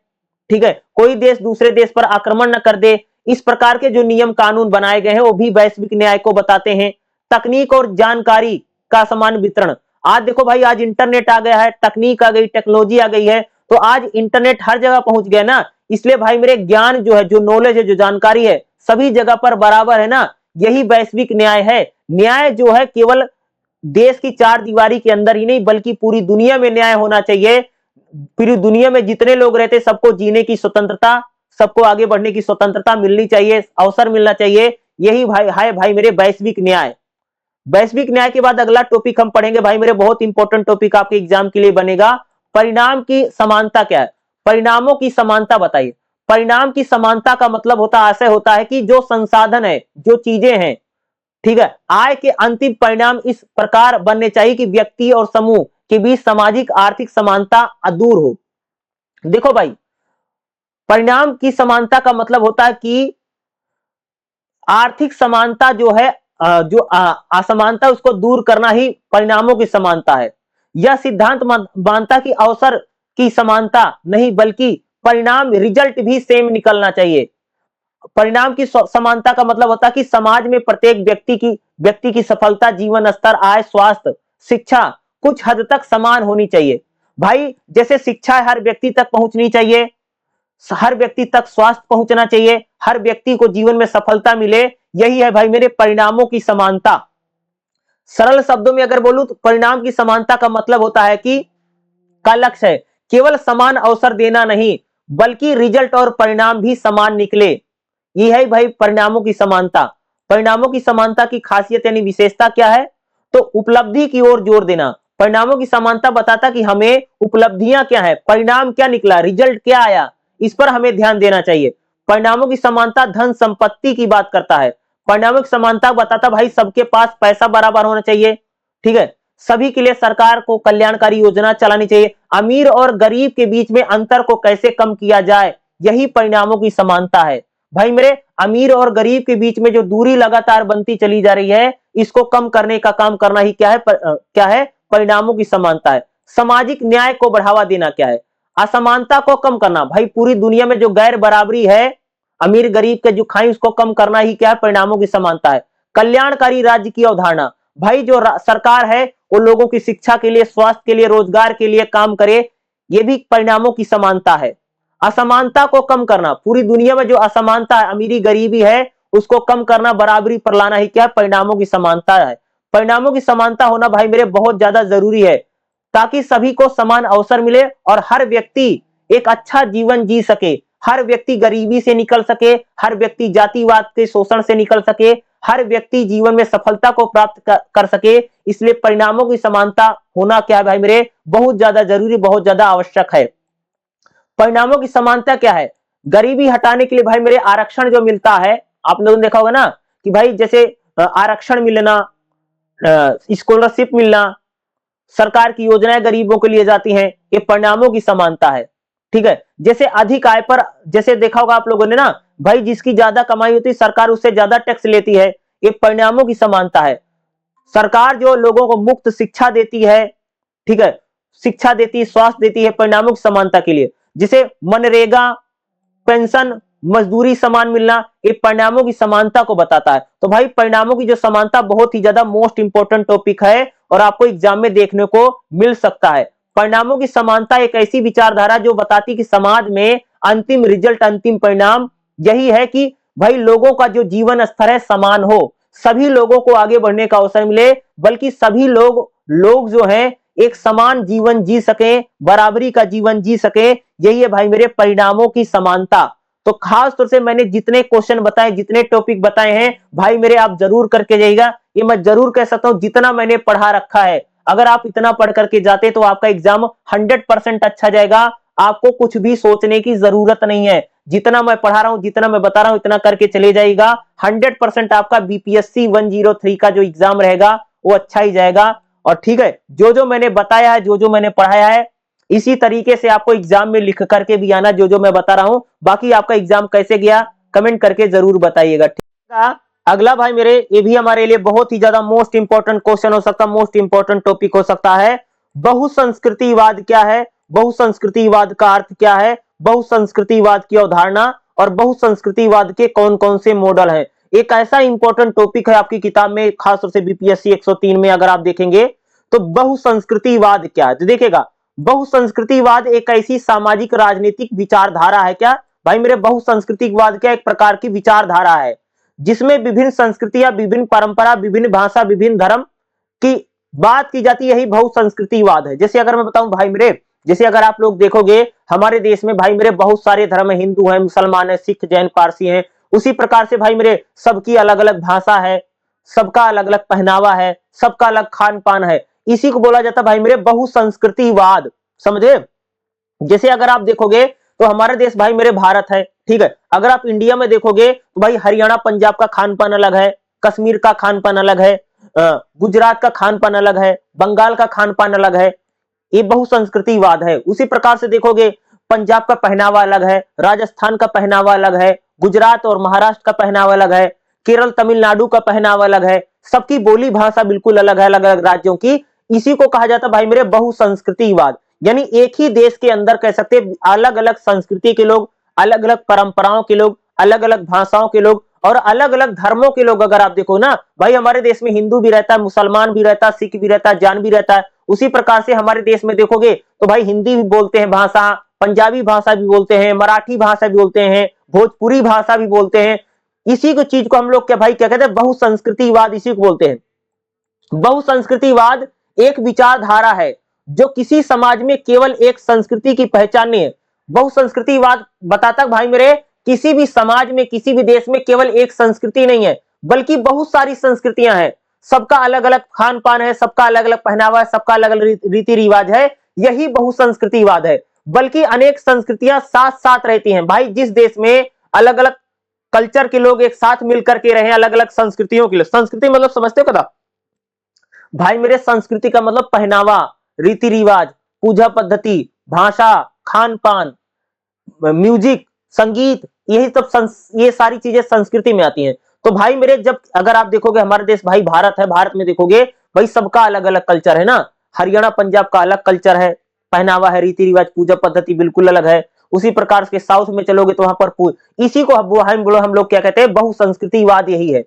ठीक है, कोई देश दूसरे देश पर आक्रमण न कर दे, इस प्रकार के जो नियम कानून बनाए गए हैं वो भी वैश्विक न्याय को बताते हैं। तकनीक और जानकारी का समान वितरण, आज देखो भाई, आज इंटरनेट आ गया है, तकनीक आ गई, टेक्नोलॉजी आ गई है, तो आज इंटरनेट हर जगह पहुंच गया ना, इसलिए भाई मेरे ज्ञान जो है, जो नॉलेज है, जो जानकारी है, सभी जगह पर बराबर है ना, यही वैश्विक न्याय है। न्याय जो है केवल देश की चार दीवारी के अंदर ही नहीं बल्कि पूरी दुनिया में न्याय होना चाहिए। पूरी दुनिया में जितने लोग रहते सबको जीने की स्वतंत्रता, सबको आगे बढ़ने की स्वतंत्रता मिलनी चाहिए, अवसर मिलना चाहिए, यही भाई है भाई मेरे वैश्विक न्याय। वैश्विक न्याय के बाद अगला टॉपिक हम पढ़ेंगे भाई मेरे, बहुत इंपॉर्टेंट टॉपिक आपके एग्जाम के लिए बनेगा, परिणाम की समानता क्या है। परिणामों की समानता बताइए। परिणाम की समानता का मतलब होता, आशय होता है कि जो संसाधन है, जो चीजें हैं, ठीक है, आय के अंतिम परिणाम इस प्रकार बनने चाहिए कि व्यक्ति और समूह के बीच सामाजिक आर्थिक समानता दूर हो। देखो भाई, परिणाम की समानता का मतलब होता है कि आर्थिक समानता जो है, जो असमानता उसको दूर करना ही परिणामों की समानता है। यह सिद्धांत मानता कि अवसर की समानता नहीं बल्कि परिणाम, रिजल्ट भी सेम निकलना चाहिए। परिणाम की समानता का मतलब होता है कि समाज में प्रत्येक व्यक्ति की सफलता, जीवन स्तर, आय, स्वास्थ्य, शिक्षा कुछ हद तक समान होनी चाहिए। भाई जैसे शिक्षा हर व्यक्ति तक पहुंचनी चाहिए, हर व्यक्ति तक स्वास्थ्य पहुंचना चाहिए, हर व्यक्ति को जीवन में सफलता मिले, यही है भाई मेरे परिणामों की समानता। सरल शब्दों में अगर बोलूं तो परिणाम की समानता का मतलब होता है कि का लक्ष्य है केवल समान अवसर देना नहीं बल्कि रिजल्ट और परिणाम भी समान निकले, ये है भाई परिणामों की समानता। परिणामों की समानता की खासियत यानी विशेषता क्या है, तो उपलब्धि की ओर जोर देना। परिणामों की समानता बताता कि हमें उपलब्धियां क्या है, परिणाम क्या निकला, रिजल्ट क्या आया, इस पर हमें ध्यान देना चाहिए। परिणामों की समानता धन संपत्ति की बात करता है। परिणामों की समानता बताता भाई सबके पास पैसा बराबर होना चाहिए, ठीक है, सभी के लिए सरकार को कल्याणकारी योजना चलानी चाहिए, अमीर और गरीब के बीच में अंतर को कैसे कम किया जाए, यही परिणामों की समानता है। भाई मेरे अमीर और गरीब के बीच में जो दूरी लगातार बनती चली जा रही है, इसको कम करने का काम करना ही क्या है, परिणामों की समानता है। सामाजिक न्याय को बढ़ावा देना क्या है, असमानता को कम करना। भाई पूरी दुनिया में जो गैर बराबरी है, अमीर गरीब के जो खाई, उसको कम करना ही क्या है, परिणामों की समानता है। कल्याणकारी राज्य की अवधारणा, भाई जो सरकार है वो लोगों की शिक्षा के लिए, स्वास्थ्य के लिए, रोजगार के लिए काम करे, ये भी परिणामों की समानता है। असमानता को कम करना, पूरी दुनिया में जो असमानता है, अमीरी गरीबी है, उसको कम करना, बराबरी पर लाना ही क्या है? परिणामों की समानता है। परिणामों की समानता होना भाई मेरे बहुत ज्यादा जरूरी है, ताकि सभी को समान अवसर मिले और हर व्यक्ति एक अच्छा जीवन जी सके, हर व्यक्ति गरीबी से निकल सके, हर व्यक्ति जातिवाद के शोषण से निकल सके, हर व्यक्ति जीवन में सफलता को प्राप्त कर सके। इसलिए परिणामों की समानता होना क्या है भाई मेरे? बहुत ज्यादा जरूरी, बहुत ज्यादा आवश्यक है। परिणामों की समानता क्या है? गरीबी हटाने के लिए भाई मेरे आरक्षण जो मिलता है, आप लोगों ने देखा होगा ना कि भाई जैसे आरक्षण मिलना, स्कॉलरशिप मिलना, सरकार की योजनाएं गरीबों के लिए जाती हैं, ये परिणामों की समानता है। ठीक है, जैसे अधिक आय पर, जैसे देखा होगा आप लोगों ने ना भाई, जिसकी ज्यादा कमाई होती है सरकार उससे ज्यादा टैक्स लेती है, ये परिणामों की समानता है। सरकार जो लोगों को मुफ्त शिक्षा देती है, ठीक है, शिक्षा देती है, स्वास्थ्य देती है, परिणामों की समानता के लिए। जिसे मनरेगा, पेंशन, मजदूरी समान मिलना, ये परिणामों की समानता को बताता है। तो भाई परिणामों की जो समानता बहुत ही ज्यादा मोस्ट इंपोर्टेंट टॉपिक है और आपको एग्जाम में देखने को मिल सकता है। परिणामों की समानता एक ऐसी विचारधारा जो बताती कि समाज में अंतिम रिजल्ट, अंतिम परिणाम यही है कि भाई लोगों का जो जीवन स्तर है समान हो, सभी लोगों को आगे बढ़ने का अवसर मिले, बल्कि सभी लोग जो हैं एक समान जीवन जी सके, बराबरी का जीवन जी सके। यही है भाई मेरे परिणामों की समानता। तो खास तौर से मैंने जितने क्वेश्चन बताए, जितने टॉपिक बताए हैं भाई मेरे, आप जरूर करके जाइएगा। ये मैं जरूर कह सकता हूं जितना मैंने पढ़ा रखा है, अगर आप इतना पढ़ करके जाते तो आपका एग्जाम 100% अच्छा जाएगा। आपको कुछ भी सोचने की जरूरत नहीं है, जितना मैं पढ़ा रहा हूं, जितना मैं बता रहा हूं, इतना करके चले जाइएगा। 100% आपका बीपीएससी 103 का जो एग्जाम रहेगा वो अच्छा ही जाएगा। और ठीक है, जो जो मैंने बताया है, जो जो मैंने पढ़ाया है, इसी तरीके से आपको एग्जाम में लिख करके भी आना, जो जो मैं बता रहा हूं। बाकी आपका एग्जाम कैसे गया कमेंट करके जरूर बताइएगा, ठीक है। अगला भाई मेरे, ये भी हमारे लिए बहुत ही ज्यादा मोस्ट इंपॉर्टेंट क्वेश्चन हो सकता है, मोस्ट इंपॉर्टेंट टॉपिक हो सकता है। बहुसंस्कृतिवाद क्या है? बहुसंस्कृतिवाद का अर्थ क्या है? बहुसंस्कृतिवाद की अवधारणा और बहुसंस्कृतिवाद के कौन कौन से मॉडल हैं? एक ऐसा इंपॉर्टेंट टॉपिक है आपकी किताब में, खासतौर से बीपीएससी 103 में अगर आप देखेंगे तो बहुसंस्कृतिवाद क्या है, तो देखिएगा बहुसंस्कृतिवाद एक ऐसी सामाजिक राजनीतिक विचारधारा है। क्या भाई मेरे? बहुसंस्कृतिवाद क्या? एक प्रकार की विचारधारा है जिसमें विभिन्न संस्कृतियां, विभिन्न परंपरा, विभिन्न भाषा, विभिन्न धर्म की बात की जाती है, यही बहुसंस्कृतिवाद है। जैसे अगर मैं बताऊं भाई मेरे, जैसे अगर आप लोग देखोगे हमारे देश में भाई मेरे बहुत सारे धर्म है, हिंदू है, मुसलमान है, सिख, जैन, पारसी हैं। उसी प्रकार से भाई मेरे सबकी अलग अलग भाषा है, सबका अलग अलग पहनावा है, सबका अलग खान पान है। इसी को बोला जाता है भाई मेरे बहुसंस्कृतिवाद, समझे। जैसे अगर आप देखोगे तो हमारा देश भाई मेरे भारत है, ठीक है। अगर आप इंडिया में देखोगे तो भाई हरियाणा पंजाब का खान पान अलग है, कश्मीर का खान पान अलग है, गुजरात का खान पान अलग है, बंगाल का खान पान अलग है। ये बहुसंस्कृतिवाद है। उसी प्रकार से देखोगे पंजाब का पहनावा अलग है, राजस्थान का पहनावा अलग है, गुजरात और महाराष्ट्र का पहनावा अलग है, केरल तमिलनाडु का पहनावा अलग है, सबकी बोली भाषा बिल्कुल अलग है, अलग अलग राज्यों की। इसी को कहा जाता है भाई मेरे बहुसंस्कृतिवाद। यानी एक ही देश के अंदर कह सकते हैं अलग अलग संस्कृति के लोग, अलग अलग परंपराओं के लोग, अलग अलग भाषाओं के लोग और अलग अलग धर्मों के लोग। अगर आप देखो ना भाई, हमारे देश में हिंदू भी रहता है, मुसलमान भी रहता है, सिख भी रहता है, जैन भी रहता है। उसी प्रकार से हमारे देश में देखोगे तो भाई हिंदी भी बोलते हैं भाषा, पंजाबी भाषा भी बोलते हैं, मराठी भाषा भी बोलते हैं, भोजपुरी भाषा भी बोलते हैं। इसी को चीज को हम लोग क्या भाई क्या कहते हैं? बहुसंस्कृतिवाद, इसी को बोलते हैं। बहुसंस्कृतिवाद एक विचारधारा है जो किसी समाज में केवल एक संस्कृति की पहचान नहीं है। बहुसंस्कृतिवाद बताता भाई मेरे किसी भी समाज में, किसी भी देश में केवल एक संस्कृति नहीं है, बल्कि बहुत सारी संस्कृतियां हैं। सबका अलग अलग खान पान है, सबका अलग अलग पहनावा है, सबका अलग अलग रीति रिवाज है। यही बहुसंस्कृतिवाद है। बल्कि अनेक संस्कृतियां साथ साथ रहती हैं भाई। जिस देश में अलग अलग कल्चर के लोग एक साथ मिलकर के रहे, अलग अलग संस्कृतियों के लोग, संस्कृति मतलब समझते हो कदा भाई मेरे? संस्कृति का मतलब पहनावा, रीति रिवाज, पूजा पद्धति, भाषा, खान पान, म्यूजिक, संगीत, यही सब ये सारी चीजें संस्कृति में आती हैं। तो भाई मेरे जब अगर आप देखोगे हमारा देश भाई भारत है, भारत में देखोगे भाई सबका अलग अलग कल्चर है ना। हरियाणा पंजाब का अलग कल्चर है, पहनावा है, रीति रिवाज, पूजा पद्धति बिल्कुल अलग है। उसी प्रकार से साउथ में चलोगे तो वहां पर इसी को हम लोग क्या कहते हैं? बहुसंस्कृतिवाद यही है।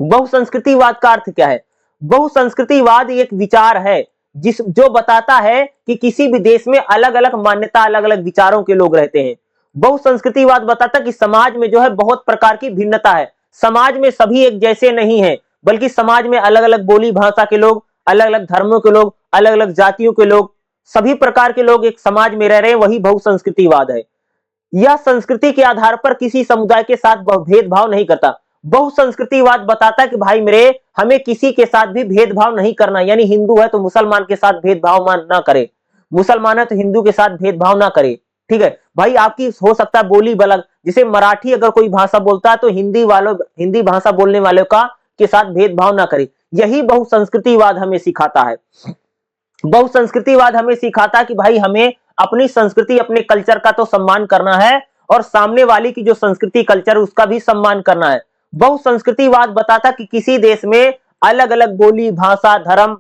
बहुसंस्कृतिवाद का अर्थ क्या है? बहुसंस्कृतिवाद एक विचार है जो बताता है कि किसी भी देश में अलग अलग मान्यता, अलग अलग विचारों के लोग रहते हैं। बहुसंस्कृतिवाद बताता है कि समाज में जो है बहुत प्रकार की भिन्नता है, समाज में सभी एक जैसे नहीं है, बल्कि समाज में अलग अलग बोली भाषा के लोग, अलग अलग धर्मों के लोग, अलग अलग जातियों के लोग, सभी प्रकार के लोग एक समाज में रह रहे हैं, वही बहुसंस्कृतिवाद है। यह संस्कृति के आधार पर किसी समुदाय के साथ भेदभाव नहीं करता। बहुसंस्कृतिवाद बताता है कि भाई मेरे, हमें किसी के साथ भी भेदभाव नहीं करना, यानी हिंदू है तो मुसलमान के साथ भेदभाव ना करे, मुसलमान है तो हिंदू के साथ भेदभाव ना करे। ठीक है भाई, आपकी हो सकता है बोली अलग, जैसे मराठी अगर कोई भाषा बोलता है तो हिंदी भाषा बोलने वालों का के साथ भेदभाव ना करे। यही बहुसंस्कृतिवाद हमें सिखाता है। बहुसंस्कृतिवाद हमें सिखाता है कि भाई हमें अपनी संस्कृति, अपने कल्चर का तो सम्मान करना है, और सामने वाली की जो संस्कृति कल्चर उसका भी सम्मान करना है। बहुसंस्कृतिवाद बताता कि किसी देश में अलग अलग बोली भाषा धर्म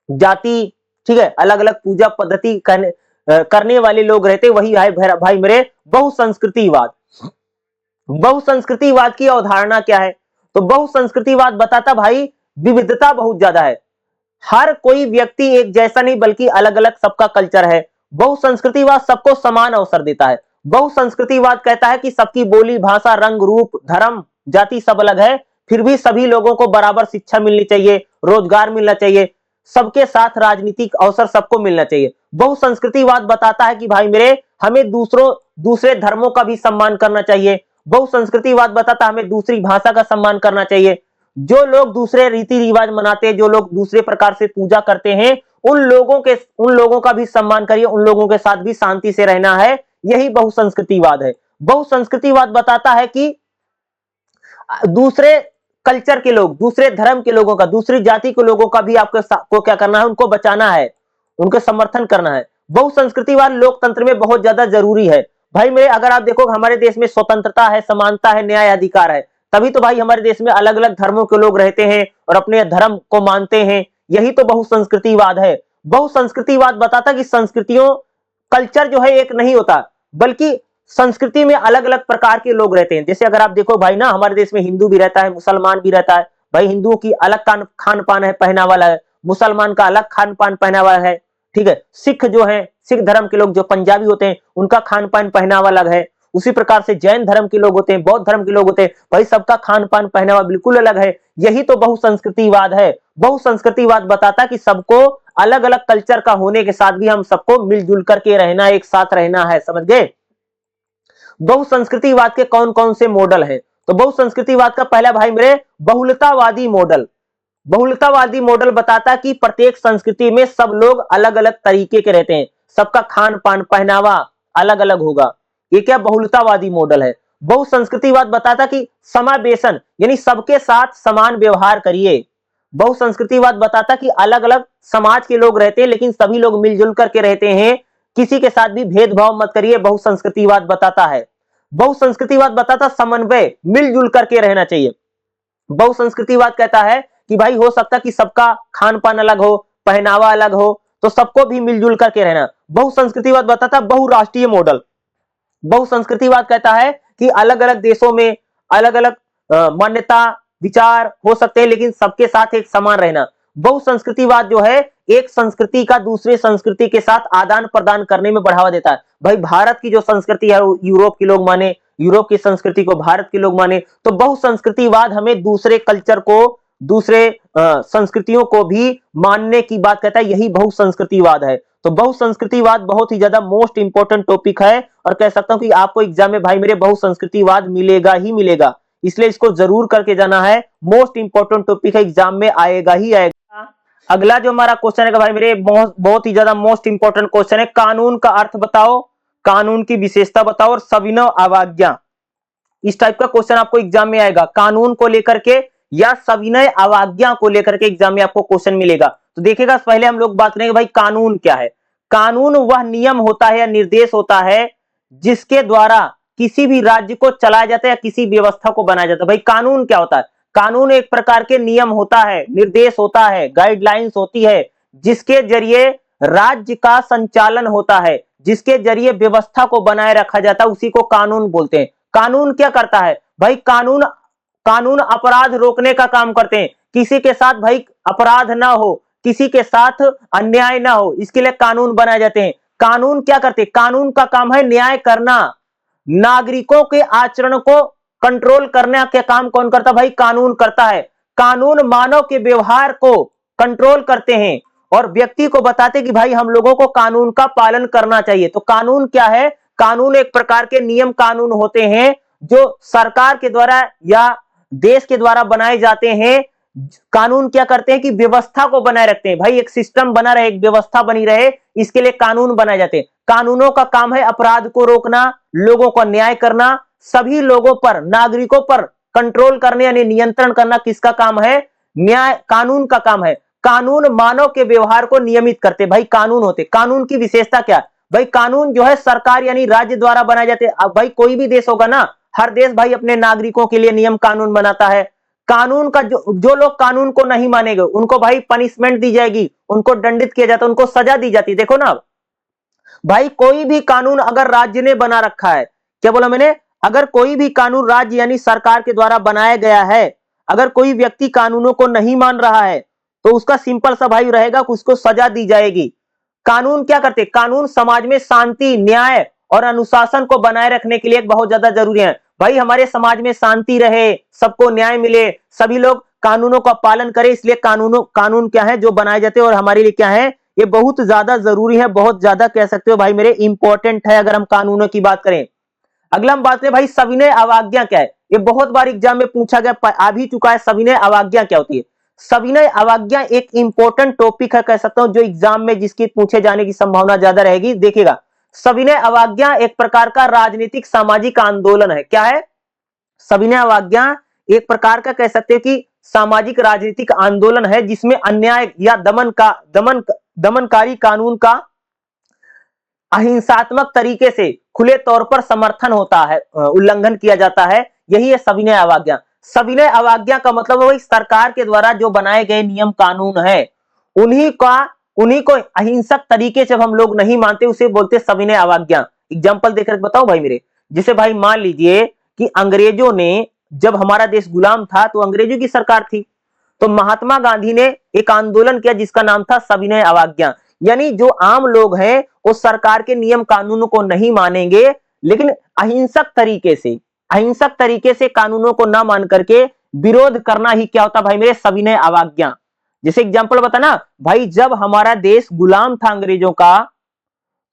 जाति, ठीक है, अलग अलग पूजा पद्धति करने वाले लोग रहते, वही है भाई मेरे बहुसंस्कृतिवाद। बहुसंस्कृतिवाद की अवधारणा क्या है? तो बहुसंस्कृतिवाद बताता भाई विविधता बहुत ज्यादा है, हर कोई व्यक्ति एक जैसा नहीं बल्कि अलग अलग सबका कल्चर है। बहुसंस्कृतिवाद सबको समान अवसर देता है। बहुसंस्कृतिवाद कहता है कि सबकी बोली भाषा रंग रूप धर्म जाति सब अलग है, फिर भी सभी लोगों को बराबर शिक्षा मिलनी चाहिए, रोजगार मिलना चाहिए, सबके साथ राजनीतिक अवसर सबको मिलना चाहिए। बहुसंस्कृतिवाद बताता है कि भाई मेरे, हमें दूसरे धर्मों का भी सम्मान करना चाहिए। बहुसंस्कृतिवाद बताता है हमें दूसरी भाषा का सम्मान करना चाहिए। जो लोग दूसरे रीति रिवाज मनाते हैं, जो लोग दूसरे प्रकार से पूजा करते हैं, उन लोगों का भी सम्मान करिए, उन लोगों के साथ भी शांति से रहना है। यही बहुसंस्कृतिवाद है। बहुसंस्कृतिवाद बताता है कि दूसरे कल्चर के लोग, दूसरे धर्म के लोगों का, दूसरी जाति के लोगों का भी आपको क्या करना है, उनको बचाना है, उनको समर्थन करना है। बहुसंस्कृतिवाद लोकतंत्र में बहुत ज्यादा जरूरी है। भाई मेरे, अगर आप देखो हमारे देश में स्वतंत्रता है, समानता है, न्याय अधिकार है, तभी तो भाई हमारे देश में अलग अलग धर्मों के लोग रहते हैं और अपने धर्म को मानते हैं। यही तो बहुसंस्कृतिवाद है। बहुसंस्कृतिवाद बताता कि संस्कृतियों कल्चर जो है एक नहीं होता, बल्कि संस्कृति में अलग अलग प्रकार के लोग रहते हैं। जैसे अगर आप देखो भाई ना, हमारे देश में हिंदू भी रहता है, मुसलमान भी रहता है। भाई हिंदुओं की अलग खान पान है, पहनावा वाला है, मुसलमान का अलग खान पान पहनावा है। ठीक है, सिख जो है, सिख धर्म के लोग जो पंजाबी होते हैं, उनका खान पान पहनावा अलग है। उसी प्रकार से जैन धर्म के लोग होते हैं, बौद्ध धर्म के लोग होते हैं, भाई सबका खान पान पहनावा बिल्कुल अलग है। यही तो बहुसंस्कृतिवाद है। बहुसंस्कृतिवाद बताता है कि सबको अलग अलग कल्चर का होने के साथ भी हम सबको मिलजुल करके रहना, एक साथ रहना है, समझ गए। बहुसंस्कृतिवाद के कौन कौन से मॉडल हैं? तो बहुसंस्कृतिवाद का पहला भाई मेरे बहुलतावादी मॉडल। बहुलतावादी मॉडल बताता है कि प्रत्येक संस्कृति में सब लोग अलग अलग तरीके के रहते हैं, सबका खान पान पहनावा अलग अलग होगा। ये क्या बहुलतावादी मॉडल है। बहुसंस्कृतिवाद बताता कि समावेशन, यानी सबके साथ समान व्यवहार करिए। बहुसंस्कृतिवाद बताता कि अलग अलग समाज के लोग रहते हैं लेकिन सभी लोग मिलजुल करके रहते हैं, किसी के साथ भी भेदभाव मत करिए, बहुसंस्कृतिवाद बताता है। बहुसंस्कृतिवाद बताता समन्वय, मिलजुल करके रहना चाहिए। बहुसंस्कृतिवाद कहता है कि भाई हो सकता कि सबका खान पान अलग हो, पहनावा अलग हो, तो सबको भी मिलजुल करके रहना। बहुसंस्कृतिवाद बताता बहुराष्ट्रीय मॉडल। बहुसंस्कृतिवाद कहता है कि अलग अलग देशों में अलग अलग मान्यता विचार हो सकते हैं लेकिन सबके साथ एक समान रहना। बहुसंस्कृतिवाद जो है एक संस्कृति का दूसरे संस्कृति के साथ आदान प्रदान करने में बढ़ावा देता है। भाई भारत की जो संस्कृति है यूरोप के लोग माने, यूरोप की संस्कृति को भारत के लोग माने, तो बहुसंस्कृतिवाद हमें दूसरे कल्चर को, दूसरे संस्कृतियों को भी मानने की बात कहता है। यही बहुसंस्कृतिवाद है। तो बहुसंस्कृतिवाद बहुत ही ज्यादा मोस्ट इंपॉर्टेंट टॉपिक है और कह सकता हूं कि आपको एग्जाम में भाई मेरे बहुसंस्कृतिवाद मिलेगा ही मिलेगा, इसलिए इसको जरूर करके जाना है। मोस्ट इंपॉर्टेंट टॉपिक है, एग्जाम में आएगा ही आएगा। अगला जो हमारा क्वेश्चन है भाई मेरे बहुत ही ज्यादा मोस्ट इंपॉर्टेंट क्वेश्चन है, कानून का अर्थ बताओ, कानून की विशेषता बताओ और सविनय अवज्ञा। इस टाइप का क्वेश्चन आपको एग्जाम में आएगा, कानून को लेकर के या सविनय अवज्ञा को लेकर के एग्जाम में आपको क्वेश्चन मिलेगा। तो देखिएगा, पहले हम लोग बात करेंगे भाई कानून क्या है। कानून वह नियम होता है या निर्देश होता है जिसके द्वारा किसी भी राज्य को चलाया जाता है या किसी व्यवस्था को बनाया जाता है। भाई कानून क्या होता है? कानून एक प्रकार के नियम होता है, निर्देश होता है, गाइडलाइंस होती है, जिसके जरिए राज्य का संचालन होता है, जिसके जरिए व्यवस्था को बनाए रखा जाता है, उसी को कानून बोलते हैं। कानून क्या करता है भाई? कानून अपराध रोकने का काम करते हैं, किसी के साथ भाई अपराध ना हो, किसी के साथ अन्याय ना हो, इसके लिए कानून बनाए जाते हैं। कानून क्या करते हैं? कानून का काम है न्याय करना, नागरिकों के आचरण को कंट्रोल करने का काम कौन करता? भाई कानून करता है। कानून मानव के व्यवहार को कंट्रोल करते हैं और व्यक्ति को बताते कि भाई हम लोगों को कानून का पालन करना चाहिए। तो कानून क्या है? कानून एक प्रकार के नियम कानून होते हैं जो सरकार के द्वारा या देश के द्वारा बनाए जाते हैं। कानून क्या करते हैं कि व्यवस्था को बनाए रखते हैं। भाई एक सिस्टम बना रहे, एक व्यवस्था बनी रहे, इसके लिए कानून बनाए जाते हैं। कानूनों का काम है अपराध को रोकना, लोगों को न्याय करना, सभी लोगों पर, नागरिकों पर कंट्रोल करने यानी नियंत्रण करना किसका काम है? न्याय, कानून का काम है। कानून मानव के व्यवहार को नियमित करते भाई कानून होते। कानून की विशेषता क्या? भाई कानून जो है सरकार यानी राज्य द्वारा बनाए जाते। अब भाई कोई भी देश होगा ना, हर देश भाई अपने नागरिकों के लिए नियम कानून बनाता है। कानून का जो लोग कानून को नहीं मानेंगे उनको भाई पनिशमेंट दी जाएगी, उनको दंडित किया जाता है, उनको सजा दी जाती है। देखो ना भाई, कोई भी कानून अगर राज्य ने बना रखा है, क्या बोला मैंने? अगर कोई भी कानून राज्य यानी सरकार के द्वारा बनाया गया है, अगर कोई व्यक्ति कानूनों को नहीं मान रहा है तो उसका सिंपल सा भाई रहेगा कि उसको सजा दी जाएगी। कानून क्या करते? कानून समाज में शांति, न्याय और अनुशासन को बनाए रखने के लिए बहुत ज्यादा जरूरी है। भाई हमारे समाज में शांति रहे, सबको न्याय मिले, सभी लोग कानूनों का पालन करें, इसलिए कानून क्या है जो बनाए जाते हैं और हमारे लिए क्या है? ये बहुत ज्यादा जरूरी है, बहुत ज्यादा कह सकते हो भाई मेरे इंपॉर्टेंट है अगर हम कानूनों की बात करें। अगला हम बात करें भाई सविनय अवज्ञा क्या है? ये बहुत बार एग्जाम में पूछा गया, आ भी चुका है। सविनय अवज्ञा क्या होती है? सविनय अवज्ञा एक इंपॉर्टेंट टॉपिक है कह सकता हूं, जो एग्जाम में जिसकी पूछे जाने की संभावना ज्यादा रहेगी। देखिएगा, सविनय अवज्ञा एक प्रकार का राजनीतिक सामाजिक आंदोलन है। क्या है? सविनय अवज्ञा एक प्रकार का कह सकते हैं कि सामाजिक राजनीतिक आंदोलन है जिसमें अन्याय या दमनकारी कानून का अहिंसात्मक तरीके से खुले तौर पर समर्थन होता है, उल्लंघन किया जाता है। यही है सविनय अवज्ञा। सविनय अवज्ञा का मतलब है सरकार के द्वारा जो बनाए गए नियम कानून है उन्हीं को अहिंसक तरीके से हम लोग नहीं मानते, उसे बोलते सविनय अवज्ञा। एग्जाम्पल देकर बताओ भाई मेरे, जैसे भाई मान लीजिए कि अंग्रेजों ने, जब हमारा देश गुलाम था तो अंग्रेजों की सरकार थी, तो महात्मा गांधी ने एक आंदोलन किया जिसका नाम था सविनय अवज्ञा। यानी जो आम लोग हैं वो सरकार के नियम कानूनों को नहीं मानेंगे, लेकिन अहिंसक तरीके से कानूनों को ना मान करके विरोध करना ही क्या होता भाई मेरे? सविनय अवज्ञा। जैसे एग्जांपल बता ना भाई, जब हमारा देश गुलाम था अंग्रेजों का,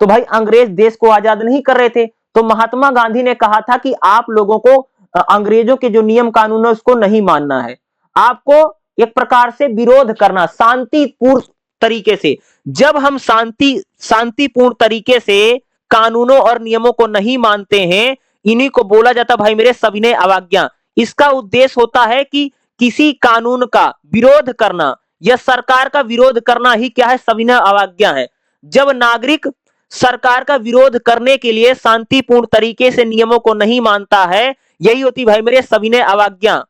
तो भाई अंग्रेज देश को आजाद नहीं कर रहे थे, तो महात्मा गांधी ने कहा था कि आप लोगों को अंग्रेजों के जो नियम कानून है उसको नहीं मानना है, आपको एक प्रकार से विरोध करना शांतिपूर्ण तरीके से। जब हम शांतिपूर्ण तरीके से कानूनों और नियमों को नहीं मानते हैं, इन्हीं को बोला जाता भाई मेरे सविनय अवज्ञा। इसका उद्देश्य होता है कि किसी कानून का विरोध करना या सरकार का विरोध करना ही क्या है? सविनय अवज्ञा है। जब नागरिक सरकार का विरोध करने के लिए शांतिपूर्ण तरीके से नियमों को नहीं मानता है, यही होती भाई मेरे सविनय अवज्ञा।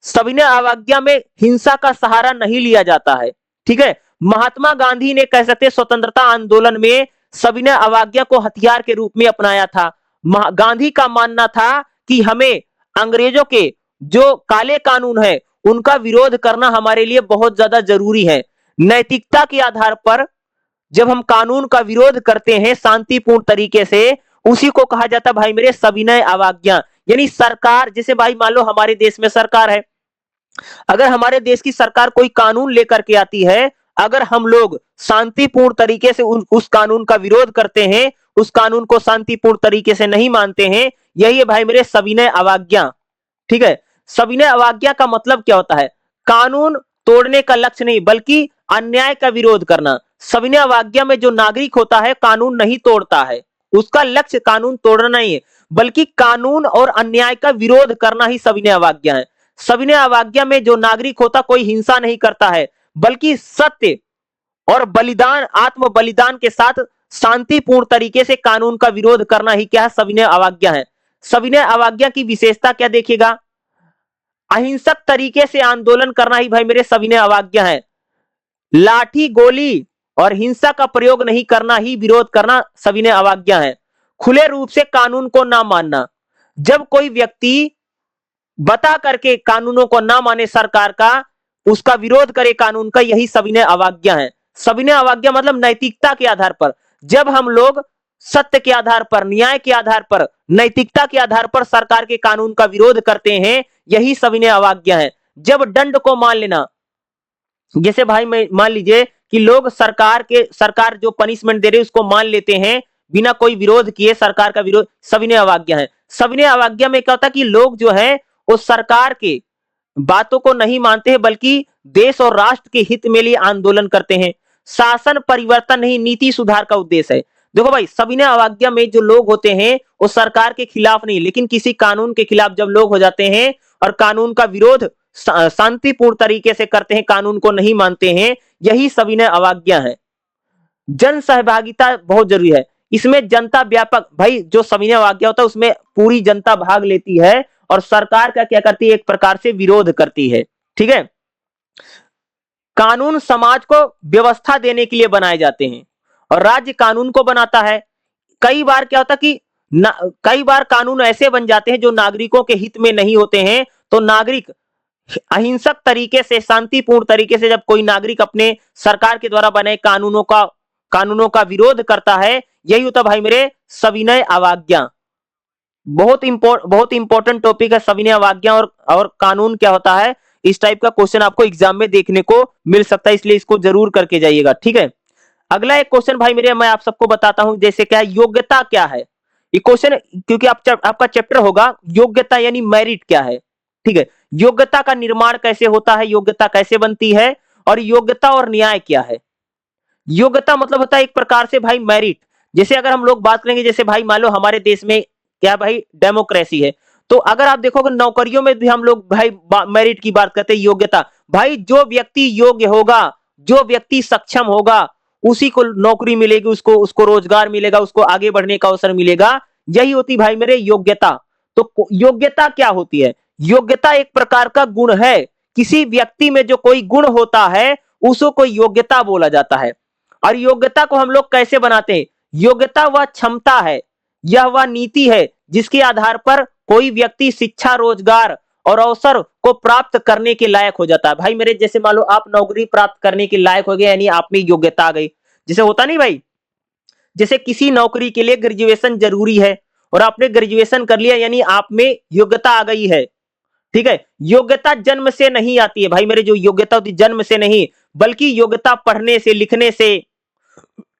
सविनय अवज्ञा में हिंसा का सहारा नहीं लिया जाता है। ठीक है, महात्मा गांधी ने कह सकते स्वतंत्रता आंदोलन में सविनय अवज्ञा को हथियार के रूप में अपनाया था। गांधी का मानना था कि हमें अंग्रेजों के जो काले कानून है उनका विरोध करना हमारे लिए बहुत ज्यादा जरूरी है। नैतिकता के आधार पर जब हम कानून का विरोध करते हैं शांतिपूर्ण तरीके से, उसी को कहा जाता भाई मेरे सविनय अवज्ञा। यानी सरकार, जैसे भाई मान लो हमारे देश में सरकार है, अगर हमारे देश की सरकार कोई कानून लेकर के आती है, अगर हम लोग शांतिपूर्ण तरीके से उस कानून का विरोध करते हैं, उस कानून को शांतिपूर्ण तरीके से नहीं मानते हैं, यही है भाई मेरे सविनय अवज्ञा। ठीक है, सविनय अवज्ञा का मतलब क्या होता है? कानून तोड़ने का लक्ष्य नहीं बल्कि अन्याय का विरोध करना। सविनय अवज्ञा में जो नागरिक होता है कानून नहीं तोड़ता है, उसका लक्ष्य कानून तोड़ना नहीं है बल्कि कानून और अन्याय का विरोध करना ही सविनय अवज्ञा है। सविनय अवज्ञा में जो नागरिक होता कोई हिंसा नहीं करता है बल्कि सत्य और बलिदान, आत्म बलिदान के साथ शांतिपूर्ण तरीके से कानून का विरोध करना ही क्या है? सविनय अवज्ञा है। सविनय अवज्ञा की विशेषता क्या देखिएगा? अहिंसक तरीके से आंदोलन करना ही भाई मेरे सविनय अवज्ञा है। लाठी गोली और हिंसा का प्रयोग नहीं करना ही विरोध करना सविनय अवज्ञा है। खुले रूप से कानून को ना मानना, जब कोई व्यक्ति बता करके कानूनों को ना माने सरकार का, उसका विरोध करे कानून का, यही सविनय अवज्ञा है। सविनय अवज्ञा मतलब नैतिकता के आधार पर, जब हम लोग सत्य के आधार पर, न्याय के आधार पर, नैतिकता के आधार पर सरकार के कानून का विरोध करते हैं, यही सविनय अवज्ञा है। जब दंड को मान लेना, जैसे भाई मान लीजिए कि लोग सरकार जो पनिशमेंट दे रही है उसको मान लेते हैं बिना कोई विरोध किए, सरकार का विरोध सविनय अवज्ञा है। सविनय अवज्ञा में क्या होता है कि लोग जो है वो सरकार के बातों को नहीं मानते हैं, बल्कि देश और राष्ट्र के हित में लिए आंदोलन करते हैं। शासन परिवर्तन नहीं, नीति सुधार का उद्देश्य है। देखो भाई, सविनय अवज्ञा में जो लोग होते हैं वो सरकार के खिलाफ नहीं, लेकिन किसी कानून के खिलाफ जब लोग हो जाते हैं और कानून का विरोध शांतिपूर्ण तरीके से करते हैं, कानून को नहीं मानते हैं, यही सविनय अवज्ञा है। जन सहभागिता बहुत जरूरी है इसमें। जनता व्यापक, भाई जो सविनय अवज्ञा होता है उसमें पूरी जनता भाग लेती है और सरकार का क्या करती है, एक प्रकार से विरोध करती है। ठीक है, कानून समाज को व्यवस्था देने के लिए बनाए जाते हैं और राज्य कानून को बनाता है। कई बार क्या होता कि कई बार कानून ऐसे बन जाते हैं जो नागरिकों के हित में नहीं होते हैं, तो नागरिक अहिंसक तरीके से, शांतिपूर्ण तरीके से जब कोई नागरिक अपने सरकार के द्वारा बने कानूनों का विरोध करता है, यही होता भाई मेरे सविनय अवज्ञा। बहुत इंपॉर्टेंट टॉपिक है सविनय अवज्ञा और कानून क्या होता है। इस टाइप का क्वेश्चन आपको एग्जाम में देखने को मिल सकता है, इसलिए इसको जरूर करके जाइएगा। ठीक है, अगला एक क्वेश्चन भाई मेरे मैं आप सबको बताता हूं, जैसे क्या योग्यता क्या है। ये क्वेश्चन क्योंकि आपका चैप्टर होगा योग्यता यानी मेरिट क्या है। ठीक है, योग्यता का निर्माण कैसे होता है, योग्यता कैसे बनती है, और योग्यता और न्याय क्या है। योग्यता मतलब होता है एक प्रकार से भाई मेरिट। जैसे अगर हम लोग बात करेंगे, जैसे भाई मान लो हमारे देश में क्या भाई डेमोक्रेसी है, तो अगर आप देखोगे नौकरियों में भी हम लोग भाई मेरिट की बात करते हैं, योग्यता। भाई जो व्यक्ति योग्य होगा, जो व्यक्ति सक्षम होगा, उसी को नौकरी मिलेगी, उसको रोजगार मिलेगा, उसको आगे बढ़ने का अवसर मिलेगा। यही होती भाई मेरे योग्यता। तो योग्यता क्या होती है? योग्यता एक प्रकार का गुण है। किसी व्यक्ति में जो कोई गुण होता है उसको कोई योग्यता बोला जाता है। और योग्यता को हम लोग कैसे बनाते हैं? योग्यता वह क्षमता है, यह वह नीति है जिसके आधार पर कोई व्यक्ति शिक्षा, रोजगार और अवसर को प्राप्त करने के लायक हो जाता है। भाई मेरे जैसे मान लो आप नौकरी प्राप्त करने के लायक हो गए, यानी आप में योग्यता आ गई। जैसे होता नहीं भाई, जैसे किसी नौकरी के लिए ग्रेजुएशन जरूरी है और आपने ग्रेजुएशन कर लिया, यानी आप में योग्यता आ गई है। ठीक है, योग्यता जन्म से नहीं आती है भाई मेरे, जो योग्यता होती जन्म से नहीं, बल्कि योग्यता पढ़ने से, लिखने से,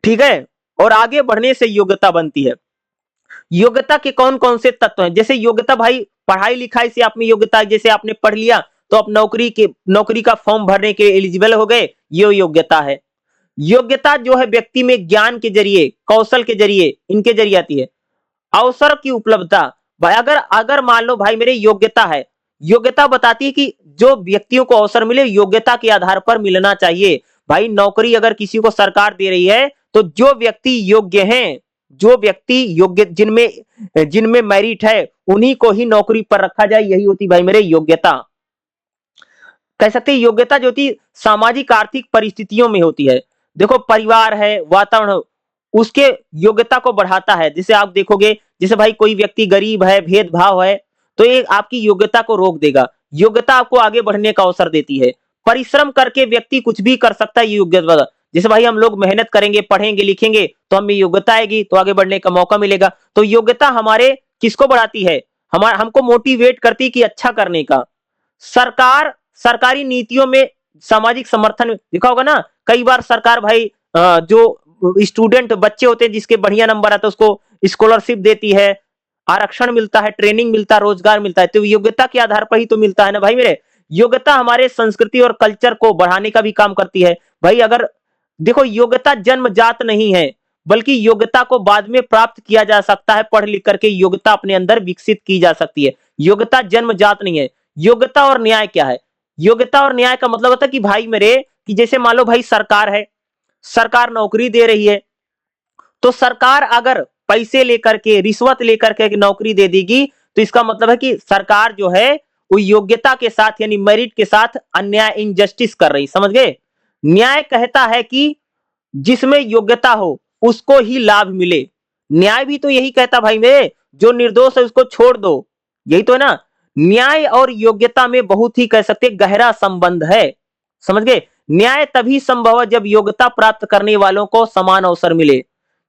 ठीक है, और आगे बढ़ने से योग्यता बनती है। योग्यता के कौन कौन से तत्व हैं? जैसे योग्यता भाई पढ़ाई लिखाई से आप में योग्यता, जैसे आपने पढ़ लिया तो आप नौकरी का फॉर्म भरने के एलिजिबल हो गए, ये योग्यता है। योग्यता जो है व्यक्ति में ज्ञान के जरिए, कौशल के जरिए, इनके जरिए आती है। अवसर की उपलब्धता, भाई अगर मान लो भाई मेरे योग्यता है, योग्यता बताती है कि जो व्यक्तियों को अवसर मिले योग्यता के आधार पर मिलना चाहिए। भाई नौकरी अगर किसी को सरकार दे रही है तो जो व्यक्ति योग्य हैं, जो व्यक्ति योग्य, जिनमें मेरिट है, उन्हीं को ही नौकरी पर रखा जाए, यही होती भाई मेरे योग्यता। कह सकते हैं योग्यता जो होती सामाजिक आर्थिक परिस्थितियों में होती है। देखो परिवार है, वातावरण उसके योग्यता को बढ़ाता है। जैसे आप देखोगे, जैसे भाई कोई व्यक्ति गरीब है, भेदभाव है, तो ये आपकी योग्यता को रोक देगा। योग्यता आपको आगे बढ़ने का अवसर देती है। परिश्रम करके व्यक्ति कुछ भी कर सकता है, ये योग्यता। जैसे भाई हम लोग मेहनत करेंगे, पढ़ेंगे, लिखेंगे तो हमें योग्यता आएगी, तो आगे बढ़ने का मौका मिलेगा। तो योग्यता हमारे किसको बढ़ाती है? हमको मोटिवेट करती है कि अच्छा करने का। सरकारी नीतियों में सामाजिक समर्थन देखा होगा ना, कई बार सरकार भाई जो स्टूडेंट बच्चे होते हैं जिसके बढ़िया नंबर आता है उसको स्कॉलरशिप देती है, आरक्षण मिलता है, ट्रेनिंग मिलता है, रोजगार मिलता है। तो योग्यता के आधार पर ही तो मिलता है ना भाई मेरे। योग्यता हमारे संस्कृति और कल्चर को बढ़ाने का भी काम करती है। भाई अगर देखो योग्यता जन्मजात नहीं है, बल्कि योग्यता को बाद में प्राप्त किया जा सकता है। पढ़ लिख करके योग्यता अपने अंदर विकसित की जा सकती है। योग्यता जन्मजात नहीं है। योग्यता और न्याय क्या है? योग्यता और न्याय का मतलब होता है कि भाई मेरे, कि जैसे मान लो भाई सरकार है, सरकार नौकरी दे रही है, तो सरकार अगर पैसे लेकर के, रिश्वत लेकर के नौकरी दे देगी, तो इसका मतलब है कि सरकार जो है वो योग्यता के साथ यानी मेरिट के साथ अन्याय, इनजस्टिस कर रही। समझ गए? न्याय कहता है कि जिसमें योग्यता हो उसको ही लाभ मिले। न्याय भी तो यही कहता भाई मेरे, जो निर्दोष है उसको छोड़ दो, यही तो है ना। न्याय और योग्यता में बहुत ही कह सकते गहरा संबंध है। समझ गए। न्याय तभी संभव है जब योग्यता प्राप्त करने वालों को समान अवसर मिले।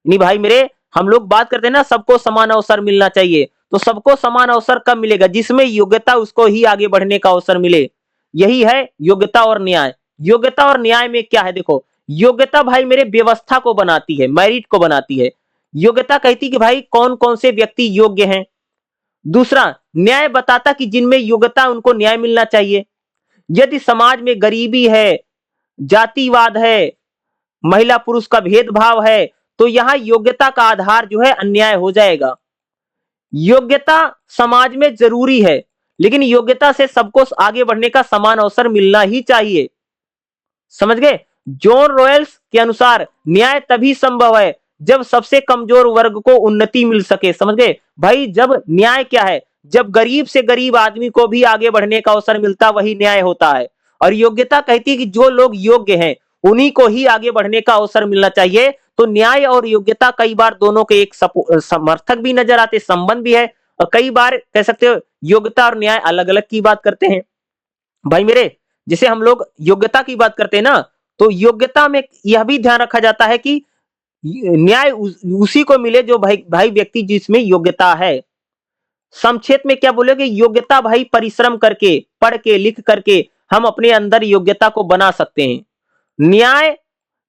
नहीं भाई मेरे, हम लोग बात करते हैं ना सबको समान अवसर मिलना चाहिए, तो सबको समान अवसर कब मिलेगा? जिसमें योग्यता उसको ही आगे बढ़ने का अवसर मिले। यही है योग्यता और न्याय। योग्यता और न्याय में क्या है देखो, योग्यता भाई मेरे व्यवस्था को बनाती है, मेरिट को बनाती है। योग्यता कहती कि भाई कौन कौन से व्यक्ति योग्य हैं। दूसरा, न्याय बताता कि जिनमें योग्यता उनको न्याय मिलना चाहिए। यदि समाज में गरीबी है, जातिवाद है, महिला पुरुष का भेदभाव है, तो यहां योग्यता का आधार जो है अन्याय हो जाएगा। योग्यता समाज में जरूरी है, लेकिन योग्यता से सबको आगे बढ़ने का समान अवसर मिलना ही चाहिए। समझ गए। जॉन रॉयल्स के अनुसार न्याय तभी संभव है जब सबसे कमजोर वर्ग को उन्नति मिल सके। समझ गए भाई, जब न्याय क्या है, जब गरीब से गरीब आदमी को भी आगे बढ़ने का अवसर मिलता वही न्याय होता है। और योग्यता कहती है कि जो लोग योग्य हैं उन्हीं को ही आगे बढ़ने का अवसर मिलना चाहिए। तो न्याय और योग्यता कई बार दोनों के एक समर्थक भी नजर आते, संबंध भी है, और कई बार कह सकते हो योग्यता और न्याय अलग अलग की बात करते हैं। भाई मेरे, जैसे हम लोग योग्यता की बात करते हैं ना, तो योग्यता में यह भी ध्यान रखा जाता है कि न्याय उसी को मिले जो भाई व्यक्ति जिसमें योग्यता है। संक्षेप में क्या बोलोगे, योग्यता भाई परिश्रम करके, पढ़ के, लिख करके हम अपने अंदर योग्यता को बना सकते हैं। न्याय,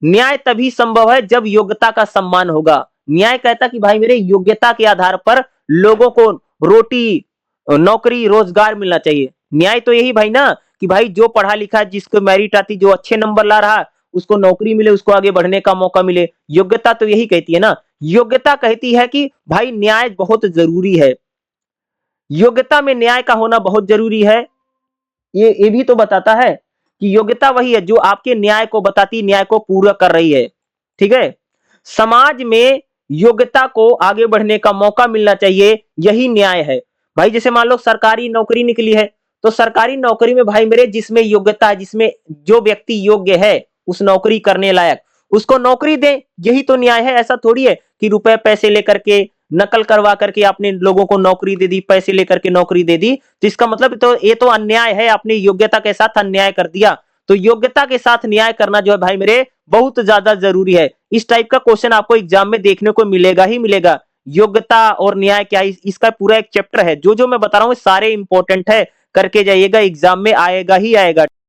न्याय तभी संभव है जब योग्यता का सम्मान होगा। न्याय कहता कि भाई मेरे योग्यता के आधार पर लोगों को रोटी, नौकरी, रोजगार मिलना चाहिए। न्याय तो यही भाई ना कि भाई जो पढ़ा लिखा, जिसको मेरिट आती, जो अच्छे नंबर ला रहा, उसको नौकरी मिले, उसको आगे बढ़ने का मौका मिले। योग्यता तो यही कहती है ना। योग्यता कहती है कि भाई न्याय बहुत जरूरी है, योग्यता में न्याय का होना बहुत जरूरी है। ये भी तो बताता है कि योग्यता वही है जो आपके न्याय को बताती, न्याय को पूरा कर रही है। ठीक है। समाज में योग्यता को आगे बढ़ने का मौका मिलना चाहिए, यही न्याय है। भाई जैसे मान लो सरकारी नौकरी निकली है, तो सरकारी नौकरी में भाई मेरे जिसमें योग्यता है, जिसमें जो व्यक्ति योग्य है उस नौकरी करने लायक, उसको नौकरी दें, यही तो न्याय है। ऐसा थोड़ी है कि रुपए पैसे लेकर के, नकल करवा करके आपने लोगों को नौकरी दे दी, पैसे लेकर के नौकरी दे दी, तो इसका मतलब तो ये तो अन्याय है, आपने योग्यता के साथ अन्याय कर दिया। तो योग्यता के साथ न्याय करना जो है भाई मेरे बहुत ज्यादा जरूरी है। इस टाइप का क्वेश्चन आपको एग्जाम में देखने को मिलेगा ही मिलेगा। योग्यता और न्याय क्या, इसका पूरा एक चैप्टर है। जो जो मैं बता रहा हूँ सारे इंपॉर्टेंट है, करके जाइएगा, एग्जाम में आएगा ही आएगा।